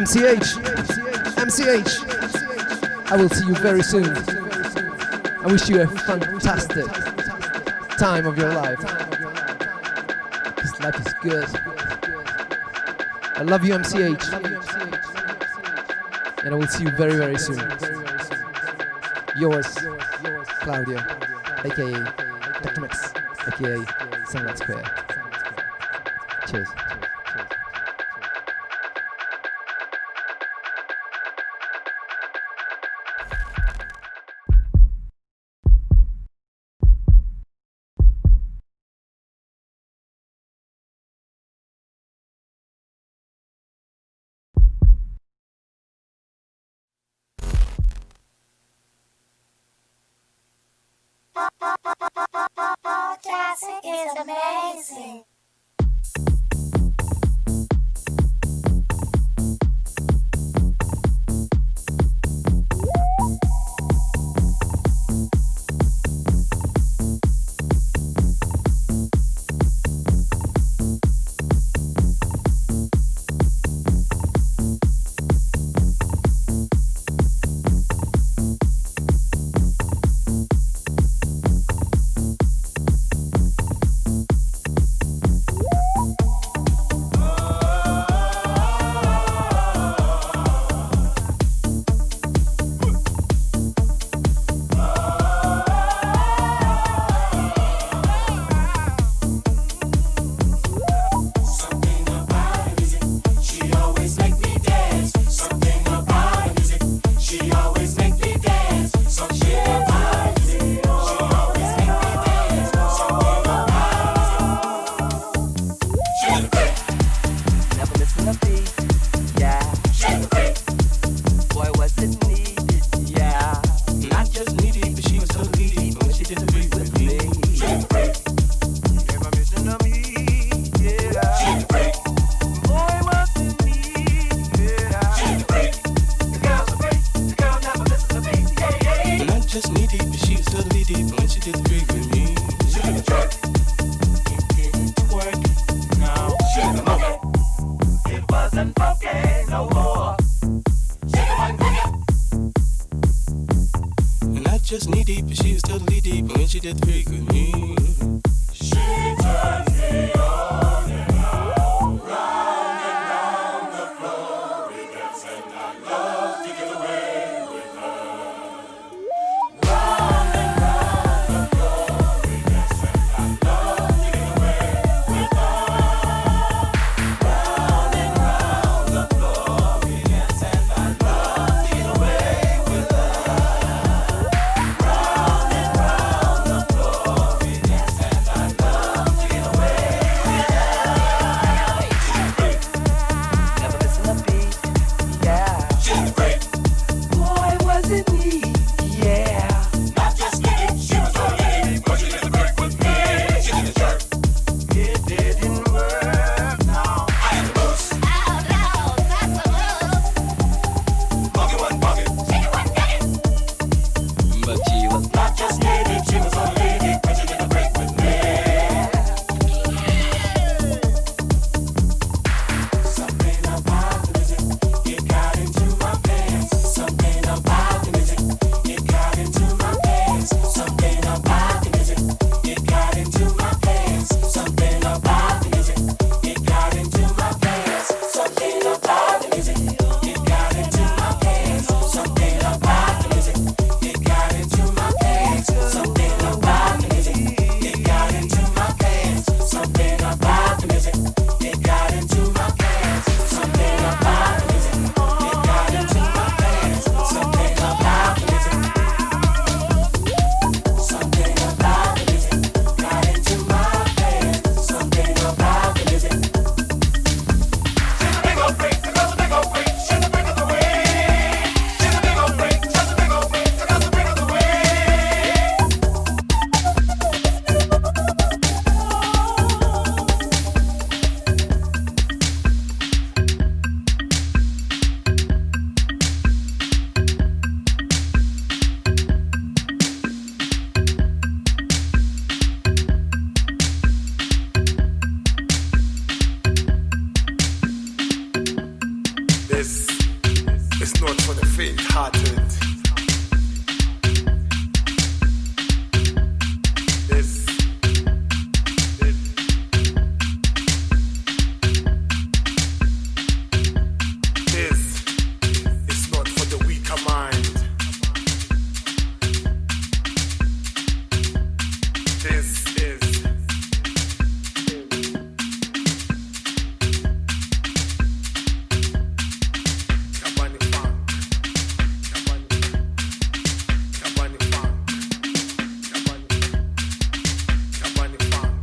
Speaker 12: MCH. MCH. I will see you very soon. I wish you a fantastic time of your life. This life is good. I love you, MCH. And I will see you very, very soon. Yours, Claudio, aka Dr. Mix, aka Sunlight Square. Cheers.
Speaker 15: Casa is amazing.
Speaker 16: Just knee deep, but she was totally deep. And when she did the freak with me, she turns me on and on, round and round the floor. We dance and I love to get away with her. Round and round the floor. We dance and I love to get away with her. Round and round the floor. We dance and I love to get away with her. This not for the faint-hearted. This is not for the weaker mind. This is Kabani Funk. Kabani Funk. Kabani Funk. Kabani Funk.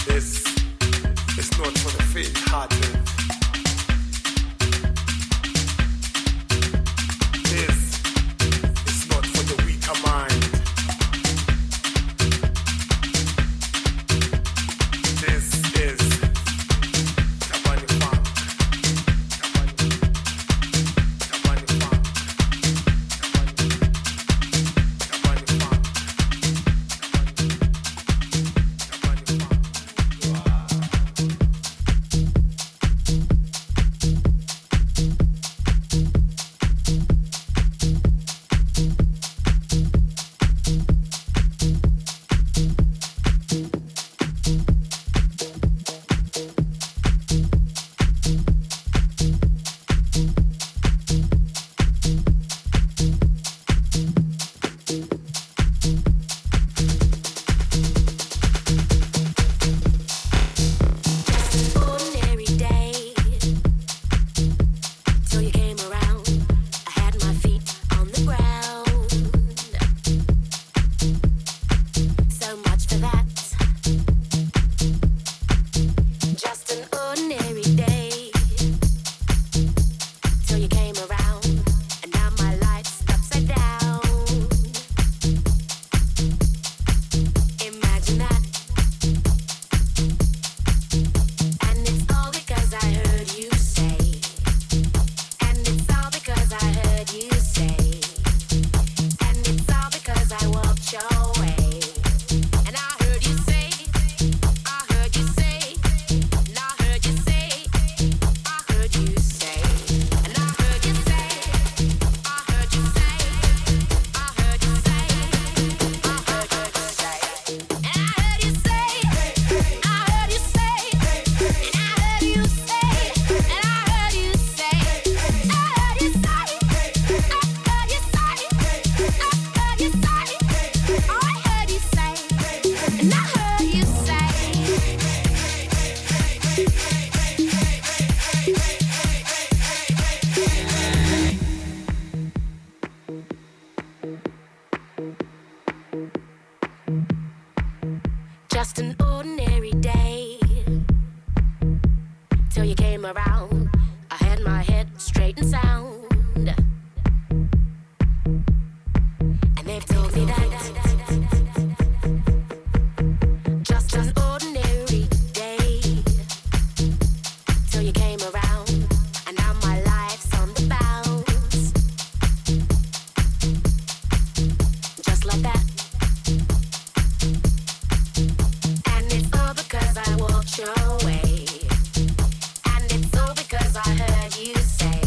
Speaker 16: This is not for the faint-hearted. This is not for the weaker mind. This is Kabani Funk. Kabani Funk. Kabani Funk.
Speaker 14: Ordinary day till you came around. I had my feet on the ground. So much for that. Just an ordinary day till you came around, and now my life's upside down. Imagine that. And it's all because I heard you say. And it's all because I heard you say. And it's all because I walked your way. And I heard you say, I heard you say, and I heard you say, I heard you say, and I heard you say, I heard you say, I heard you say, I heard you say, and I heard you say, I heard you say, and I heard you say, and I heard you say, I heard you say, I heard you say, I heard you say, I heard you say, I heard you say, and I heard you say. Just an ordinary day till you came around. I had my head straight and sound, and they've told me that just an ordinary day till you came around, and now my life's on the bounce, just like that. And it's all because I walked your way. And it's all because I heard you say.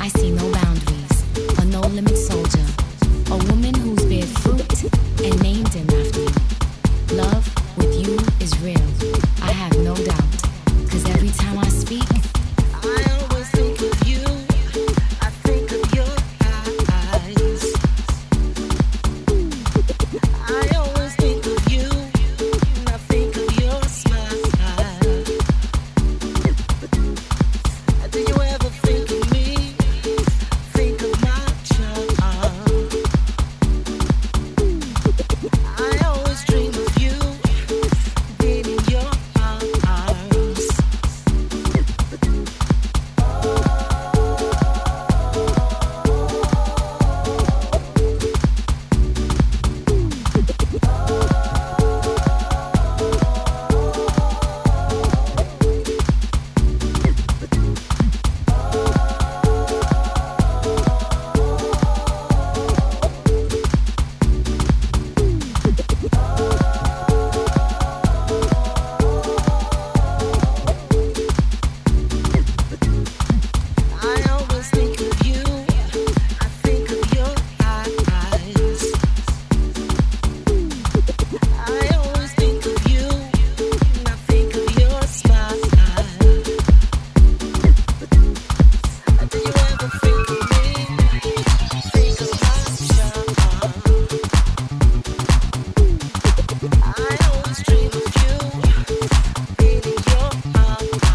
Speaker 14: I see no boundaries, a no limit soldier, a woman who's bared fruit and named him after you. Love with you is real, I have no doubt, 'cause every time I speak, I always think of you, I think of your eyes. I always think of you, and I think of your smile. Do you ever think of me? Think of my child. I always dream of you, being in your arms. I always think of you, I think of your eyes. I always think of you, and I think of your smile. Do you ever think of me? Think of my child. I always dream of you, being in your arms.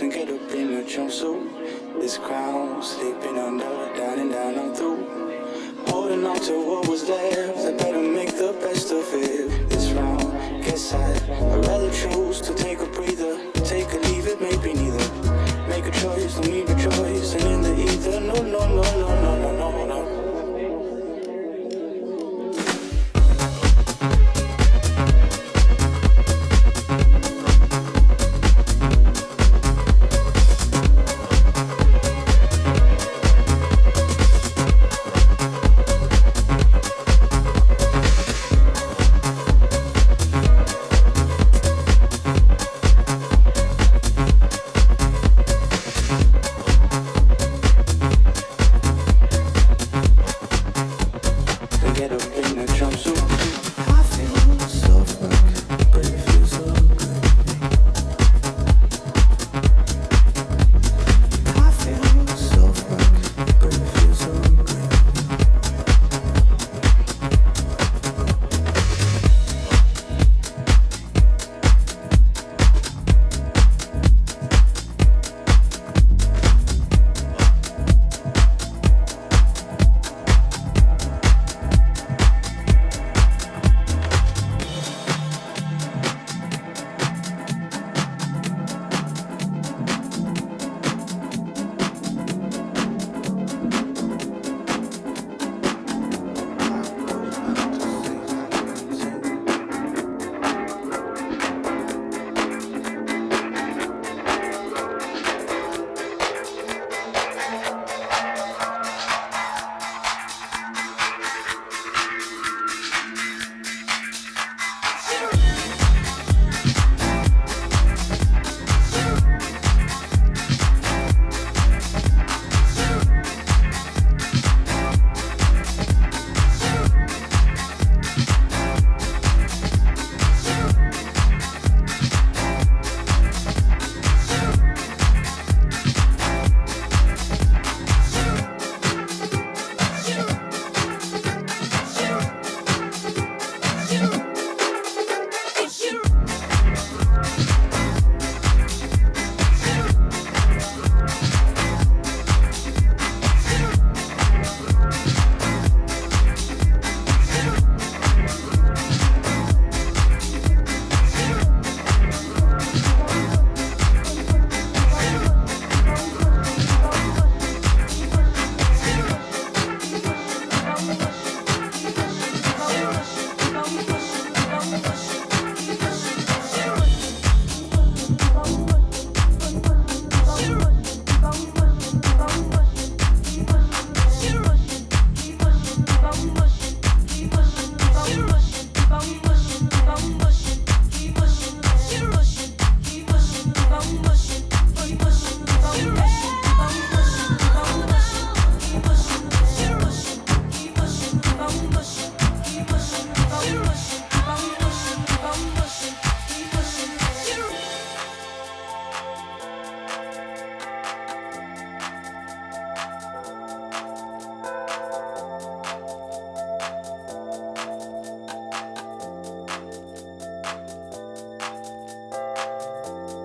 Speaker 16: and get up in a jumpsuit. This crown, sleeping under, down and down, I'm through. Holding on to what was left, I better make the best of it. This round, guess I'd rather choose to take a breather. Take or leave it, maybe neither. Make a choice, don't need a choice, and in the ether, no, no, no, no, no, no, no, no.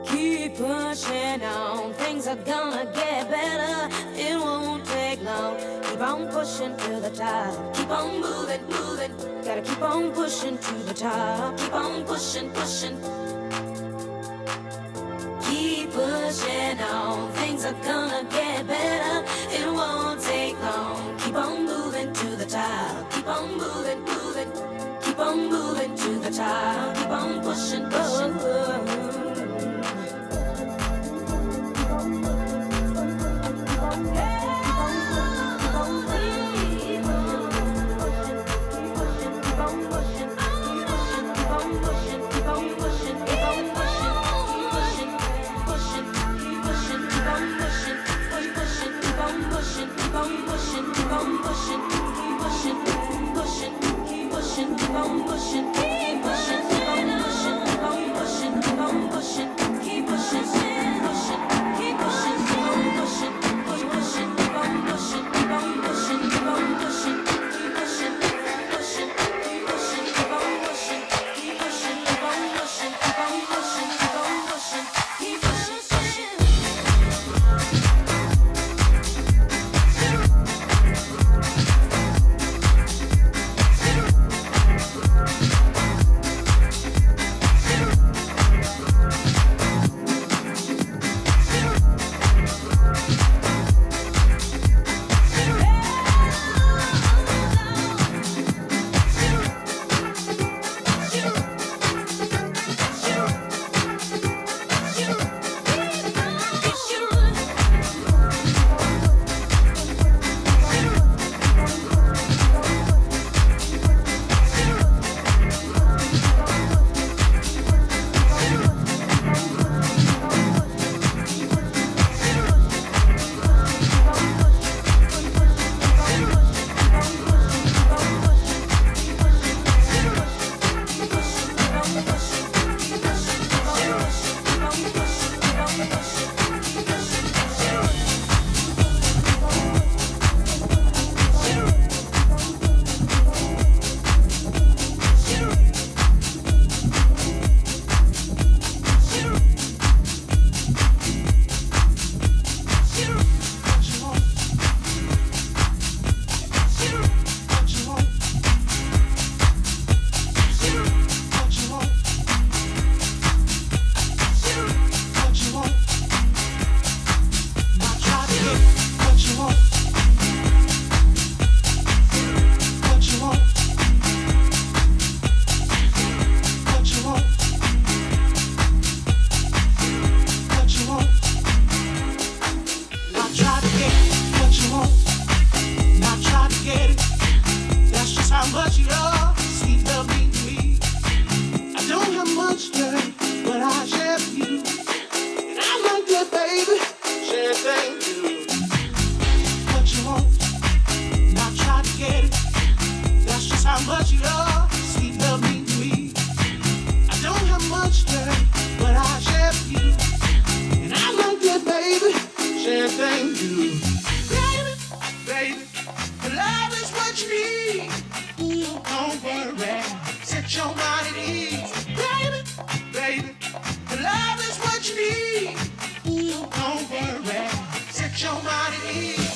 Speaker 14: Keep pushing on, things are gonna get better. It won't take long. Keep on pushing to the top. Keep on moving, moving. Gotta keep on pushing to the top. Keep on pushing, pushing. Keep pushing on, things are gonna get better. It won't take long. Keep on moving to the top. Keep on moving, moving. Keep on moving to the top. Keep on pushing, pushing.
Speaker 16: everything new. Baby, baby, love is what you need. Ooh, don't worry, set your mind at ease. Baby, baby, love is what you need. Ooh, don't worry, set your mind at ease.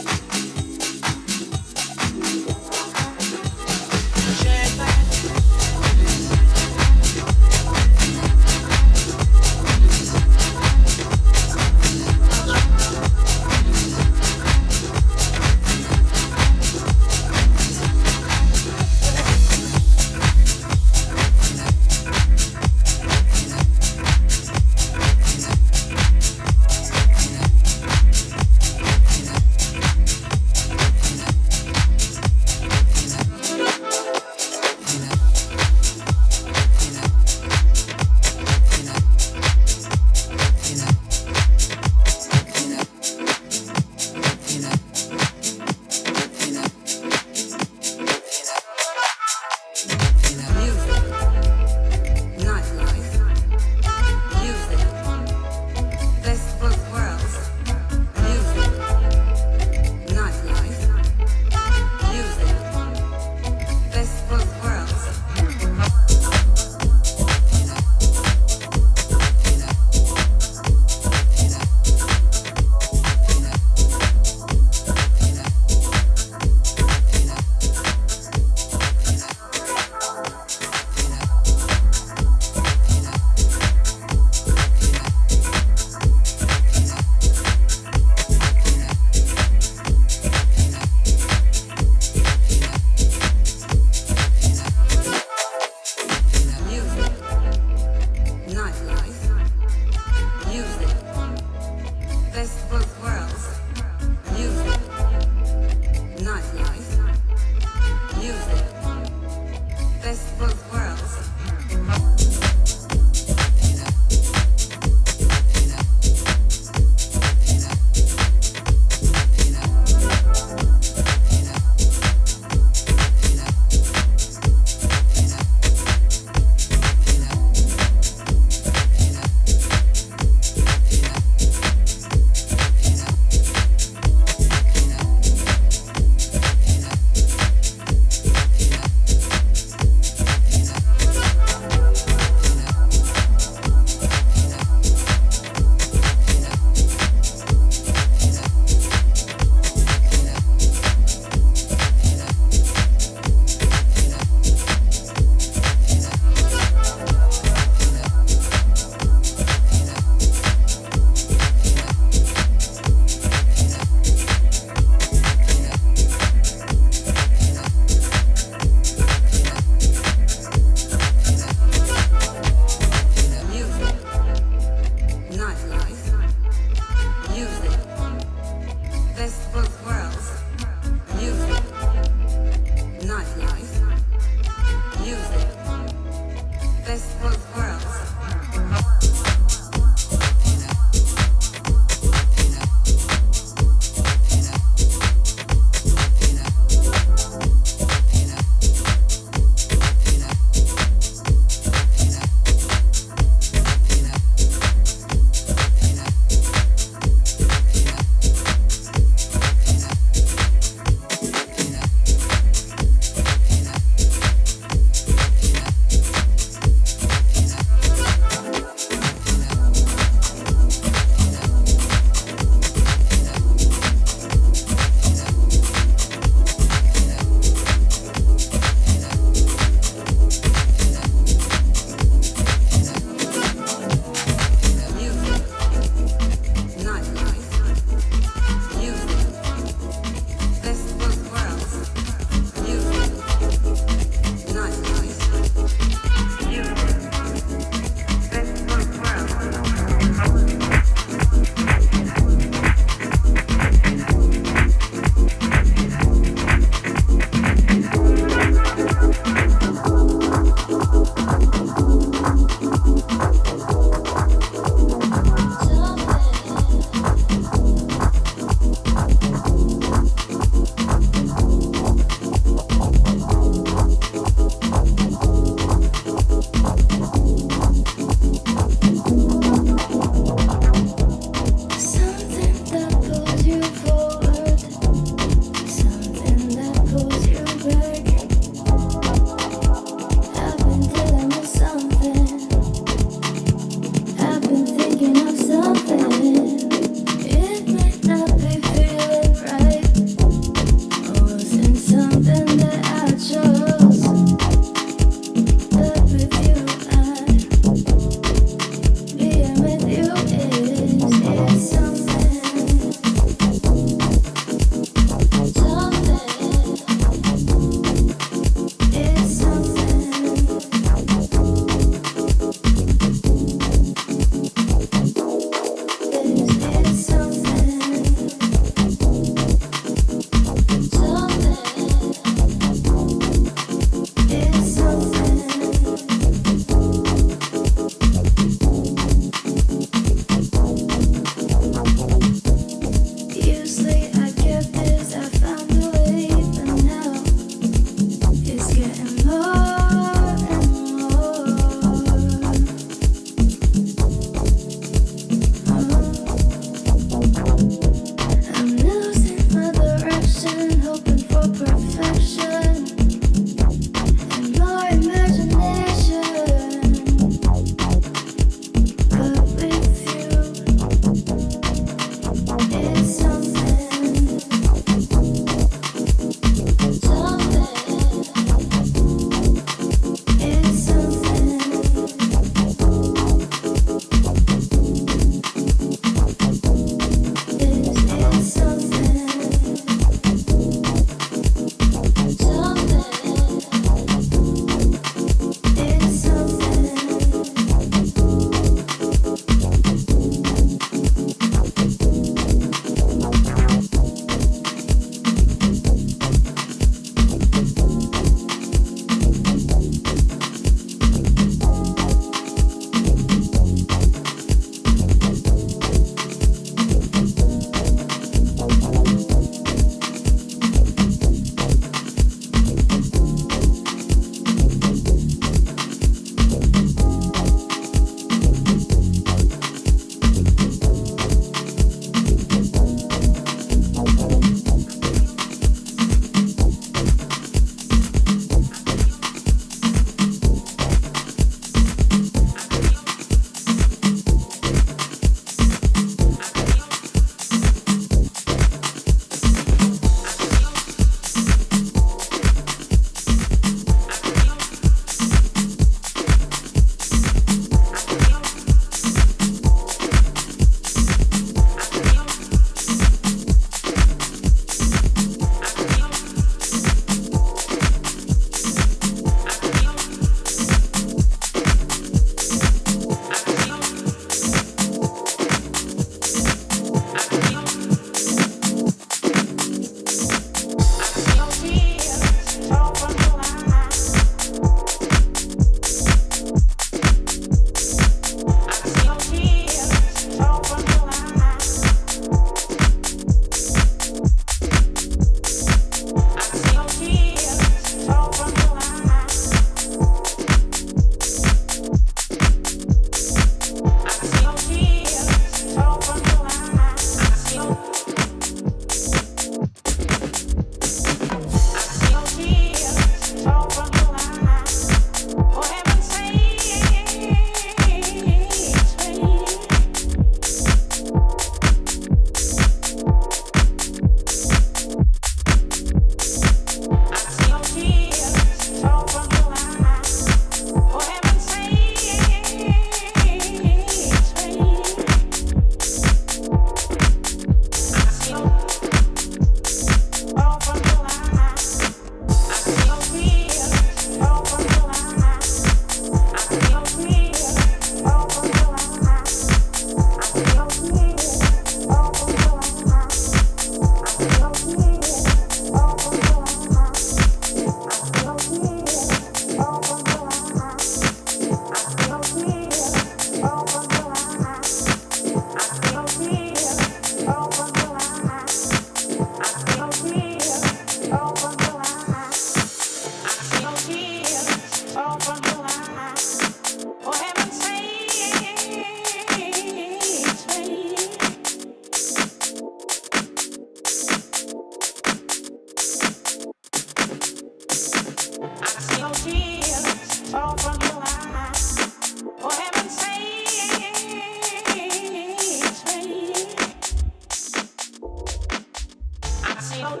Speaker 5: see no,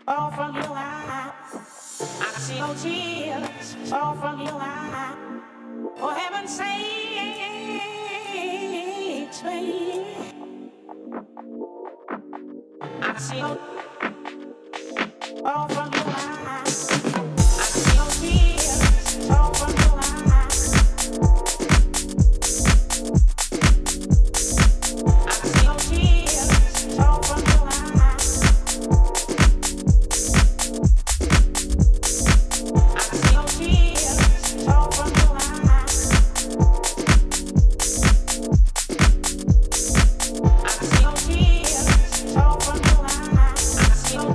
Speaker 5: all from your eyes. I see no tears, all from your eyes. For heaven's sake, baby. I see no, all from your eyes. I see no tears, all from your eyes. I see no tears, all from your eyes. I see no tears, all from your eyes. I see no tears, all from your eyes. I see no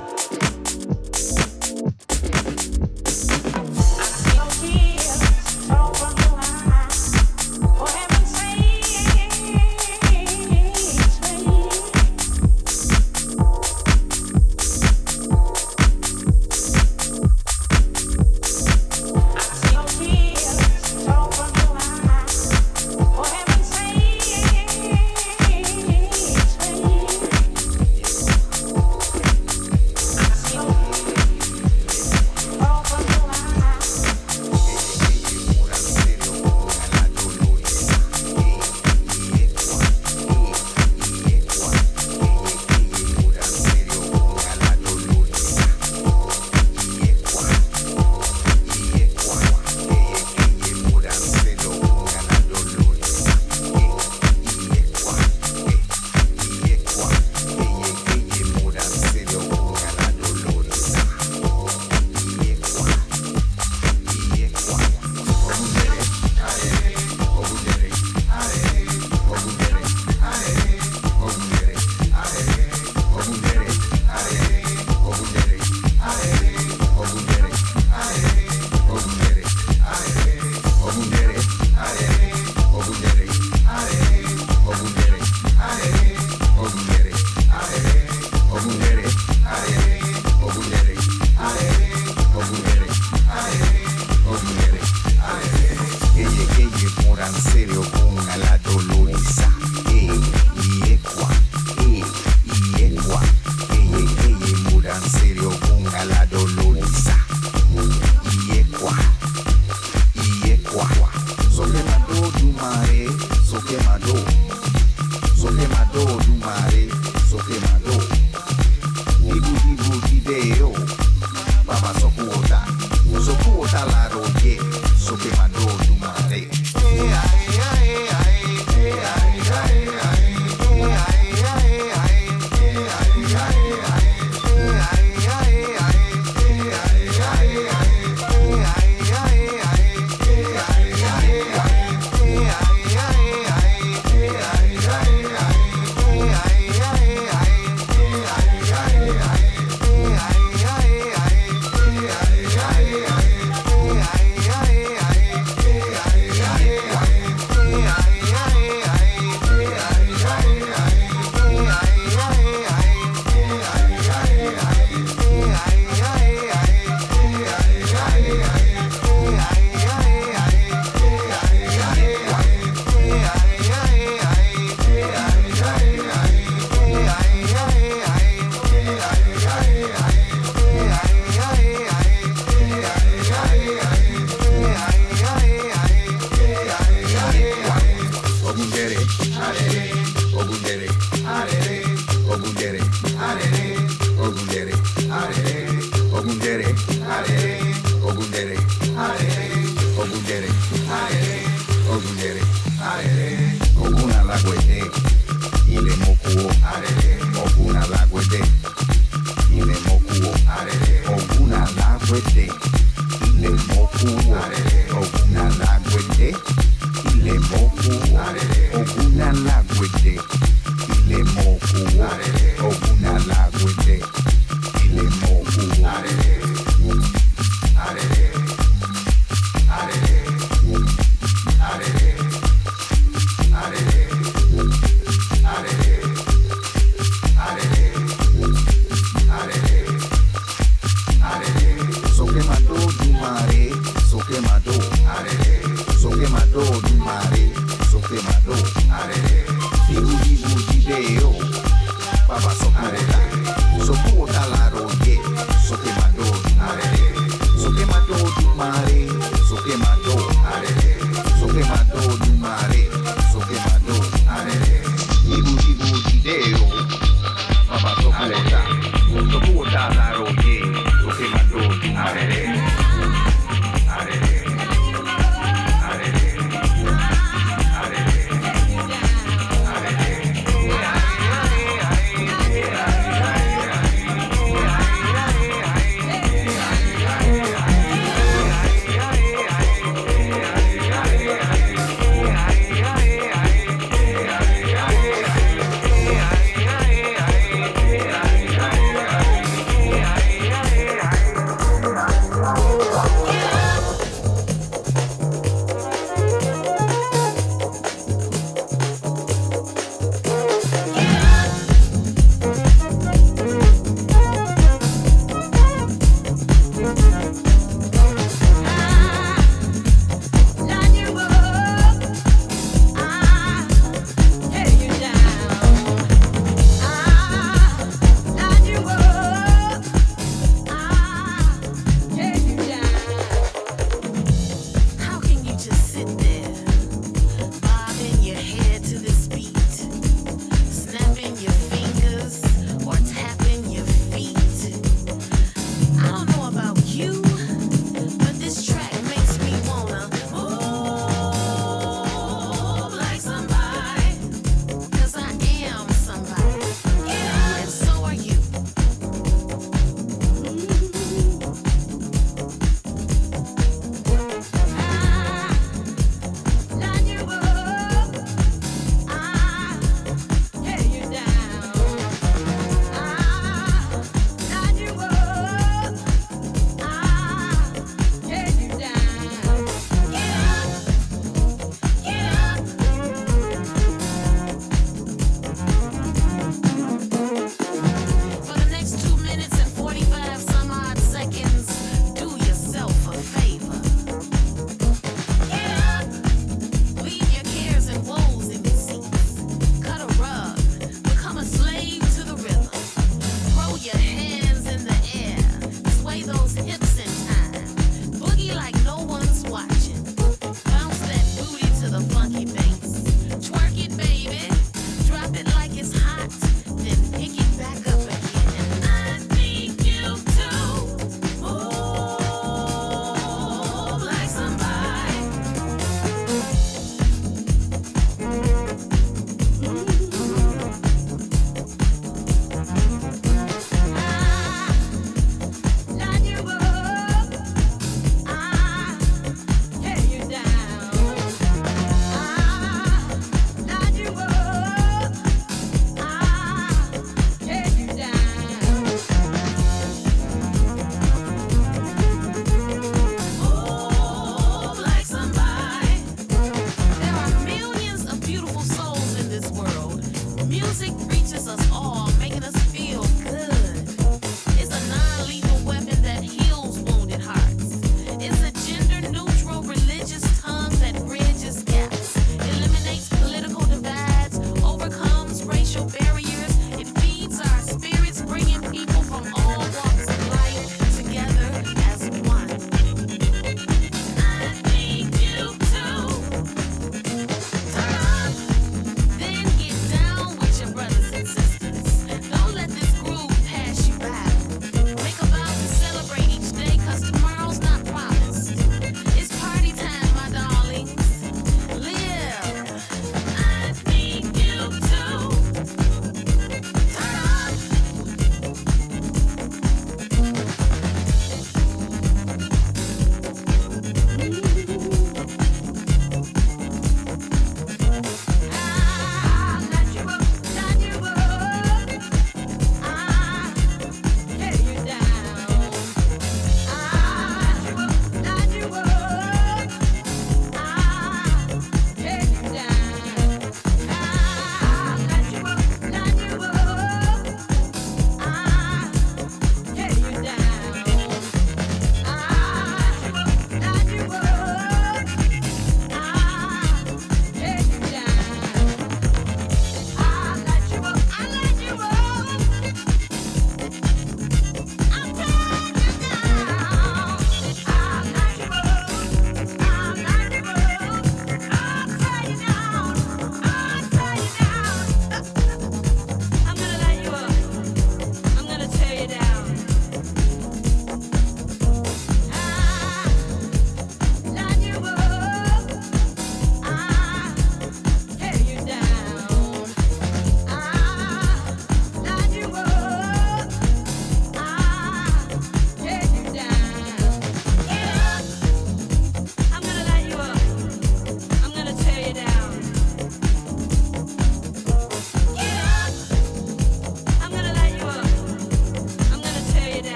Speaker 17: Baba so So puota la roye, so que mado arere, so que mado du mare, so que mado arere, so que mado du mare, so que mado arere. Ibu ibu dideo, baba so puota la roye, so que mado du arere, arere, arere, arere.
Speaker 5: Don't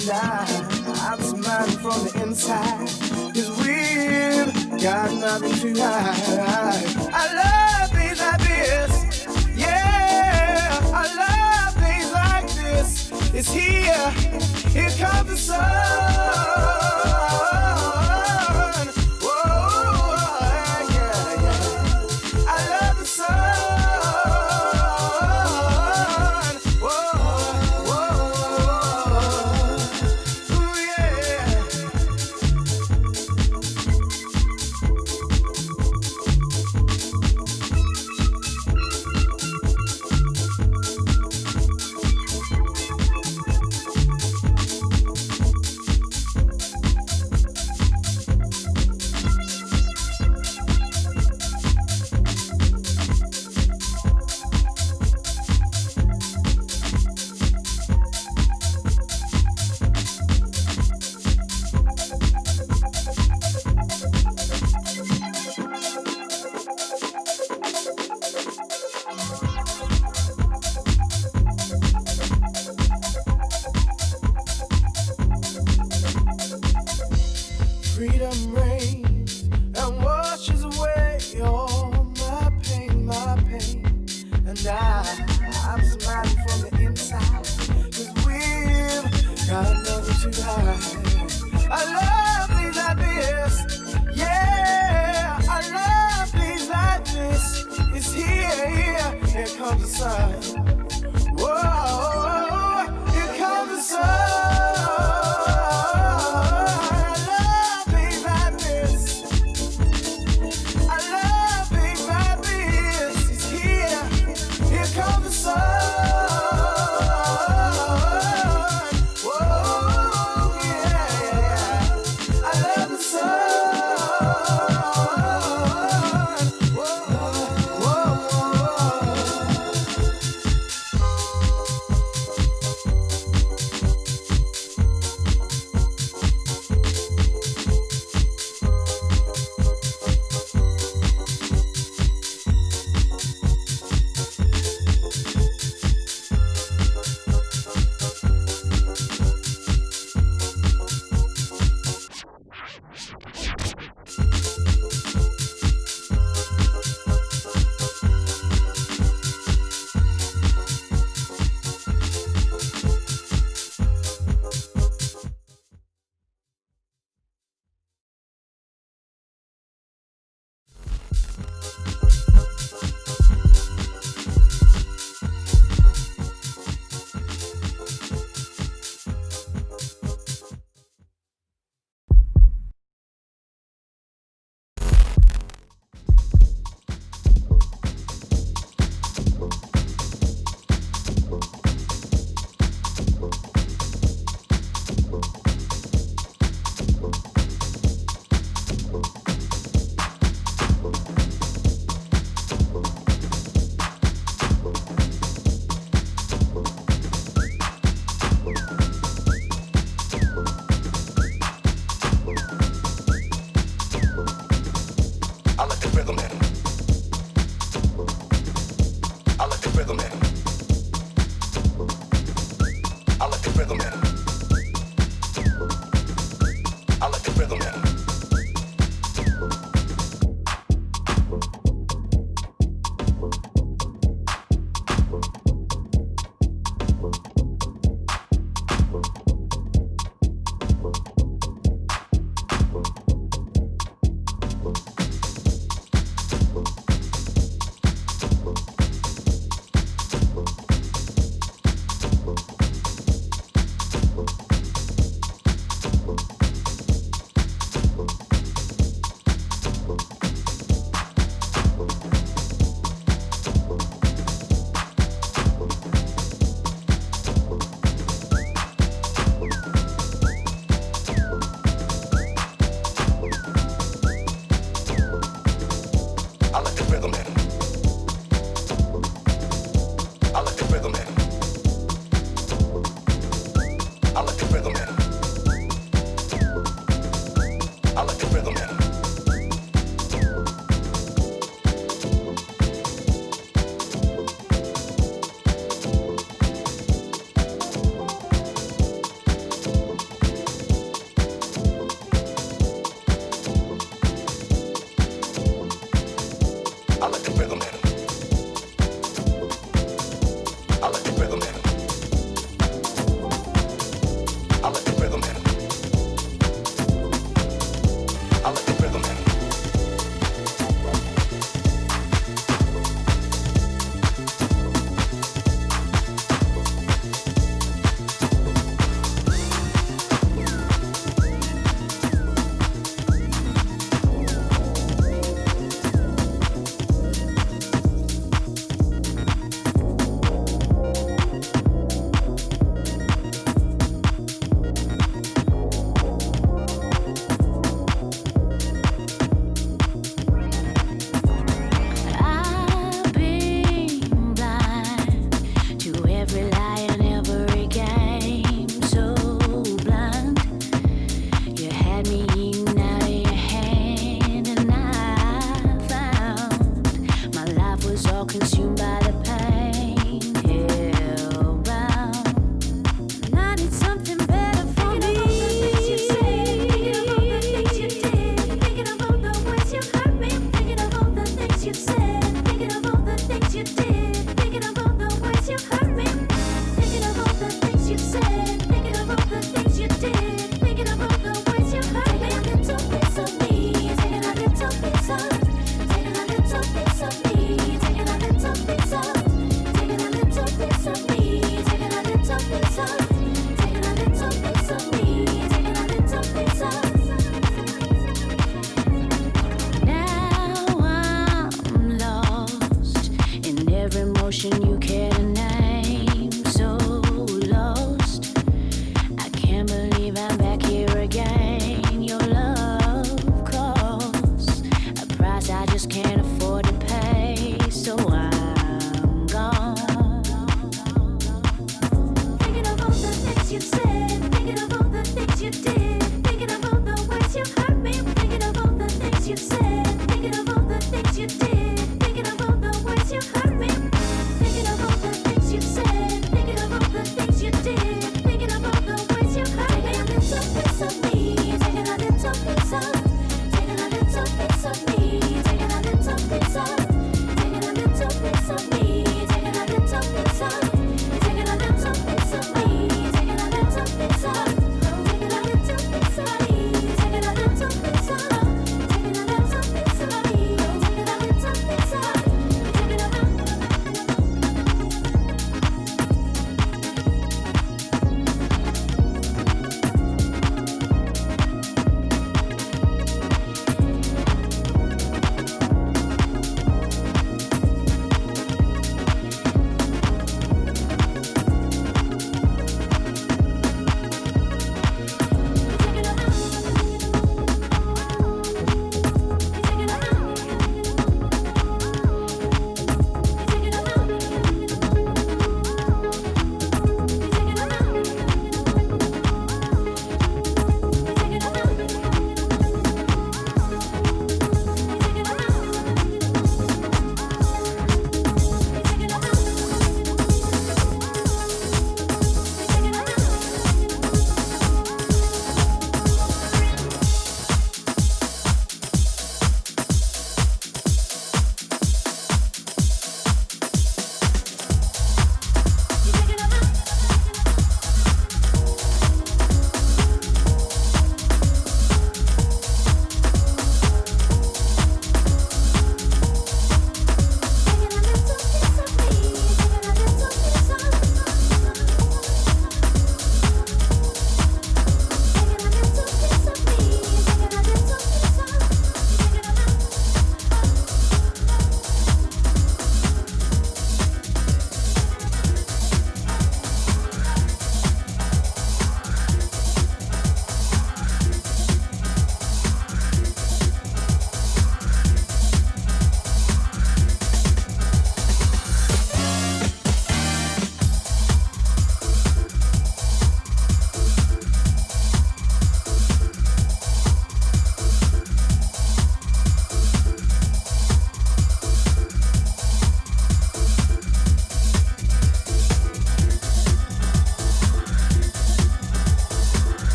Speaker 12: And I'm smiling from the inside, 'cause we've got nothing to hide. I love things like this, yeah. I love things like this. It's here, here comes the sun. Whoa, yeah, yeah. I love the sun. Freedom reigns and washes away all my pain, my pain. And I'm smiling from the inside, 'cause we've got nothing to hide. I love things like this, yeah. I love things like this. It's here, here comes the sun. Whoa, here comes the sun.
Speaker 16: I like the rhythm in 'em. I like the rhythm in 'em. I like the rhythm in 'em.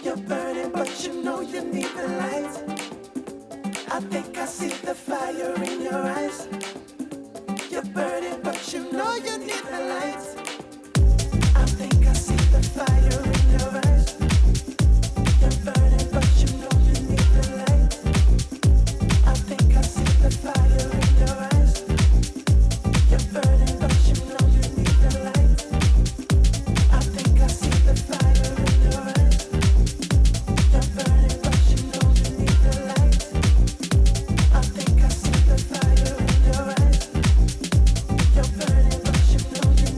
Speaker 18: You're burning, but you know you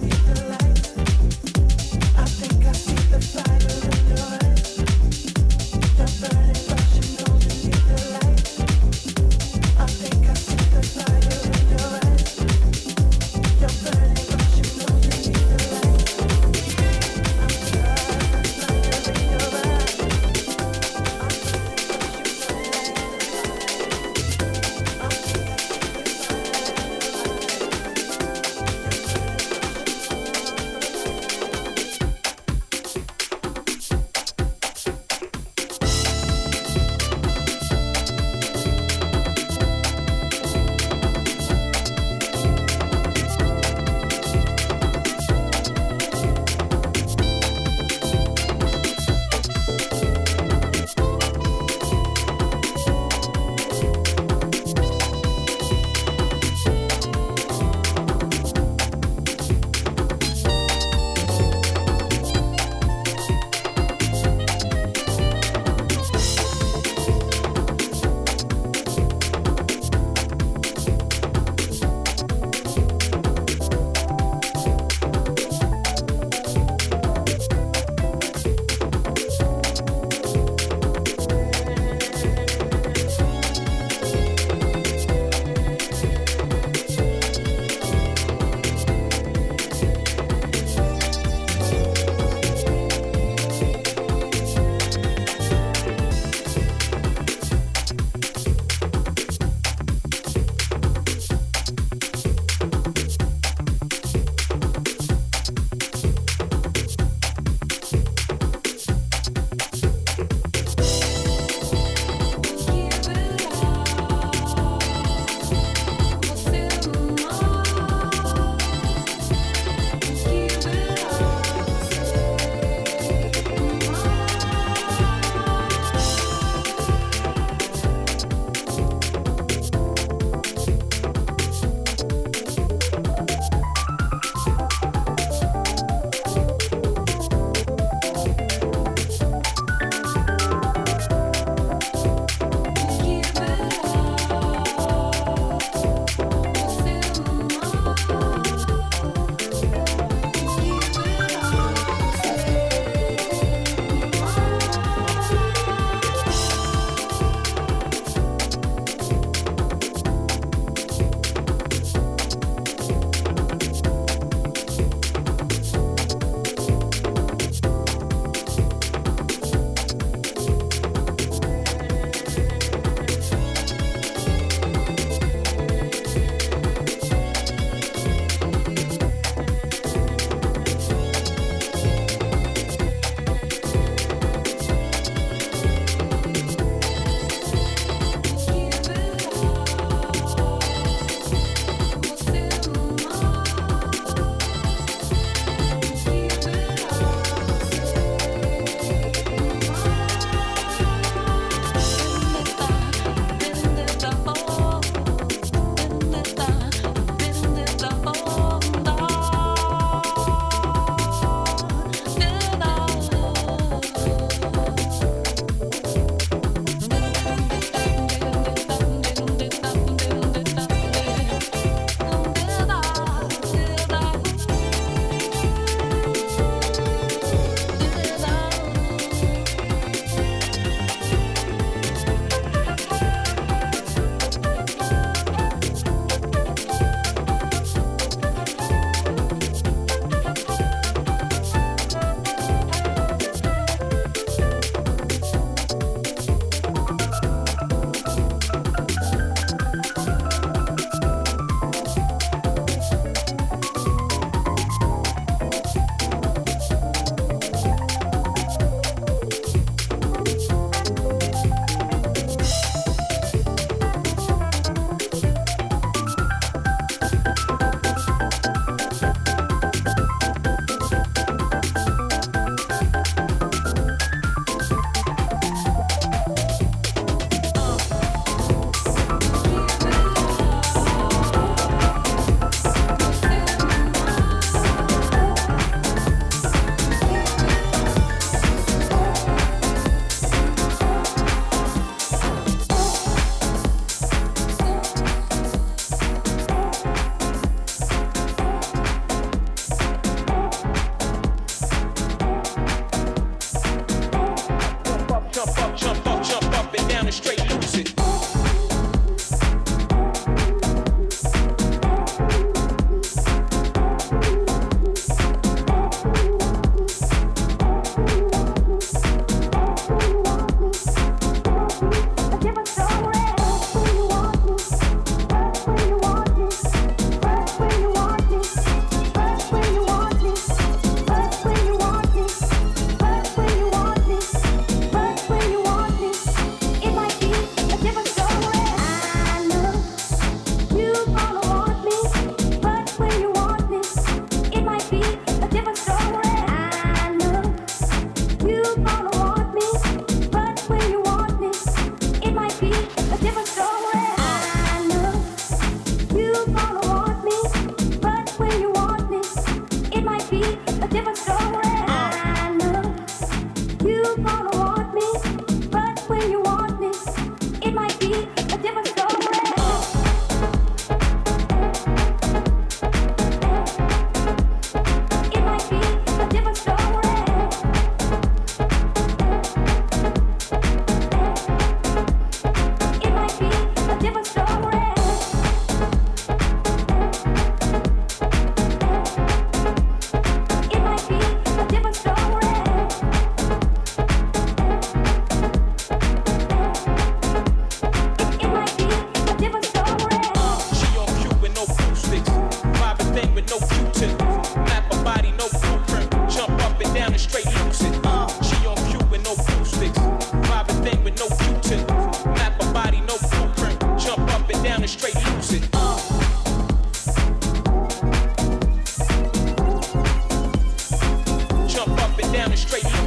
Speaker 13: down and straight